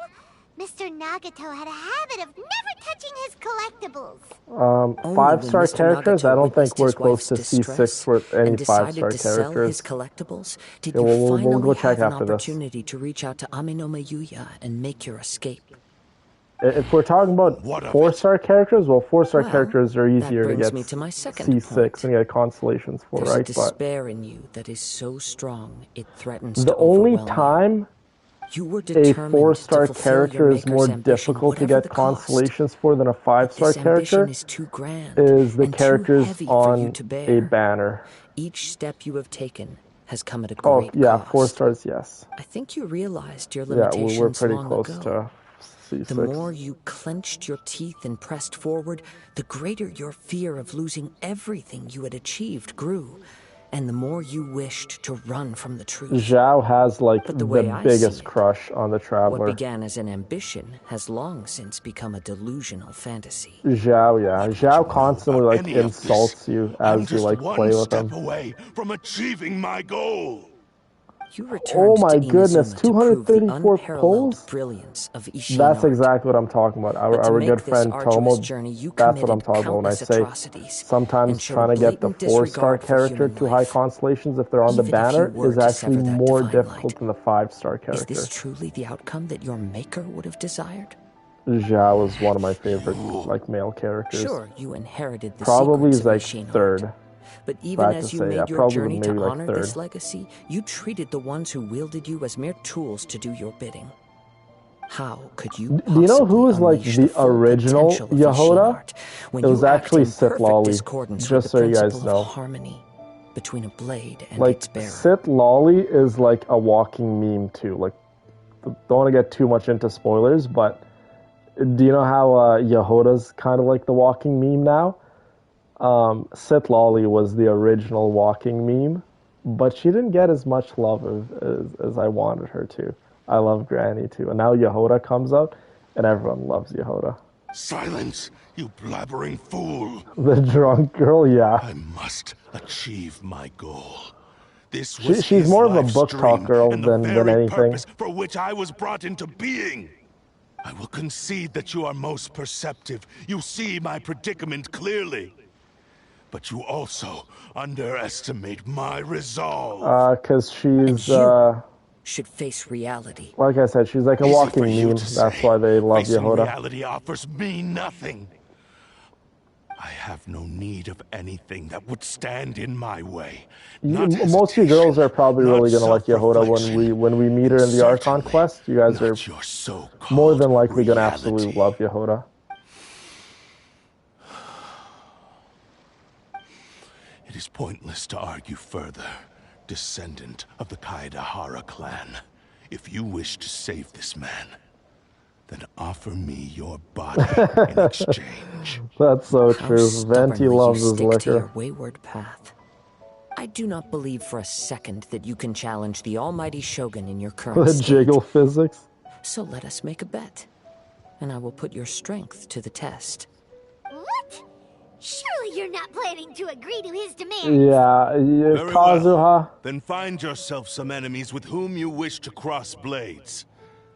Mr. Nagato had a habit of never touching his collectibles. Only 5-star when Mr. characters? Nagato I don't think witnessed we're his close wife's to distress C6 with any and decided 5-star to sell his characters. collectibles, did Yeah, you we'll finally go check have an after this. opportunity to reach out to Amenoma Yuya and make your escape? If we're talking about What of it? 4-star characters, well, 4-star Well, characters are that easier to brings get me to my second C6 point. and get constellations for, There's a right? But despair in you that is so strong it threatens the to only overwhelm time you. You were a determined to 4-star fulfill your character is more maker's ambition, difficult to whatever get the cost. constellations for than a But 5-star this ambition character is too grand is the and too characters heavy for you on to a bear. banner. Each step you have taken has come at a Oh, great yeah, cost. 4 stars, yes. I think you realized your Yeah, we're limitations pretty long close ago. to C6. The more you clenched your teeth and pressed forward, the greater your fear of losing everything you had achieved grew, and the more you wished to run from the truth. Zhao has, like, But the way I biggest see it, crush on the what Traveler. began as an ambition has long since become a delusional fantasy. Zhao, yeah. Zhao constantly, like, any of this? insults you I'm as you, just like, one play with step him. away from achieving my goal. You Oh returned my to goodness, Inazuma to prove the 234 unparalleled pulls? brilliance of Ishin That's art. exactly what I'm talking about. But to Our make good this friend arduous Tomo, journey, you that's what I'm committed talking about when I countless say atrocities and sometimes showed trying to get the blatant 4-star disregard for character human to high life. constellations if they're on the Even if you banner were is to actually sever that more divine difficult light. than the 5-star Is character. this truly the outcome that your maker would have desired? Zhao is one of my favorite, like, male characters. Sure, you inherited the Probably secrets is of like Ishin art. third. But even I have as to you say, yeah, made your probably journey to maybe like honor third. this legacy, you treated the ones who wielded you as mere tools to do your bidding. How could you Do you know who possibly is, like, unleash the full original potential of Ishin Yehoda? art when It was you act actually in Sith perfect Lolly, discordance just with so the you guys principle know. of harmony between a blade and Like, its bearer? Sith Lolly is like a walking meme too. Like, don't want to get too much into spoilers, but do you know how Yehoda's kind of like the walking meme now? Sith Lolly was the original walking meme, but she didn't get as much love as I wanted her to. I love Granny too, and now Yehoda comes out, and everyone loves Yehoda. Silence, you blabbering fool. The drunk girl, yeah. I must achieve my goal. This was She's his more of a life's book talk dream girl and the than very anything. purpose for which I was brought into being. I will concede that you are most perceptive. You see my predicament clearly. But you also underestimate my resolve. Cause she's should face reality. like I said, she's like a Easy walking for you meme. to That's say. why they love Facing Yehoda. reality offers me nothing. I have no need of anything that would stand in my way. Not Most of you girls are probably not really gonna like Yehoda when we meet her in the Archon certainly quest. You guys are not your so-called more than likely gonna reality. absolutely love Yehoda. It is pointless to argue further, descendant of the Kaidahara clan. If you wish to save this man, then offer me your body in exchange. That's so How true. stubbornly Venti you loves his stick to your liquor. wayward path. I do not believe for a second that you can challenge the almighty Shogun in your current The state. jiggle physics. So let us make a bet, and I will put your strength to the test. What? Surely you're not planning to agree to his demands. Yeah, Very Kazuha. well. Then find yourself some enemies with whom you wish to cross blades.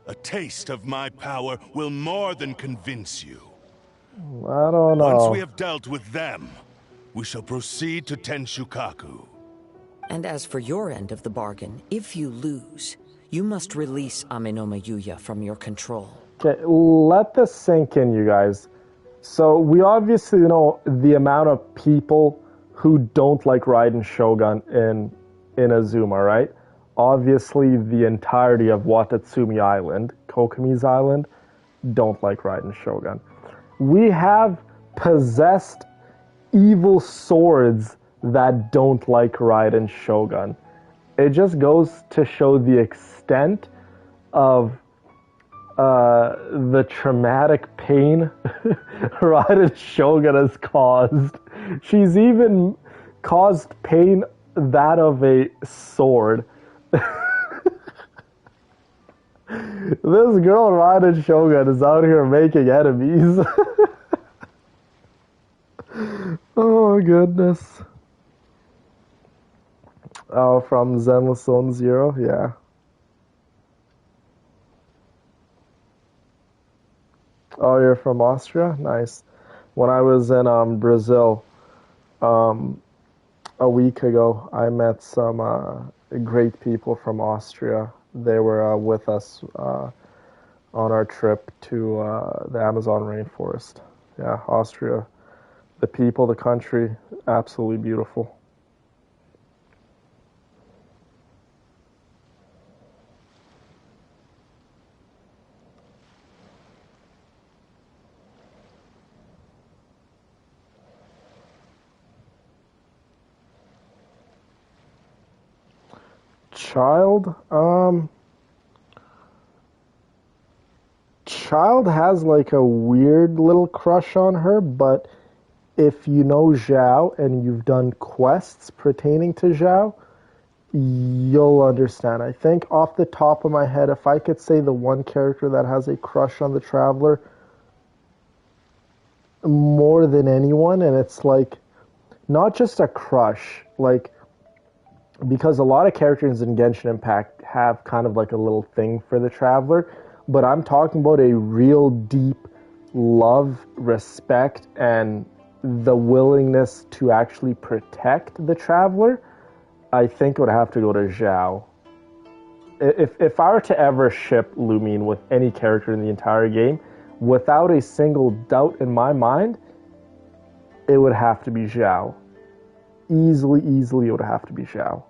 A taste of my power will more than convince you. I don't know. Once we have dealt with them, we shall proceed to Tenshukaku. And as for your end of the bargain, if you lose, you must release Amenoma Yuya from your control. Okay, let this sink in, you guys. So we obviously know the amount of people who don't like Raiden Shogun in Azuma, right? Obviously, the entirety of Watatsumi Island, Kokomi's Island, don't like Raiden Shogun. We have possessed evil swords that don't like Raiden Shogun. It just goes to show the extent of the traumatic pain Raiden Shogun has caused. She's even caused pain that of a sword. This girl Raiden Shogun is out here making enemies. Oh goodness. Oh, from Zenless Zone Zero, yeah. Oh, you're from Austria? Nice. When I was in Brazil a week ago, I met some great people from Austria. They were with us on our trip to the Amazon rainforest. Yeah, Austria. The people, the country, absolutely beautiful. Child, Child has like a weird little crush on her, but if you know Zhao and you've done quests pertaining to Zhao, you'll understand. I think off the top of my head, if I could say the one character that has a crush on the Traveler more than anyone, and it's like not just a crush, like because a lot of characters in Genshin Impact have kind of like a little thing for the Traveler, but I'm talking about a real deep love, respect, and the willingness to actually protect the Traveler. I think it would have to go to Zhao. If I were to ever ship Lumine with any character in the entire game, without a single doubt in my mind, it would have to be Zhao. Easily, it would have to be Zhao.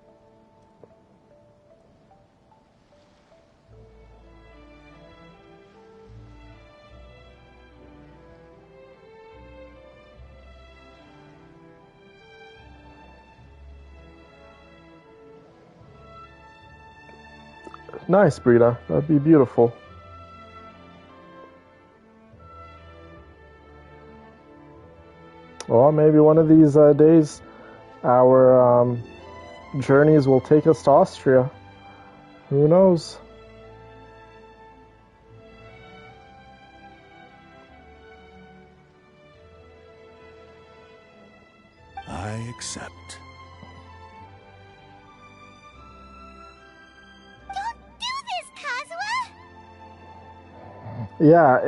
Nice, Brita. That'd be beautiful. Well, maybe one of these days, our journeys will take us to Austria. Who knows? I accept. Yeah,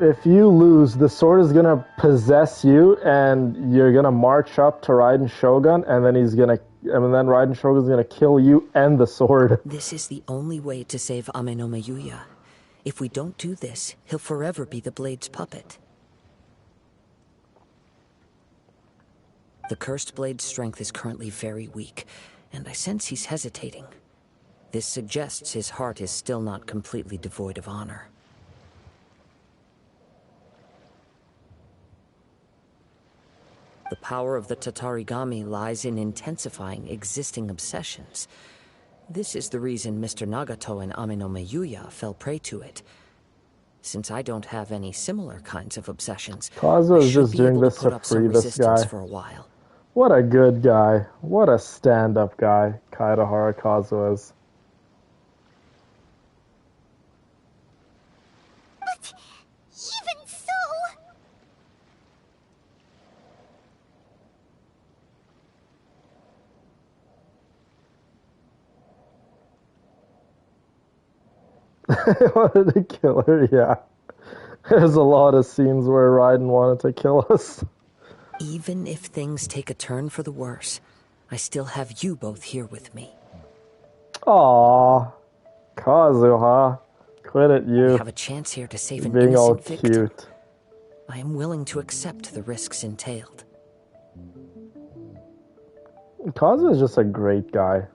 if you lose, the sword is gonna possess you, and you're gonna march up to Raiden Shogun, and then Raiden Shogun's gonna kill you and the sword. This is the only way to save Ame no Mayuya. If we don't do this, he'll forever be the Blade's puppet. The Cursed Blade's strength is currently very weak, and I sense he's hesitating. This suggests his heart is still not completely devoid of honor. The power of the Tatarigami lies in intensifying existing obsessions. This is the reason Mr. Nagato and Ame no Mayuya fell prey to it. Since I don't have any similar kinds of obsessions, Kazuha is just doing this to free this guy. For a while. What a good guy. What a stand-up guy Kaedahara Kazuha is. But even so... I wanted to kill her, yeah. There's a lot of scenes where Raiden wanted to kill us. Even if things take a turn for the worse, I still have you both here with me. Aww. Kazuha. Quit it, you. We have a chance here to save an being all innocent victim. cute. I am willing to accept the risks entailed. Kazuha is just a great guy.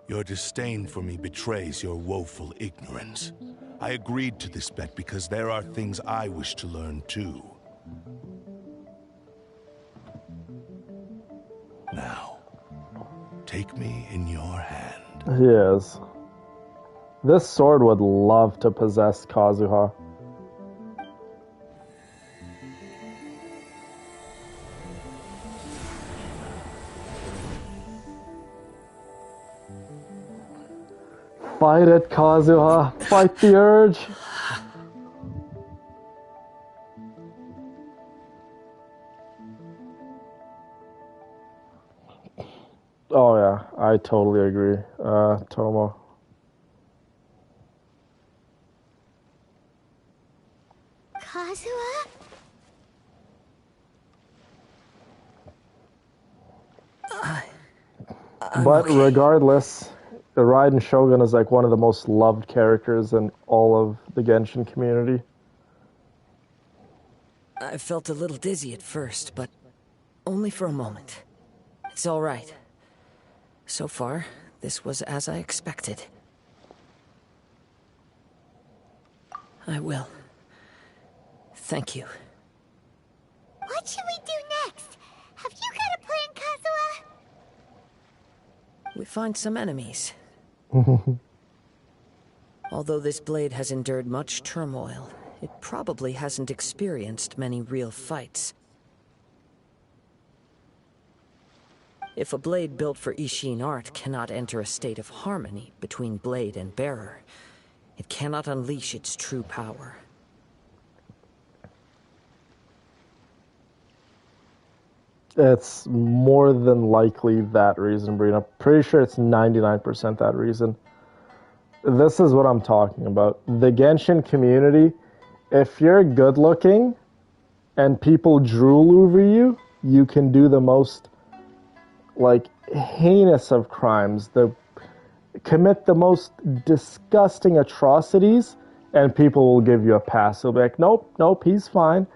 Your disdain for me betrays your woeful ignorance. I agreed to this bet because there are things I wish to learn too. Now, take me in your hand. He is. This sword would love to possess Kazuha. Fight it, Kazuha. Fight the urge. Oh yeah, I totally agree. Tomo. Kazuha? But okay. regardless, Raiden Shogun is like one of the most loved characters in all of the Genshin community. I felt a little dizzy at first, but only for a moment. It's all right. So far, this was as I expected. I will. Thank you. What should we do next? Have you got a plan, Kazuha? We find some enemies. Although this blade has endured much turmoil, it probably hasn't experienced many real fights. If a blade built for Ishin art cannot enter a state of harmony between blade and bearer, it cannot unleash its true power. It's more than likely that reason, Brina. Pretty sure it's 99% that reason. This is what I'm talking about. The Genshin community, if you're good looking and people drool over you, you can do the most, like, heinous of crimes, commit the most disgusting atrocities, and people will give you a pass. They'll be like, nope, he's fine.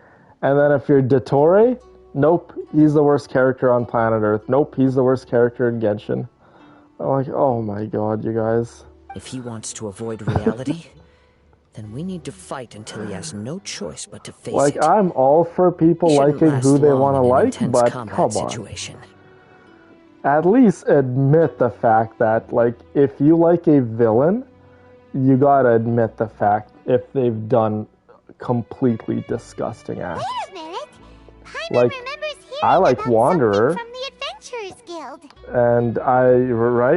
And then if you're Dottore, nope, he's the worst character on planet Earth. Nope, he's the worst character in Genshin. I'm like, oh my god, you guys. If he wants to avoid reality, then we need to fight until he has no choice but to face Like, it. I'm all for people liking who they want to like, but come situation. on. At least admit the fact that, like, if you like a villain, you gotta admit the fact if they've done completely disgusting acts. Wait a minute. Paimon Like, remembers hearing I like about Wanderer, something from the Adventurers Guild.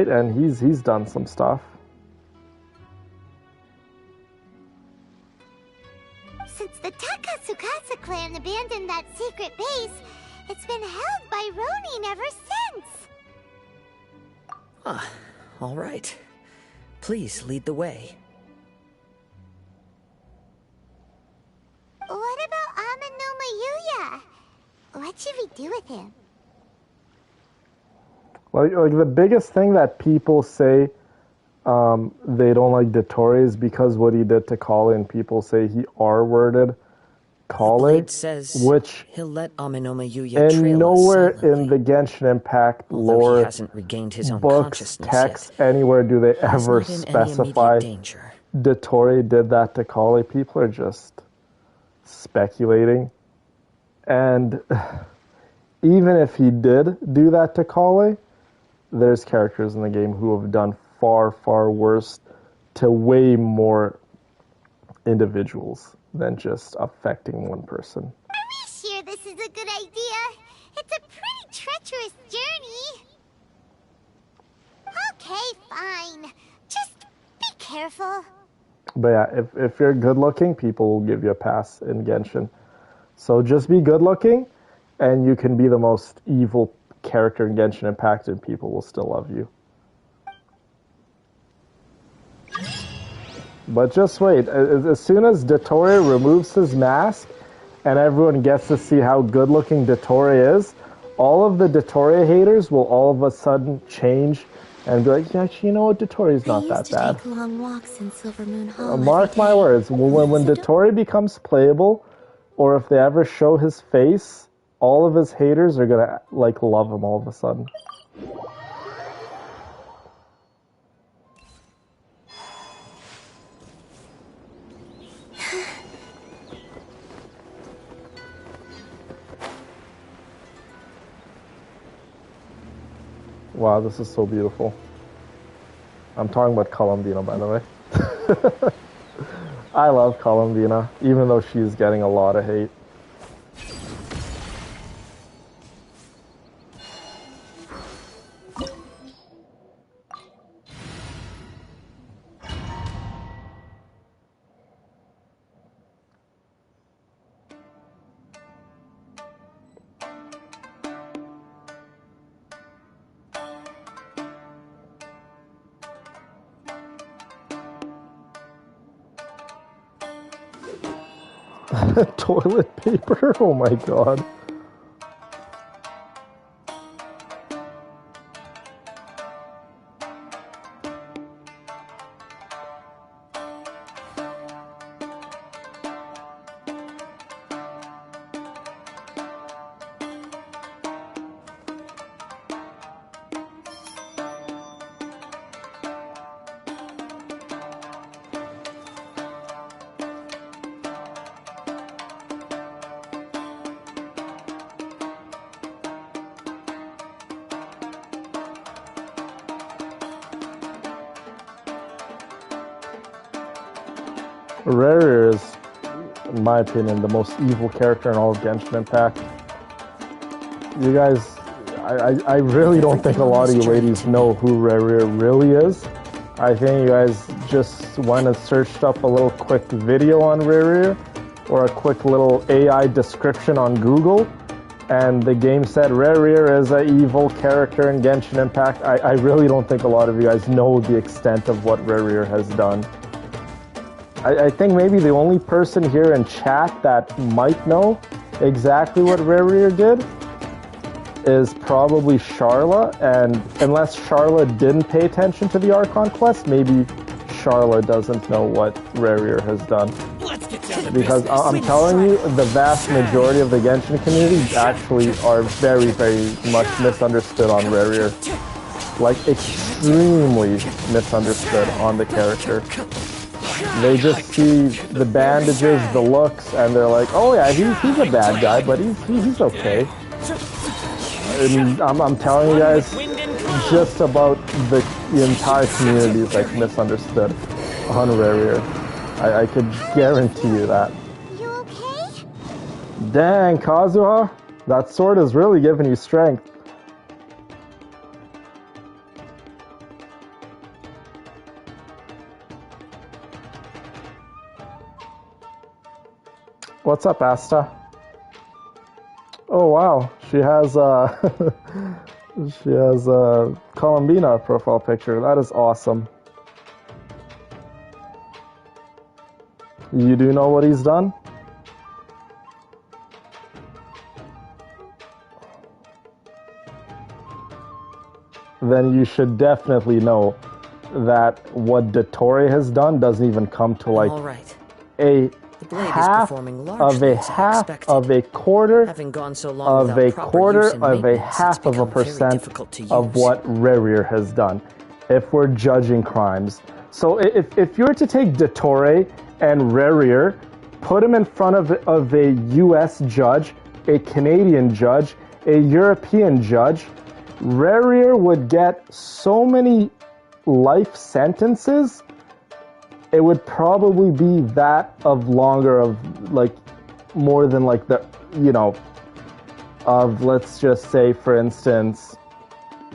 and he's done some stuff. Since the Takatsukasa clan abandoned that secret base, it's been held by Ronin ever since. Ah, all right. Please lead the way. What about Amanuma Yuya? What should we do with him? Like the biggest thing that people say they don't like Dottore is because what he did to Kale, and people say he R-worded Kale, says which he'll let Amanuma Yuya trail and us nowhere silently. in the Genshin Impact Although lore, he hasn't regained his own books, consciousness texts, yet, anywhere do they he's ever not in any specify immediate danger. Dottore did that to Kale. People are just speculating. And even if he did do that to Kale, there's characters in the game who have done far, far worse to way more individuals than just affecting one person. Are we sure this is a good idea? It's a pretty treacherous journey. Okay, fine. Just be careful. But yeah, if you're good looking, people will give you a pass in Genshin. So just be good looking, and you can be the most evil character in Genshin Impact, and people will still love you. But just wait. As soon as Dottore removes his mask, and everyone gets to see how good looking Dottore is, all of the Dottore haters will all of a sudden change and be like, yeah, actually, you know what, Dottore's not that bad. I used to take long walks in Silver Moon Hall. Mark my words, when Dottore becomes playable, or if they ever show his face, all of his haters are gonna, like, love him all of a sudden. Wow, this is so beautiful. I'm talking about Columbina, by the way. I love Columbina, even though she's getting a lot of hate. Toilet paper? Oh my god. Rarier is, in my opinion, the most evil character in all of Genshin Impact. You guys, I really don't think a lot of you ladies know who Rarier really is. I think you guys just went and searched up a little quick video on Rarier, or a quick little AI description on Google, and the game said Rarier is an evil character in Genshin Impact. I really don't think a lot of you guys know the extent of what Rarier has done. I think maybe the only person here in chat that might know exactly what Rarier did is probably Charla, and unless Charla didn't pay attention to the Archon quest, maybe Charla doesn't know what Rarier has done. Because I'm telling you, the vast majority of the Genshin community actually are very, very much misunderstood on Rarier. Like, extremely misunderstood on the character. They just see the bandages, the looks, and they're like, oh yeah, he's a bad guy, but he's okay. And I'm telling you guys, just about the entire community is like misunderstood on Rarier. I could guarantee you that. You okay? Dang, Kazuha, that sword is really giving you strength. What's up, Asta? Oh wow, she has she has a Columbina profile picture. That is awesome. You do know what he's done? Then you should definitely know that what Dottore has done doesn't even come to like a half of a half of a quarter of a quarter of a half of a percent of what Rarier has done, if we're judging crimes. So if you were to take Dottore and Rarier, put him in front of a US judge, a Canadian judge, a European judge, Rarier would get so many life sentences, it would probably be that of longer of like more than like the, you know, of let's just say for instance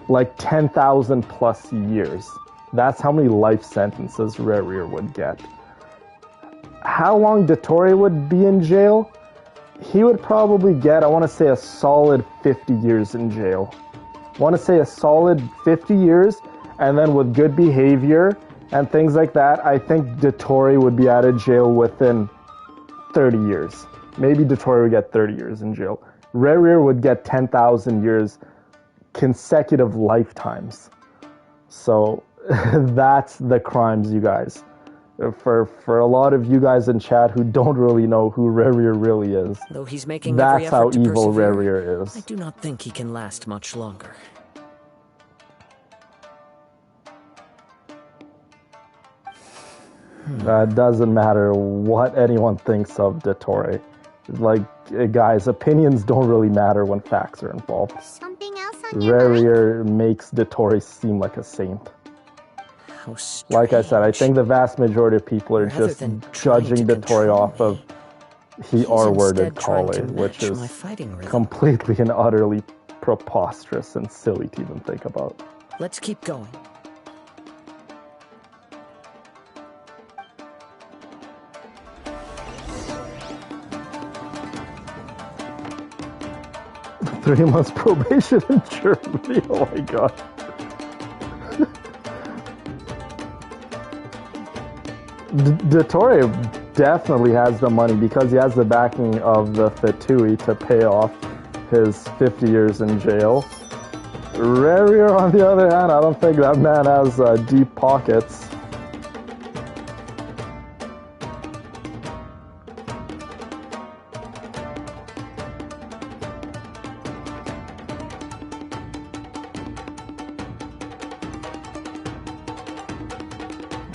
like 10,000 plus years. That's how many life sentences Rarier would get. How long Dottore would be in jail? He would probably get, I want to say, a solid 50 years in jail. I want to say a solid 50 years, and then with good behavior and things like that, I think Dottore would be out of jail within 30 years. Maybe Dottore would get 30 years in jail. Rarier would get 10,000 years consecutive lifetimes. So that's the crimes, you guys. For a lot of you guys in chat who don't really know who Rarier really is, though he's making that's every how effort to evil persevere, Rarier is. I do not think he can last much longer. That doesn't matter what anyone thinks of Dottore. Like, guys, opinions don't really matter when facts are involved. Something else on your mind? Rarier makes Dottore seem like a saint. Like I said, I think the vast majority of people are just judging Dottore off of he R-worded Kale, which is completely and utterly preposterous and silly to even think about. Let's keep going. Three months probation in Germany. Oh my god. Dottore definitely has the money because he has the backing of the Fatui to pay off his 50 years in jail. Rarier, on the other hand, I don't think that man has deep pockets.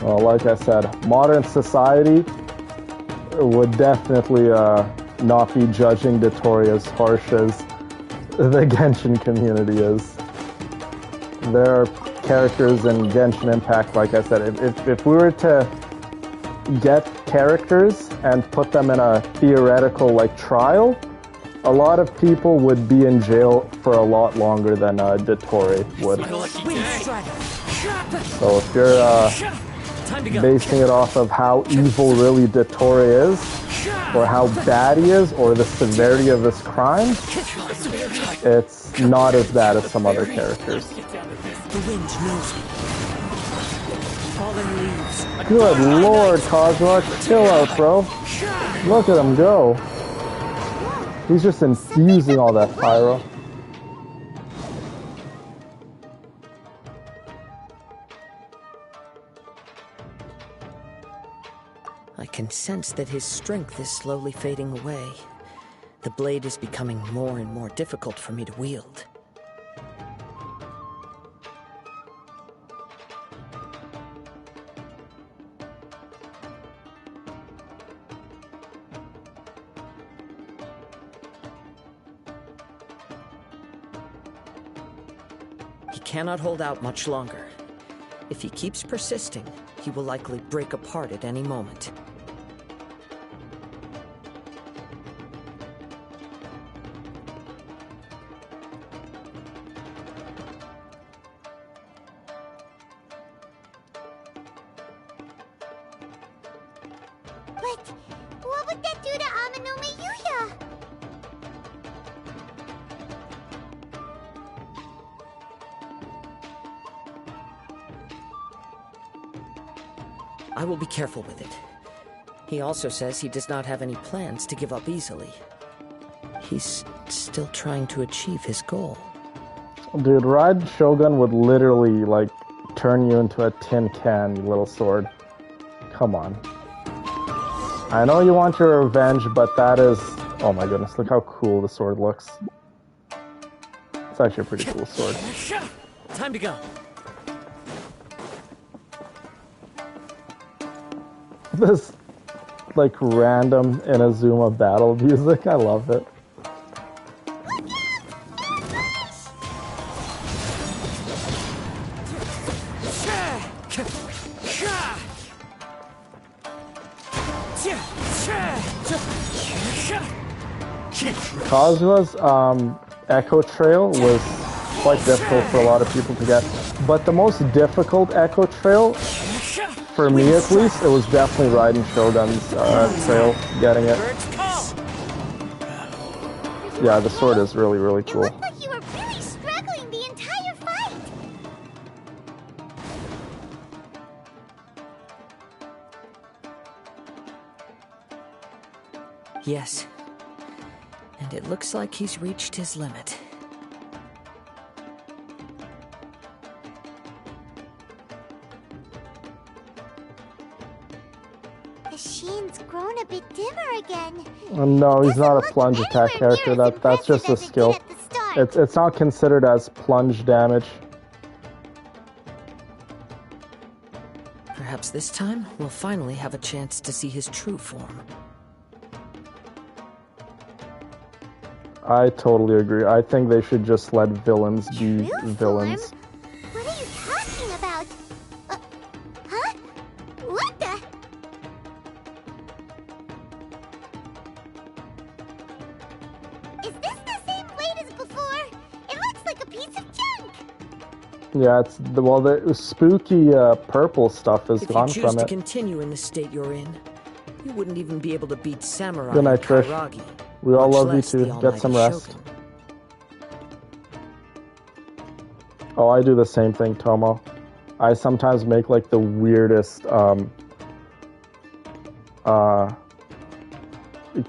Well, like I said, modern society would definitely not be judging Dottore as harsh as the Genshin community is. There are characters in Genshin Impact, like I said, if we were to get characters and put them in a theoretical like trial, a lot of people would be in jail for a lot longer than Dottore would. So if you're basing it off of how evil really Dottore is, or how bad he is, or the severity of his crime, it's not as bad as some other characters. The wind knows me. Fallen leaves. Good lord, Kazuha, chill out, bro. Look at him go. He's just infusing all that pyro. I can sense that his strength is slowly fading away. The blade is becoming more and more difficult for me to wield. He cannot hold out much longer. If he keeps persisting, he will likely break apart at any moment. But what would that do to Amanome Yuya? I will be careful with it. He also says he does not have any plans to give up easily. He's still trying to achieve his goal. Dude, Raiden Shogun would literally, like, turn you into a tin can, you little sword. Come on. I know you want your revenge, but that is... Oh my goodness, look how cool the sword looks. It's actually a pretty cool sword. Time to go. This, like, random Inazuma battle music, I love it. Kazuha's Echo Trail was quite difficult for a lot of people to get, but the most difficult Echo Trail, for me at least, it was definitely Raiden Shogun's trail, getting it. Yeah, the sword is really, really cool. It looked like you were really struggling the entire fight. Yes. And it looks like he's reached his limit. The sheen's grown a bit dimmer again. No, he's not a plunge attack character. That's just a skill. It's not considered as plunge damage. Perhaps this time we'll finally have a chance to see his true form. I totally agree. I think they should just let villains be villains. What are you talking about? Huh? What the? Is this the same blade as before? It looks like a piece of junk. Yeah, it's the spooky purple stuff is gone If you from choose to it. continue in the state you're in, you wouldn't even be able to beat Samurai Good night, and Trish. Kairagi, We all much love you less the too. Get some almighty rest. Shogun. Oh, I do the same thing, Tomo. I sometimes make like the weirdest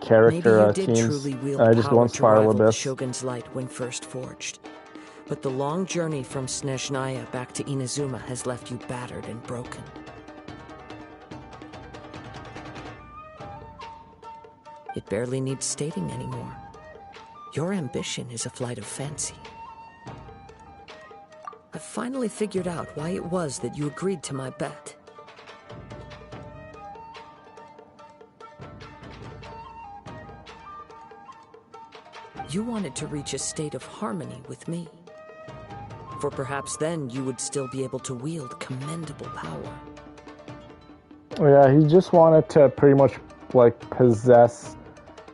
character Maybe you did teams. truly wield And I just go power on to Spiral rival the Abyss. Shogun's light when first forged. But the long journey from Snezhnaya back to Inazuma has left you battered and broken. It barely needs stating anymore. Your ambition is a flight of fancy. I've finally figured out why it was that you agreed to my bet. You wanted to reach a state of harmony with me. For perhaps then you would still be able to wield commendable power. Yeah, he just wanted to pretty much like possess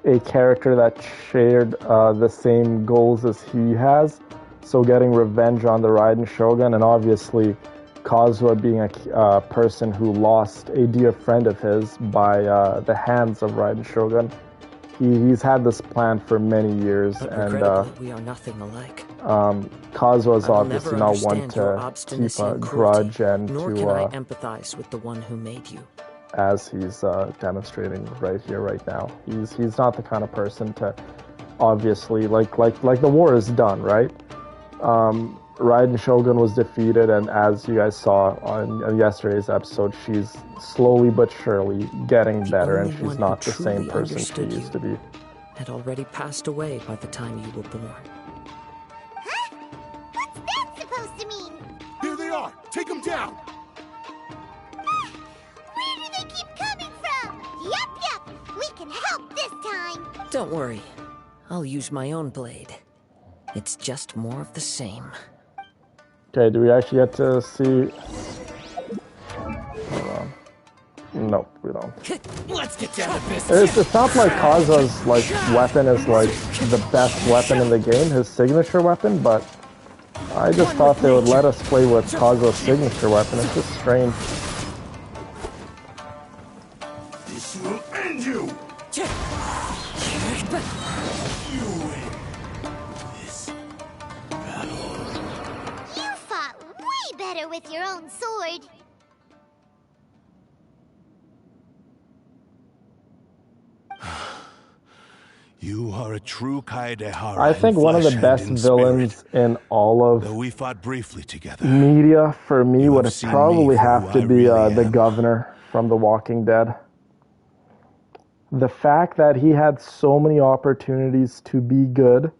a character that shared the same goals as he has. So getting revenge on the Raiden Shogun, and obviously Kazuha being a person who lost a dear friend of his by the hands of Raiden Shogun. He's had this plan for many years, but and regrettably, we are nothing alike. Kazuha's obviously not one to keep a grudge and nor to, can I empathize with the one who made you. as he's demonstrating right here, right now. He's not the kind of person to, obviously, like the war is done, right? Raiden Shogun was defeated, and as you guys saw on yesterday's episode, she's slowly but surely getting better, and she's not the same person she used to be. Had already passed away by the time you were born. Huh? What's that supposed to mean? Here they are! Take them down! Where do they keep coming from? Yup, we can help this time. Don't worry. I'll use my own blade. It's just more of the same. Okay, do we actually get to see... Hold on. Nope, we don't. Let's get down to business. It's not like Kazuha's like weapon is like the best weapon in the game, his signature weapon, but I just thought they would let us play with Kazuha's signature weapon. It's just strange. This will end you! You win this battle. You fought way better with your own sword. You are a true Kaedehara. I think one of the best villains in all of Though we fought briefly together. media for me You would have seen probably me for have who to I be really the am. governor from The Walking Dead. The fact that he had so many opportunities to be good,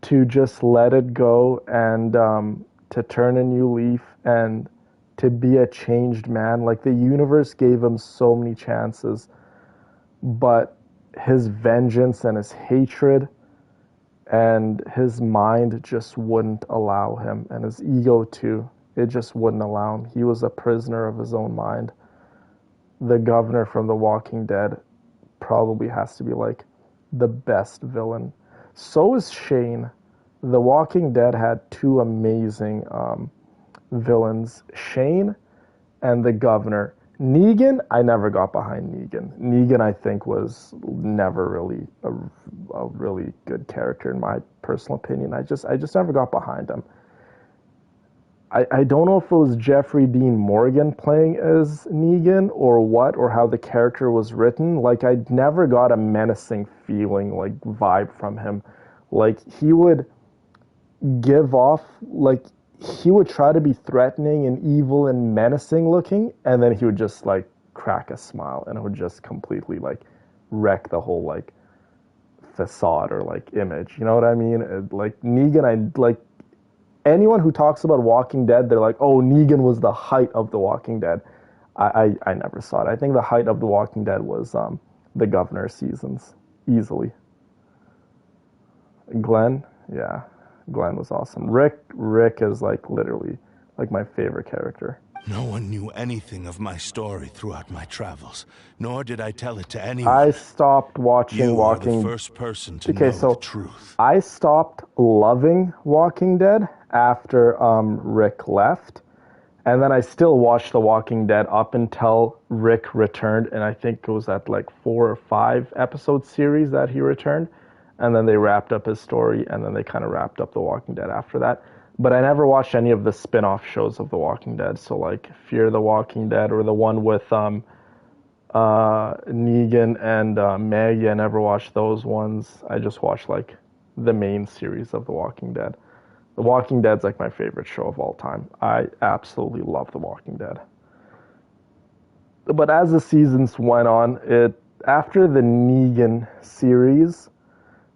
to just let it go, and to turn a new leaf, and to be a changed man. Like, the universe gave him so many chances, but his vengeance and his hatred and his mind just wouldn't allow him, and his ego too. It just wouldn't allow him. He was a prisoner of his own mind. The governor from The Walking Dead probably has to be like the best villain. So is Shane. The Walking Dead had two amazing villains, Shane and the governor. Negan, I never got behind Negan. Negan, I think, was never really a really good character in my personal opinion. I just never got behind him. I don't know if it was Jeffrey Dean Morgan playing as Negan or what, or how the character was written. Like, I never got a menacing feeling, like, vibe from him. Like, he would give off, like, he would try to be threatening and evil and menacing looking, and then he would just, like, crack a smile, and it would just completely, like, wreck the whole, like, facade or, like, image. You know what I mean? Like, Negan, anyone who talks about Walking Dead, they're like, oh, Negan was the height of The Walking Dead. I never saw it. I think the height of The Walking Dead was the Governor seasons, easily. Glenn, yeah, Glenn was awesome. Rick is like literally like my favorite character. No one knew anything of my story throughout my travels, nor did I tell it to anyone. I stopped watching You Walking are the first person to know the truth. I stopped loving Walking Dead after Rick left, and then I still watched The Walking Dead up until Rick returned, and I think it was that like 4 or 5 episode series that he returned, and then they wrapped up his story, and then they kind of wrapped up The Walking Dead after that. But I never watched any of the spin-off shows of The Walking Dead, so like Fear the Walking Dead or the one with Negan and Maggie. I never watched those ones. I just watched like the main series of The Walking Dead. The Walking Dead's like my favorite show of all time. I absolutely love The Walking Dead. But as the seasons went on, after the Negan series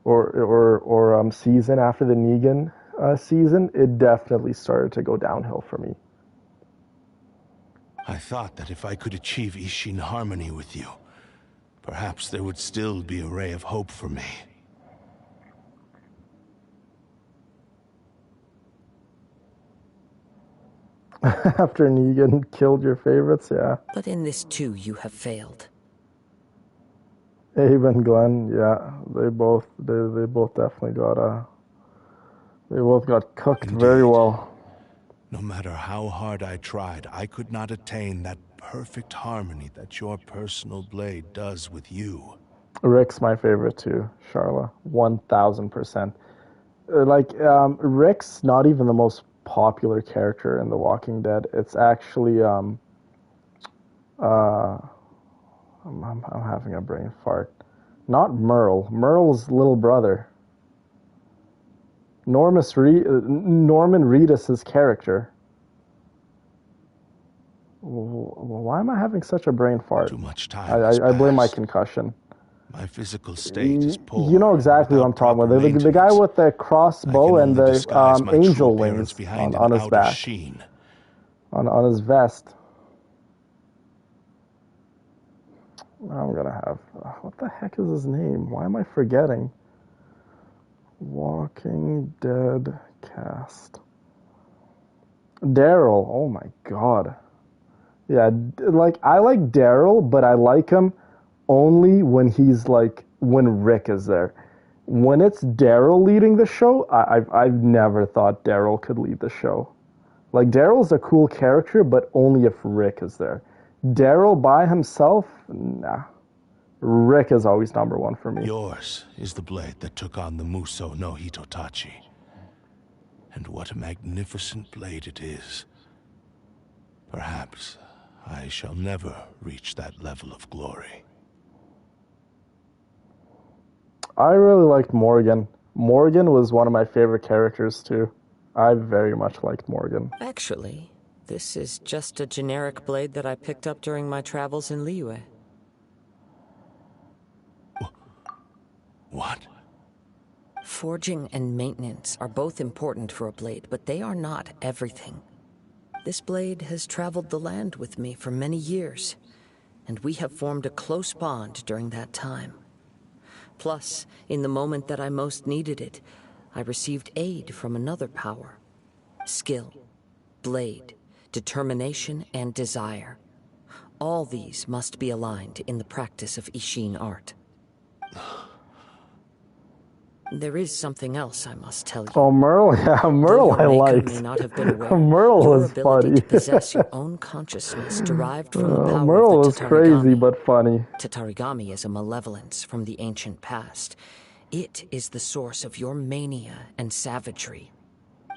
or season, after the Negan season, it definitely started to go downhill for me. I thought that if I could achieve Ishin harmony with you, perhaps there would still be a ray of hope for me. After Negan killed your favorites, yeah. But in this too, you have failed. Abe and Glenn, yeah, they both definitely got cooked very well. No matter how hard I tried, I could not attain that perfect harmony that your personal blade does with you. Rick's my favorite too, Charla, 1000%. Rick's not even the most popular character in The Walking Dead. It's actually I'm having a brain fart. Not Merle. Merle's little brother. Norman Reedus' character. Why am I having such a brain fart? Too much time. I blame my concussion. My physical state is poor. You know exactly what I'm talking about. The guy with the crossbow and the angel wings on his back. On his vest. I'm gonna have... what the heck is his name? Why am I forgetting? Walking Dead cast. Daryl. Oh my god. Yeah, I like Daryl, but I like him only when when Rick is there. When it's Daryl leading the show, I've never thought Daryl could lead the show. Like, Daryl's a cool character, but only if Rick is there. Daryl by himself, nah. Rick is always number one for me. Yours is the blade that took on the Muso no Hitotachi. And what a magnificent blade it is. Perhaps I shall never reach that level of glory. I really liked Morgan. Morgan was one of my favorite characters too. I very much liked Morgan. Actually, this is just a generic blade that I picked up during my travels in Liyue. What? Forging and maintenance are both important for a blade, but they are not everything. This blade has traveled the land with me for many years, and we have formed a close bond during that time. Plus, in the moment that I most needed it, I received aid from another power. Skill, blade, determination, and desire. All these must be aligned in the practice of Ishin art. There is something else I must tell you. Oh, Merle, yeah, Merle I liked. May not have been aware, Merle your was ability funny. to possess your own consciousness derived from the power Merle of the was crazy but funny. Tatarigami is a malevolence from the ancient past. It is the source of your mania and savagery.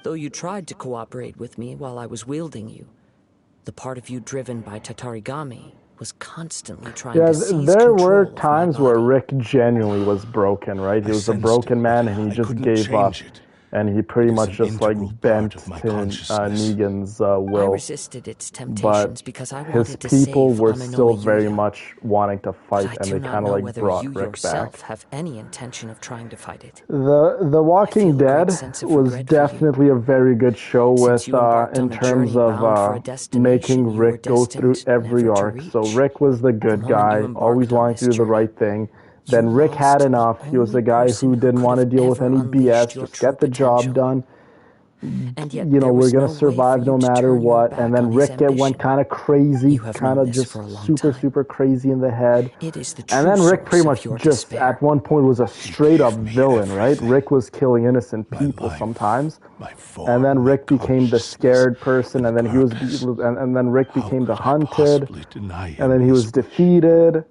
Though you tried to cooperate with me while I was wielding you, the part of you driven by Tatarigami was constantly trying to seize there control were of my times body. where Rick genuinely was broken, right? He was a broken man and he just gave up. And he pretty much just bent to Negan's will. I resisted its temptations because I his wanted to people save were Ameno still Yuya. very much wanting to fight, But I and do they not kind know of whether brought you Rick yourself back. have any intention of trying to fight it. The Walking Dead was definitely a very good show with in terms of making Rick go through every arc. So Rick was the good guy, always wanting to do the right thing. Then Rick had enough. He was the guy who didn't want to deal with any BS, just get the job done. And yet, you know, we're going to survive no matter what. And then Rick went kind of crazy, kind of just super crazy in the head. And then Rick pretty much just at one point was a straight up villain, right? Rick was killing innocent people sometimes. And then Rick became the scared person, and then and then Rick became the hunted. And then he was defeated.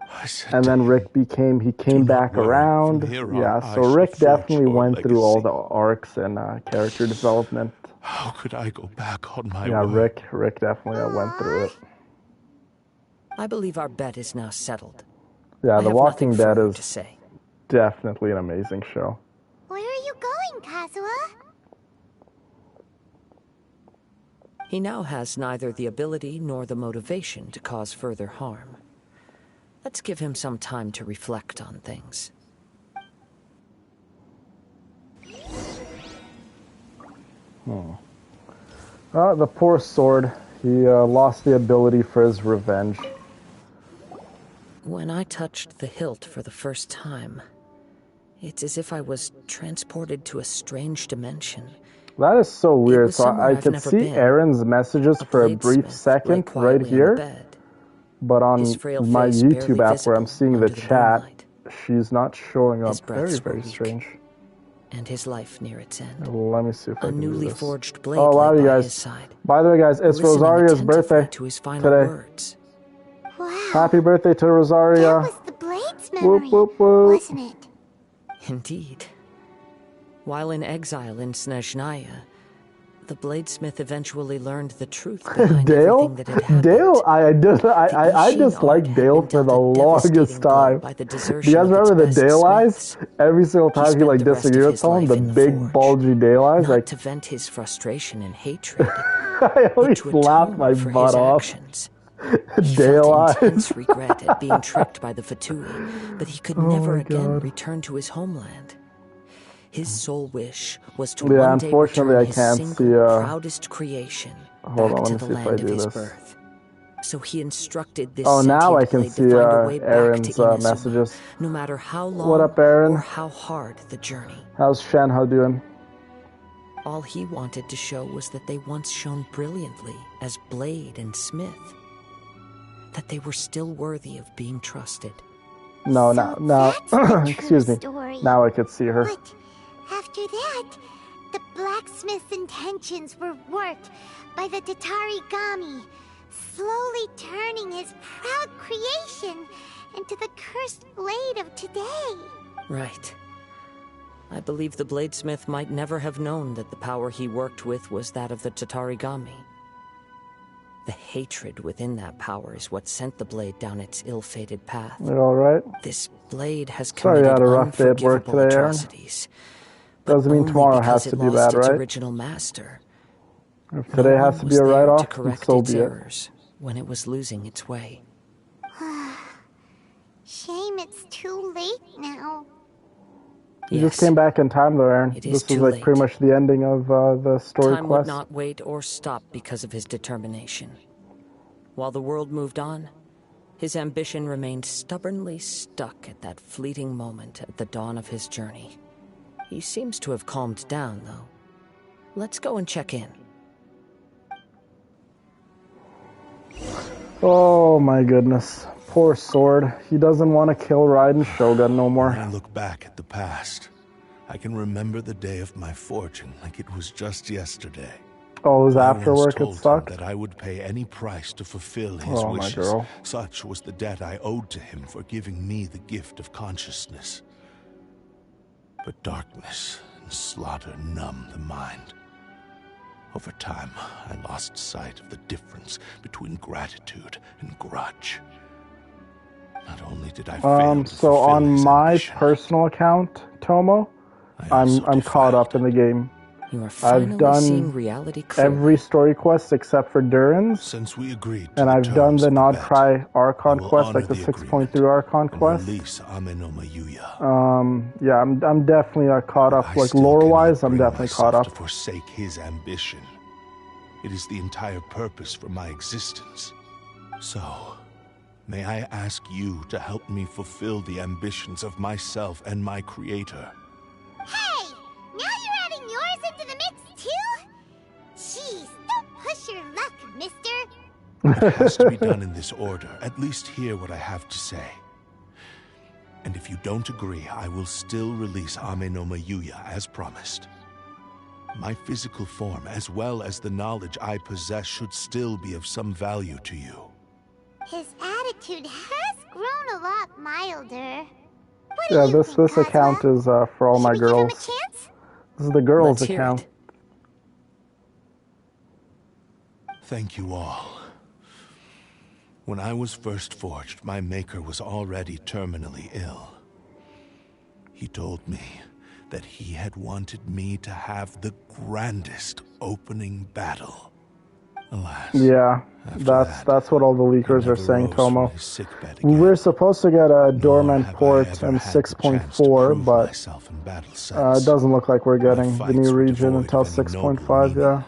And then Rick came back around. Yeah, so Rick definitely went through all the arcs and character development. How could I go back on my word? Rick definitely went through it. I believe our bet is now settled. Yeah, The Walking Dead is definitely an amazing show. Where are you going, Kazuha? He now has neither the ability nor the motivation to cause further harm. Let's give him some time to reflect on things. The poor sword. He lost the ability for his revenge. When I touched the hilt for the first time, it's as if I was transported to a strange dimension That is so It weird. was So somewhere I I've could never see been. Aaron's messages A for a brief bladesmith lay second right quietly on the here, bed, but his on frail my face YouTube barely app where I'm visible seeing the under the chat, moonlight. she's not showing His up. breaths Very were weak, strange. and his life near its end. Let me see if I A can do newly this. forged blade Oh, wow, lay you by guys. his side, By the way, guys, it's listening Rosaria's attentively birthday to his final today. words. Wow. Happy birthday to Rosaria. That was the Blade's Whoop, memory, whoop, whoop. wasn't it? Indeed. While in exile in Snezhnaya, the bladesmith eventually learned the truth behind Dale? everything that had happened. Dale? I The disliked Ishin Dale art for had the been dealt a longest devastating blow time. by the Do you desertion guys of its remember the best Dale eyes? smiths. Every single time he spent like the rest of disagreed with his someone, life the in the big forge, bulgy Dale eyes, not like to vent his frustration and hatred, I but always to laughed atone my for butt his off. actions. He Dale felt eyes. intense regret at being tricked by the Fatui, but he could never my again God. return to his homeland. His sole wish was to Yeah, one day unfortunately, return I his can't single see, proudest creation hold back on, let to me the see if I land of do his this. birth. So he instructed this Oh, now I sentient can blade see to find a way back to Aaron's Inazuma, messages. no matter how long What up, Aaron? or how hard the journey. How's Shanha doing? All he wanted to show was that they once shone brilliantly as blade and smith, that they were still worthy of being trusted. No, So now, that's the true excuse me. story. Now I could see her. But after that, the blacksmith's intentions were worked by the Tatarigami, slowly turning his proud creation into the cursed blade of today. Right. I believe the bladesmith might never have known that the power he worked with was that of the Tatarigami. The hatred within that power is what sent the blade down its ill-fated path. You alright? This blade has Sorry you committed had a rough day at work unforgivable today, Aaron. atrocities. But Doesn't mean only tomorrow because has to it be lost bad, its right? original master. If today No has one to was be a there write-off, to correct so its be it. errors when it was losing its way. Shame it's too late now. You Yes. just came back in time, though, Aaron. It is This was too like pretty late. much the ending of the story Time would quest. not wait or stop because of his determination. While the world moved on, his ambition remained stubbornly stuck at that fleeting moment at the dawn of his journey. He seems to have calmed down, though. Let's go and check in. Oh my goodness. Poor Sword. He doesn't want to kill Raiden Shogun no more. When I look back at the past, I can remember the day of my forging like it was just yesterday. Oh, it was I after once work it told him sucked? that I would pay any price to fulfill his Oh, my wishes. girl. Such was the debt I owed to him for giving me the gift of consciousness. But darkness and slaughter numb the mind. Over time, I lost sight of the difference between gratitude and grudge. Not only did I fail to So fulfill on his my ambition, personal account, Tomo, I'm caught up in the game. You are finally I've seeing done reality clearly. every story quest except for Durin's, since we agreed to and the I've done terms the of Nod bet, Cry Archon I will quest, honor like the the 6.3 Archon and quest. release Ame no Mayuya. Yeah, I'm definitely caught But up. I Like still lore-wise, cannot I'm bring definitely caught myself up. to forsake his ambition. It is the entire purpose for my existence. So, may I ask you to help me fulfill the ambitions of myself and my creator? Hey! Now you're adding yours into the mix, too? Jeez, don't push your luck, mister. It has to be done in this order. At least hear what I have to say. And if you don't agree, I will still release Ame no Mayuya as promised. My physical form, as well as the knowledge I possess, should still be of some value to you. His attitude has grown a lot milder. What Yeah, do you this think, Kazuha? account is for all Should my we give him a girls. chance? This is the girls' Let's hear account. it. Thank you all. When I was first forged, my maker was already terminally ill. He told me that he had wanted me to have the grandest opening battle. Alas, Yeah, after that's what all the he leakers are never saying, rose Tomo. from his sickbed again. We're supposed to get a Nor Dormant have I port ever in had the chance to 6.4, prove but myself in battle since. it doesn't look like we're My getting the fights new were region devoid until of any noble 6.5, yeah. meaning.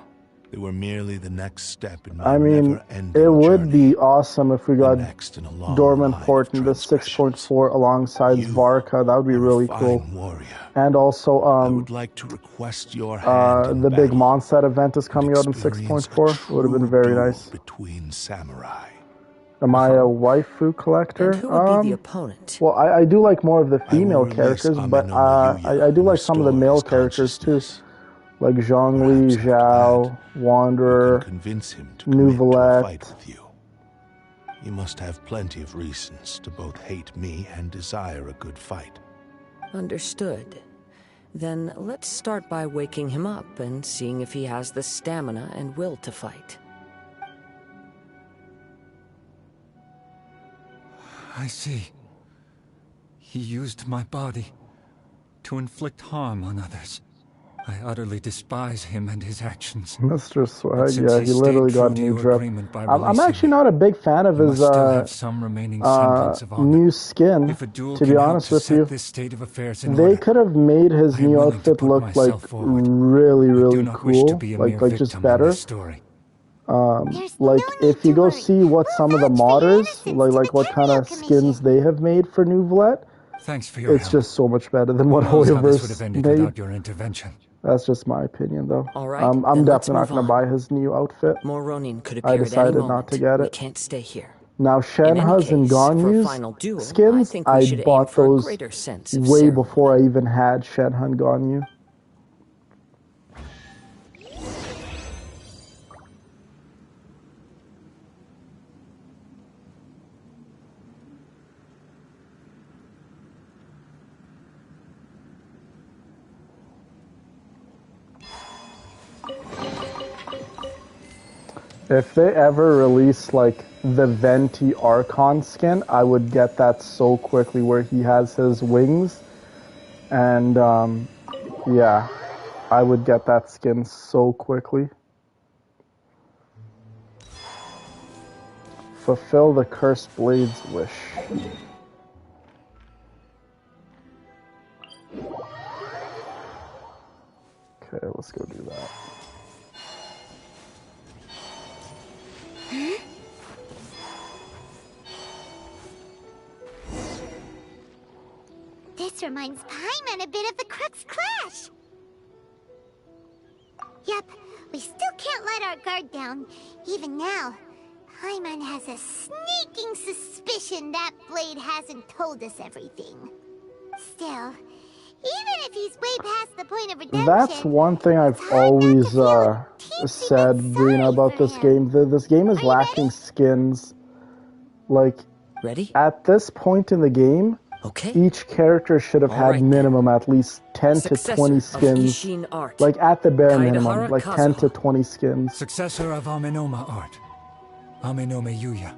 They were merely the next step in my I mean, never-ending it would journey. be awesome if we got Next in a long Dorman line Port of in the transgressions. 6.4 alongside You Svarka. That would be are a really fine cool. warrior. And also, I would like to request your hand in the big battle Mondstadt event is coming out in experience a 6.4. It would have been true very duel nice. between samurai. Am I a waifu collector? And who would be the opponent? Well, I do like more of the I will female release characters, but Amenoma Yuya I do and like some of the restore male his characters too. consciousness. Like Zhongli, Perhaps after Zhao, that, you Wanderer, can convince him to commit to a Nouvelette. fight with you. He must have plenty of reasons to both hate me and desire a good fight. Understood. Then let's start by waking him up and seeing if he has the stamina and will to fight. I see. He used my body to inflict harm on others. I utterly despise him and his actions. Mr. Swag, Since yeah, he he stayed literally true got a to new your drip. agreement by I'm releasing actually me, not a big fan of you his must still have some remaining semblance of honor. new skin, If a duel to be can help honest to with set you. this state of affairs in They order, could have made his I am new willing to outfit put look like myself forward. really, I do really not wish to cool, be a mere like just victim in better. this story. Like if you go see what some of the modders, like what kind of skins they have made for Nouvelette, Thanks for your it's help. just so much better than what Who knows how this would Hoyoverse have ended made. without your intervention. That's just my opinion, though. All right, I'm then let's definitely not move going on. to buy his new outfit. More Ronin could I appear at decided any moment. not to get We it. can't stay here. Now, Shenhu's and case, for a Ganyu's final duel, I skins, think we I should aim bought for a those greater sense of way ceremony. before I even had Shenhu and Ganyu. If they ever release like the Venti Archon skin, I would get that so quickly where he has his wings. And yeah, I would get that skin so quickly. Fulfill the Cursed Blade's wish. Okay, let's go do that. This reminds Paimon a bit of the Crux Clash. Yep, we still can't let our guard down. Even now, Paimon has a sneaking suspicion that Blade hasn't told us everything. Still, even if he's way past the point of redemption... That's one thing I've always said, Brina, about this game. This game is lacking skins. Like, ready? At this point in the game, each character should have had minimum at least 10 to 20 skins. Like, at the bare minimum, like 10 to 20 skins. Successor of Amenoma art. Amenoma Yuya.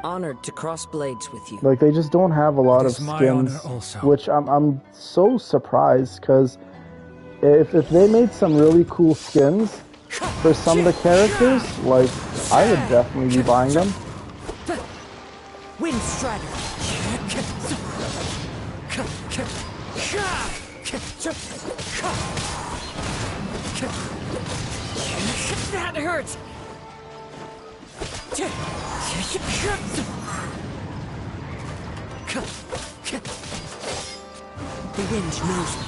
Honored to cross blades with you. Like, they just don't have a lot of my skins, honor also. which I'm so surprised, because if they made some really cool skins for some of the characters, like, I would definitely be buying them. Wind Strider. That hurts. The wind knows me.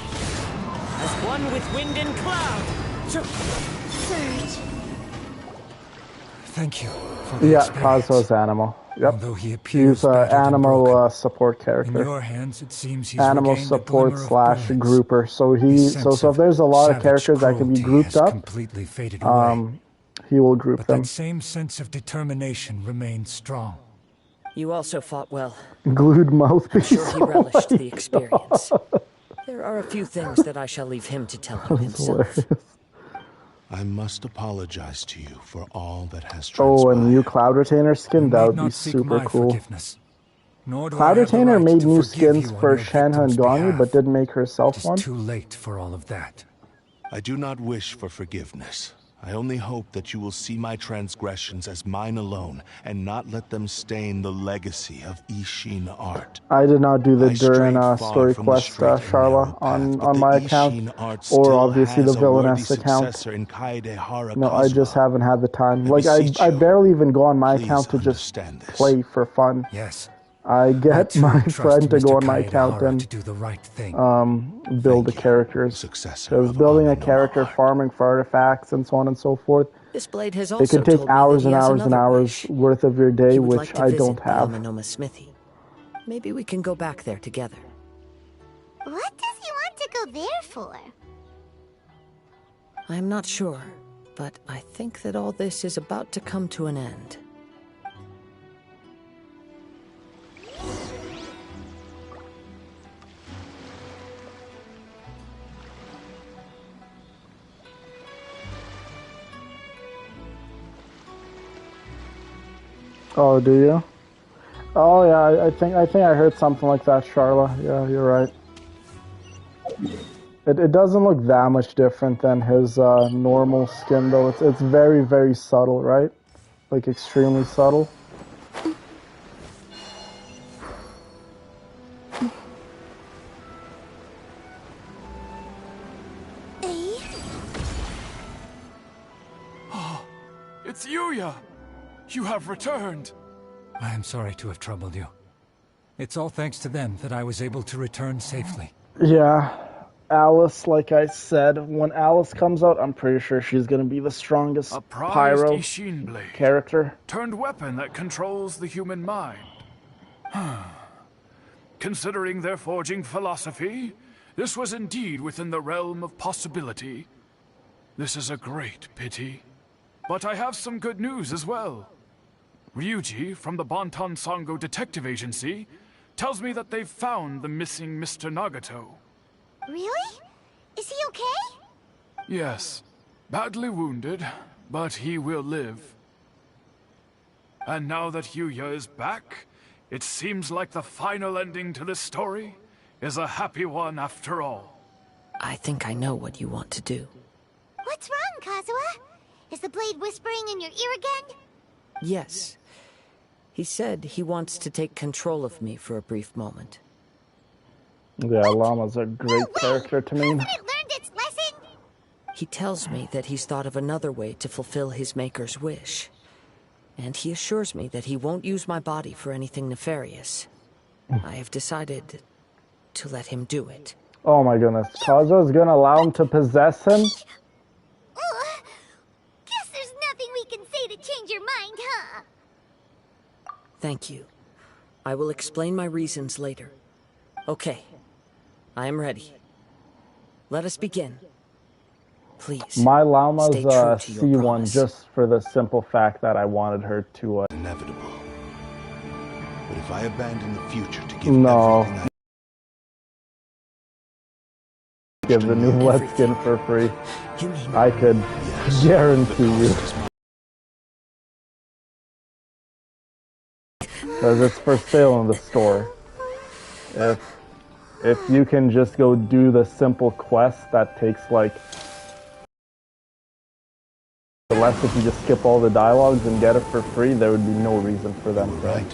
As one with wind and cloud. Surge. Thank you for the Yeah, experience. Kazuha's animal. Yep. Although he appears He's an battered and animal broken, support in character. your hands it seems he's Animal regained a support glimmer of slash balance. grouper. So His so sense if of there's a lot of savage characters that can be cruelty grouped has up, completely faded away. he will group But them. that same sense of determination remains strong. You also fought well. Glued mouthpiece. I'm sure he relished Oh the experience. There are a few things that I shall leave him to tell you himself. I must apologize to you for all that has Oh, transpired. and new Cloud Retainer skin, that would be not seek super my cool. forgiveness, nor do I Cloud have the Retainer right made to new forgive skins you on for your Shenhe and victim's Ganyu, behalf. but didn't make herself It is one. too late for all of that. I do not wish for forgiveness. I only hope that you will see my transgressions as mine alone, and not let them stain the legacy of Ishin art. I did not do the I strayed Durin far story from the quest, straight and Sharla, narrow path, but on the my account, Ishin art or still obviously the has a worthy villainess account. successor in Kaidehara No, I just Kazuha. haven't had the time. I Like, beseech I you, barely even go on my please account to just understand this. play for fun. Yes. I get too my trust friend to Mr. go on my account Kaedehara and to do the right thing. build the Thank you, characters. successor Because of building a Ame no character, Heart. farming for artifacts, and so on and so forth, This blade has it also can take told me that hours he and has hours and another hours wish. worth of your day, He would which like to I visit don't the have. Amanoma smithy. Maybe we can go back there together. What does he want to go there for? I'm not sure, but I think that all this is about to come to an end. Oh, do you? Oh yeah, I think I heard something like that, Charla. Yeah, you're right. It doesn't look that much different than his normal skin, though. It's very, very subtle, right? Like extremely subtle. It's Yuya! You have returned! I am sorry to have troubled you. It's all thanks to them that I was able to return safely. Yeah, Alice, like I said, when Alice comes out, I'm pretty sure she's gonna be the strongest A prized pyro Ishin blade. character. Turned weapon that controls the human mind. Considering their forging philosophy, this was indeed within the realm of possibility. This is a great pity. But I have some good news as well. Ryuji, from the Bonton Sango Detective Agency, tells me that they've found the missing Mr. Nagato. Really? Is he okay? Yes. Badly wounded, but he will live. And now that Yuya is back, it seems like the final ending to this story is a happy one after all. I think I know what you want to do. What's wrong, Kazuha? Is the blade whispering in your ear again? Yes. He said he wants to take control of me for a brief moment. Yeah, Llama's a great character to me. Hasn't it learned its lesson? He tells me that he's thought of another way to fulfill his maker's wish. And he assures me that he won't use my body for anything nefarious. I have decided to let him do it. Oh my goodness, Kazuha's gonna allow him to possess him? Guess there's nothing we can say to change your mind, huh? Thank you. I will explain my reasons later. Okay. I am ready. Let us begin. Please. My Llama's stay true to your C1 promise. just for the simple fact that I wanted her to... Inevitable. But if I abandon the future to give No. everything Give the new Blood skin for free. I could guarantee you. Because it's for sale in the store. If you can just go do the simple quest that takes like... Unless if you just skip all the dialogues and get it for free, there would be no reason for them to...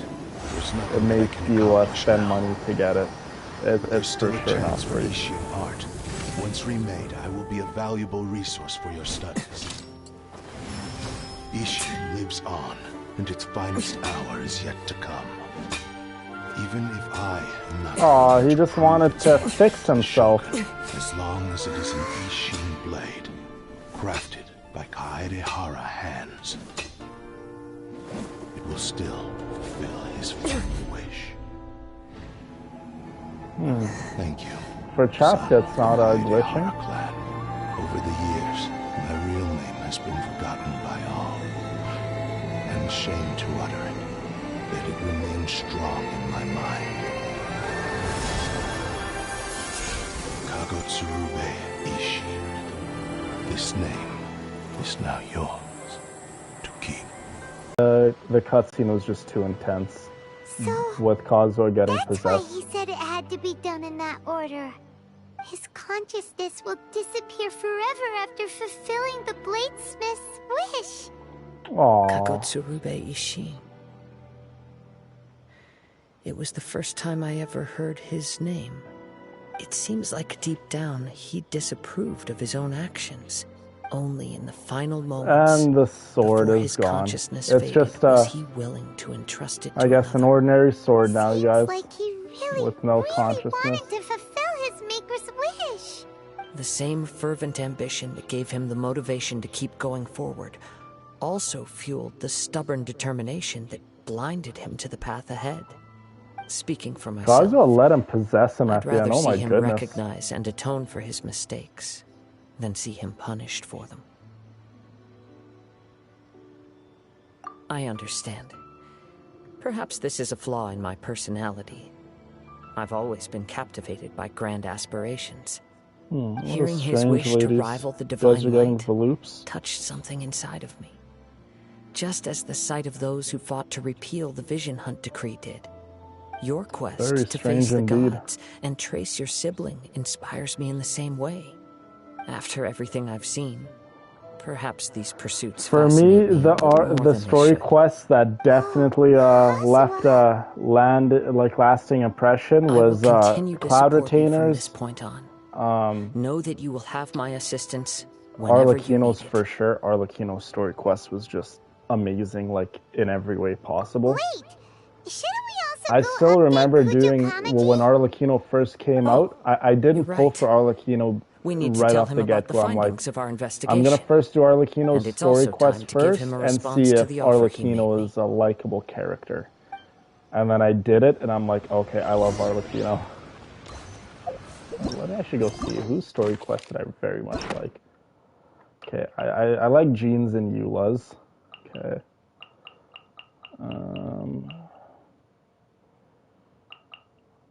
It makes you spend money to get it. It's still for a sure not chance for free. Ishin art. Once remade, I will be a valuable resource for your studies. Ishin lives on, and its finest hour is yet to come. Even if I am not... Aw, he just wanted to fix himself. As long as it is an Ishin blade, crafted by Kaedehara hands, it will still fulfill his final wish. Thank you. For Chaska, it's not glitching. Clan. Over the years, my real name has been forgotten by all. I'm ashamed to utter it, yet it remains strong in my mind. Kagotsurube Ishin. This name is now yours to keep. The cutscene was just too intense. So, with Kazuha getting that's why possessed. he said it had to be done in that order. His consciousness will disappear forever after fulfilling the bladesmith's wish. Aww. Kagotsurube Ishin. It was the first time I ever heard his name. It seems like deep down he disapproved of his own actions. Only in the final moments, And the sword before is his gone. consciousness It's faded, just, was he willing to entrust it to I guess, an another. ordinary sword now, you guys. Like he really, with no really consciousness. wanted to fulfill his maker's wish. The same fervent ambition that gave him the motivation to keep going forward also fueled the stubborn determination that blinded him to the path ahead. Speaking for myself, Kazuha let him possess him I'd at the rather end. Oh see my him goodness. recognize and atone for his mistakes than see him punished for them. I understand. Perhaps this is a flaw in my personality. I've always been captivated by grand aspirations. Hearing his wish to rival the divine light touched something inside of me. Just as the sight of those who fought to repeal the Vision Hunt decree did. Your quest to face the gods and trace your sibling inspires me in the same way. After everything I've seen, perhaps these pursuits For me, the story quest that definitely left a lasting impression was Cloud Retainers. Point on. Know that you will have my assistance. Arlecchino's for sure. Arlecchino's story quest was just amazing, like in every way possible. Wait, shouldn't we also I still remember doing when Arlecchino first came out. I didn't pull for Arlecchino right off the get-go. I'm like, I'm gonna first do Arlecchino's story quest first and see if Arlecchino is a likable character. And then I did it, and I'm like, okay, I love Arlecchino. Let me actually go see whose story quest did I very much like. Okay, I like Jeans and Eula's. Okay.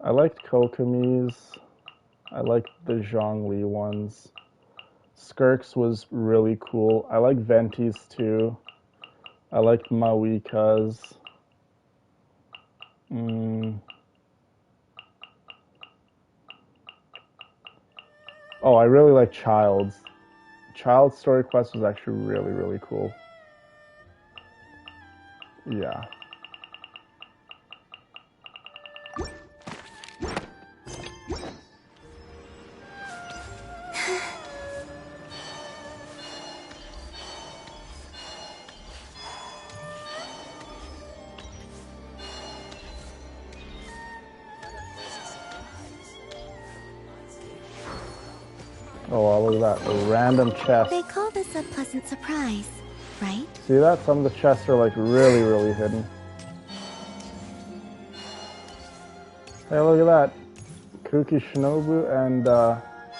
I liked Kokomi's. I liked the Zhongli ones. Skirk's was really cool. I like Venti's too. I liked Mawika's. Oh, I really like Child's. Child's story quest was actually really, really cool. Yeah. Oh, wow, look at that. A random chest. They call this a pleasant surprise, right? See that? Some of the chests are like really, really hidden. Hey, look at that. Kuki Shinobu and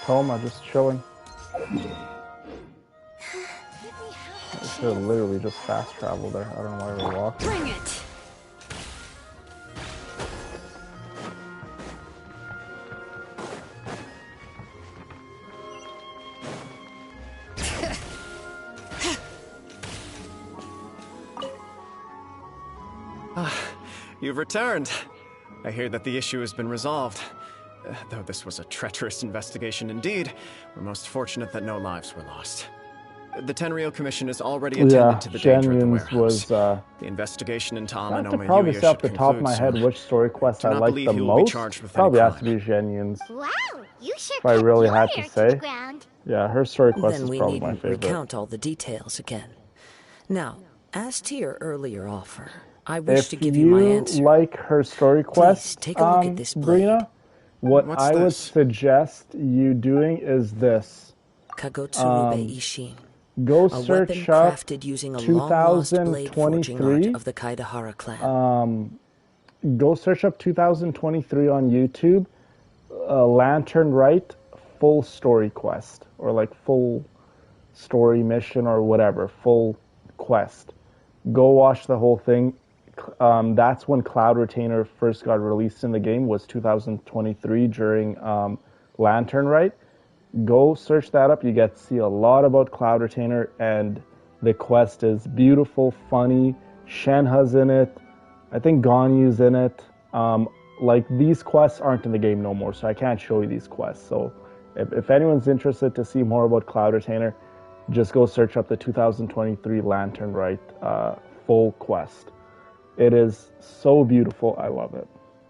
Toma just chilling. I should have literally just fast traveled there. I don't know why we're walking. Bring it! You've returned. I hear that the issue has been resolved. Though this was a treacherous investigation indeed, we're most fortunate that no lives were lost. The Tenryou Commission has already attended to the danger at the warehouse. The investigation into I have to Amano probably Mayuya say off should the top of my conclude head soon. which story quest I not like believe the he will be most. charged with Probably any has to be Zhenyun's. Wow, you sure If I kept really your had ear to the say. ground. Yeah, her story quest Then is we probably my needn't favorite. recount all the details again. Now, as to your earlier offer, I wish to give you my answer. If you like her story quest, take a look at this blade. Brina, what What's I would this? suggest you doing is this. Kagotsurube Ishin. Go A search weapon up crafted using a long-lost blade forging art 2023. of the Kaidahara clan. Go search up 2023 on YouTube. Lantern Right full story quest, or like full story mission, or whatever, full quest. Go watch the whole thing. That's when Cloud Retainer first got released in the game, was 2023 during Lantern Right. Go search that up. You get to see a lot about Cloud Retainer, and the quest is beautiful, funny. Shenhe's in it. I think Ganyu's in it. Like, these quests aren't in the game no more, so I can't show you these quests. So If anyone's interested to see more about Cloud Retainer, just go search up the 2023 Lantern Rite full quest. It is so beautiful. I love it.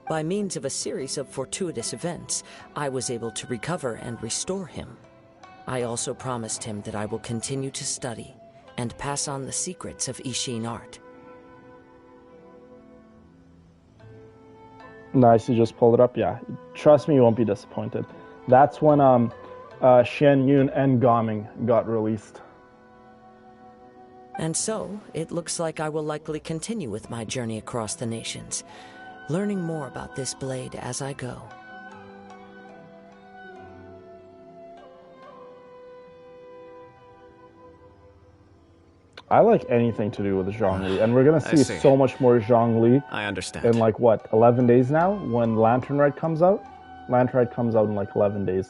By means of a series of fortuitous events, I was able to recover and restore him. I also promised him that I will continue to study and pass on the secrets of Ishin art. Nice, you just pulled it up. Yeah, trust me, you won't be disappointed. That's when Shen Yun and Gaming got released. And so, it looks like I will likely continue with my journey across the nations, learning more about this blade as I go. I like anything to do with Zhongli, and we're gonna see so much more Zhongli. I understand. In like what, 11 days now, when Lantern Rite comes out? Lantern Rite comes out in like 11 days.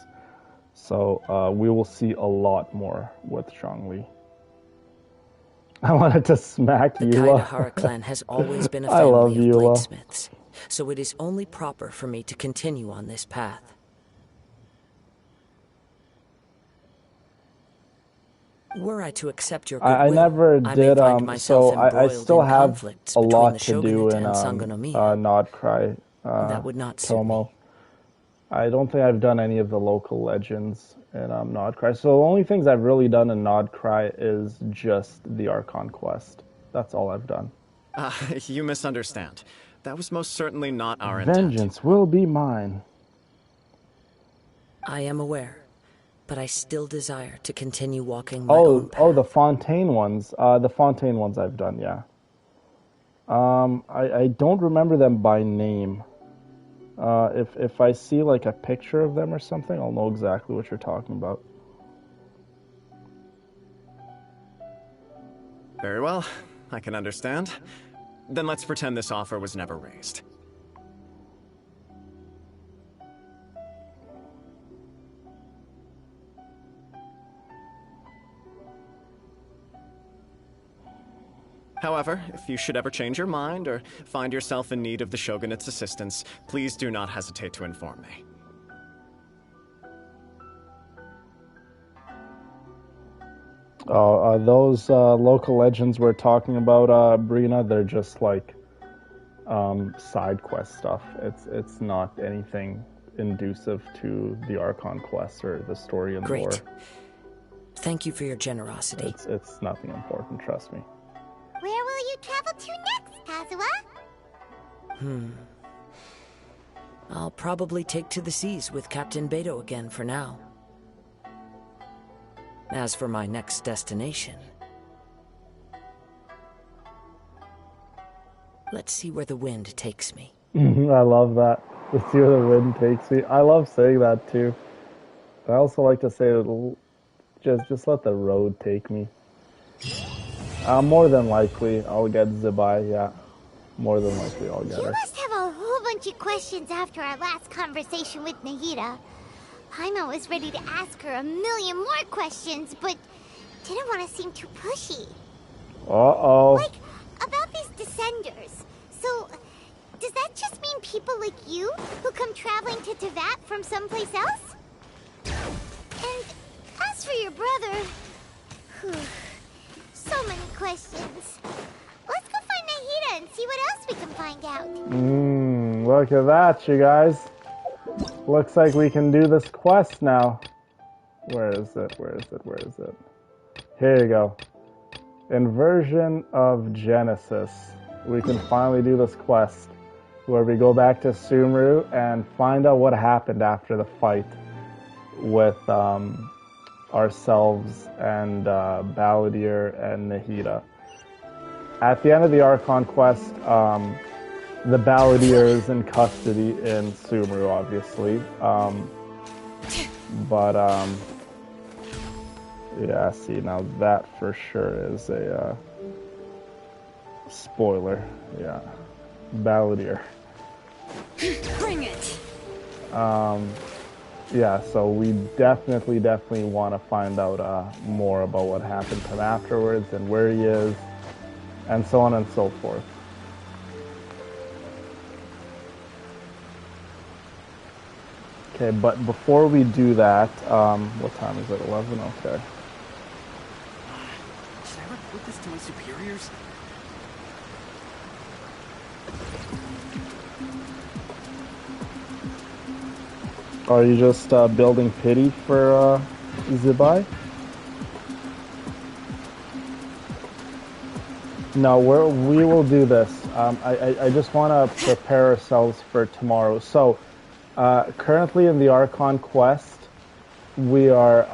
So we will see a lot more with Zhongli. I wanted to smack the Eula. The Kaidahara clan has always been a family of bladesmiths, so it is only proper for me to continue on this path. Were I to accept your goodwill, I never did, so I still have a lot to do in Nodcry, that would not suit Tomo. me. I don't think I've done any of the local legends in Nodcry. So the only things I've really done in Nodcry is just the Archon quest. That's all I've done. You misunderstand. That was most certainly not our intent. Vengeance will be mine. I am aware, but I still desire to continue walking my own path. Oh, the Fontaine ones. The Fontaine ones I've done, yeah. I don't remember them by name. If I see like a picture of them or something, I'll know exactly what you're talking about. Very well, I can understand. Then let's pretend this offer was never raised. However, if you should ever change your mind or find yourself in need of the Shogunate's assistance, please do not hesitate to inform me. Those local legends we're talking about, Brina, they're just like side quest stuff. It's not anything inducive to the Archon quests or the story and lore. Great. Thank you for your generosity. It's nothing important, trust me. Where will you travel to next, Kazuha? I'll probably take to the seas with Captain Beto again for now. As for my next destination, let's see where the wind takes me. I love that. Let's see where the wind takes me. I love saying that too. I also like to say, just let the road take me. More than likely, I'll get Zibai, yeah. More than likely, I'll get her. You must have a whole bunch of questions after our last conversation with Nahida. Paimon was ready to ask her a million more questions, but didn't want to seem too pushy. Uh-oh. Like, about these Descenders. So, does that just mean people like you who come traveling to Teyvat from someplace else? And as for your brother... so many questions. Let's go find Nahida and see what else we can find out. Look at that, you guys. Looks like we can do this quest now. Where is it? Where is it? Where is it? Here you go. Inversion of Genesis. We can finally do this quest where we go back to Sumeru and find out what happened after the fight with ourselves and Balladeer and Nahida. At the end of the Archon quest, the Balladeer is in custody in Sumeru, obviously. Yeah, see, now that for sure is a spoiler. Yeah, Balladeer. Bring it! Yeah, so we definitely want to find out more about what happened to him afterwards and where he is, and so on and so forth. Okay, but before we do that, what time is it? 11? Okay. Should I report this to my superiors? Are you just building pity for Zibai? No, we will do this. I just want to prepare ourselves for tomorrow. So, currently in the Archon quest, we are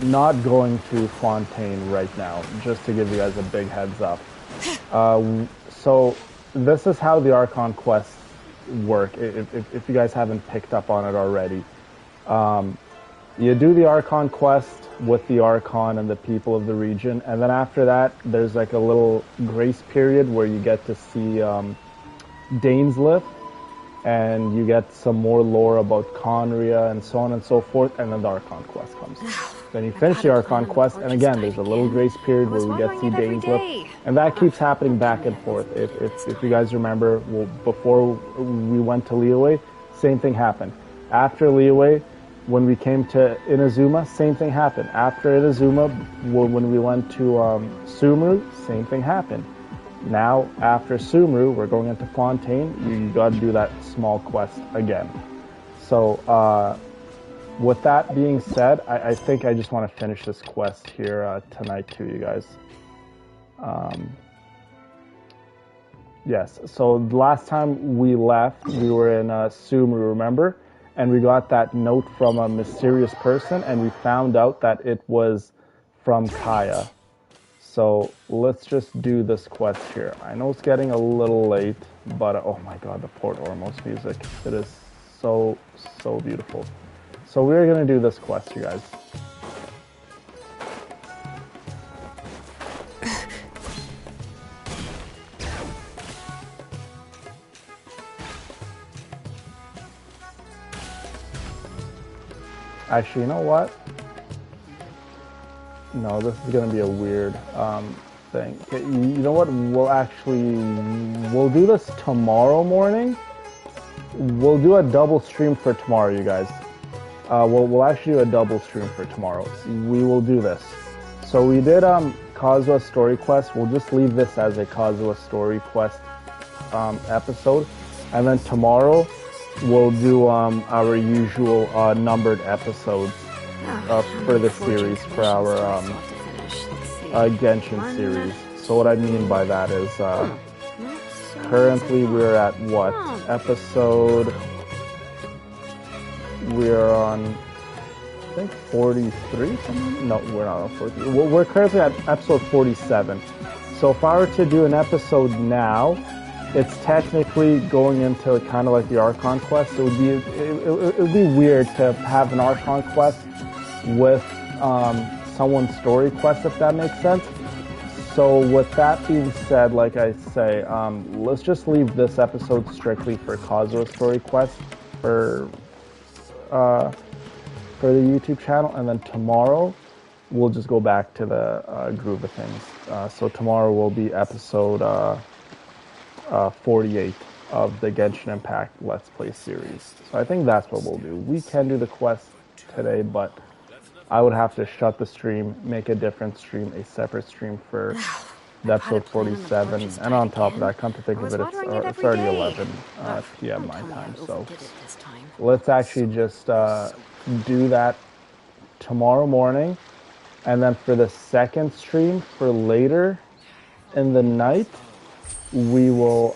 not going to Fontaine right now, just to give you guys a big heads up. So, this is how the Archon quests work, if you guys haven't picked up on it already. You do the Archon quest with the Archon and the people of the region, and then after that, there's like a little grace period where you get to see Dainsliff, and you get some more lore about Conria and so on and so forth, and then the Archon quest comes. Then you finish the Archon quest, and again, there's a little grace period where we get to see Dainsliff, and that keeps happening back and forth. If you guys remember, well, before we went to Liyue, same thing happened. After Liyue, when we came to Inazuma, same thing happened. After Inazuma, when we went to Sumru, same thing happened. Now, after Sumru, we're going into Fontaine. You got to do that small quest again. So, with that being said, I think I just want to finish this quest here tonight too, you guys. Yes, so the last time we left, we were in Sumru, remember? And we got that note from a mysterious person, and we found out that it was from Kaya. So let's just do this quest here. I know it's getting a little late, but oh my god, the Port Ormos music. It is so, so beautiful. So we're going to do this quest, you guys. Actually, you know what? No, this is going to be a weird thing. Okay, you know what? We'll do this tomorrow morning. We'll do a double stream for tomorrow, you guys. We'll actually do a double stream for tomorrow. We will do this. So we did Kazuha story quest. We'll just leave this as a Kazuha story quest episode, and then tomorrow we'll do our usual numbered episodes for the series, for our Genshin series. So what I mean by that is currently we're at what episode? We're on, I think, 43 something? No, we're not on 43. We're currently at episode 47. So if I were to do an episode now, it's technically going into kind of like the Archon quest. It would be weird to have an Archon quest with someone's story quest, if that makes sense. So with that being said, like I say, let's just leave this episode strictly for Kazuha story quest for the YouTube channel, and then tomorrow we'll just go back to the groove of things. So tomorrow will be episode 48 of the Genshin Impact Let's Play series. So I think that's what we'll do. We can do the quest today, but I would have to shut the stream, make a different stream, a separate stream for the episode 47. And on top of that, come to think of it, it's already 11 p.m. my time. So let's actually just do that tomorrow morning. And then for the second stream for later in the night, we will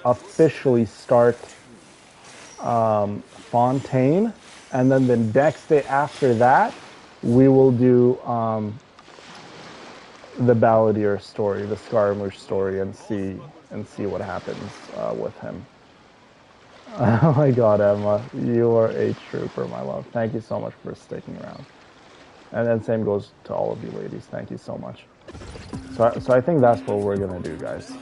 officially start Fontaine, and then the next day after that, we will do the Balladeer story, the Scaramouche story, and see what happens with him. Oh my God, Emma, you are a trooper, my love. Thank you so much for sticking around. And then same goes to all of you ladies. Thank you so much. So I think that's what we're gonna do, guys,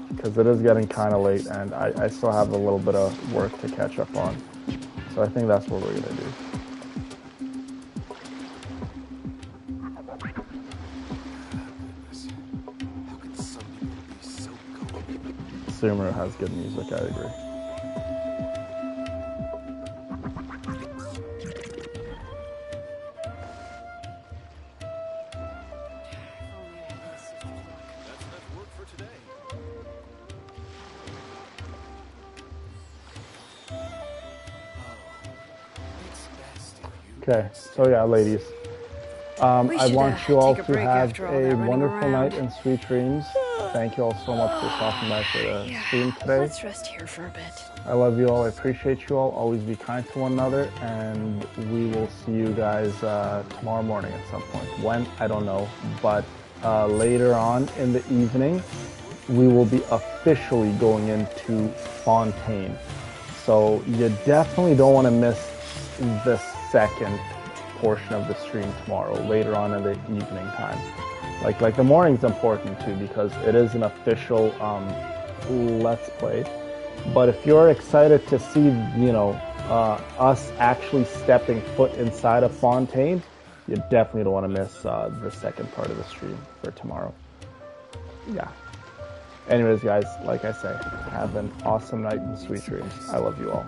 because it is getting kind of late, and I still have a little bit of work to catch up on. So I think that's what we're gonna do. Sumeru has good music, I agree. Okay, so yeah, ladies. I want you all take a to break have after all a that running wonderful around. night and sweet dreams. Thank you all so much for stopping by for the stream today. Let's rest here for a bit. I love you all. I appreciate you all. Always be kind to one another, and we will see you guys tomorrow morning at some point. When? I don't know, but later on in the evening, we will be officially going into Fontaine. So you definitely don't want to miss the second portion of the stream tomorrow, later on in the evening time. Like the morning's important too, because it is an official Let's Play. But if you're excited to see, us actually stepping foot inside of Fontaine, you definitely don't want to miss the second part of the stream for tomorrow. Yeah. Anyways, guys, like I say, have an awesome night and sweet dreams. I love you all.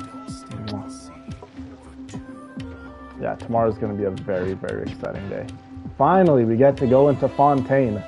Yeah, tomorrow's going to be a very, very exciting day. Finally, we get to go into Fontaine.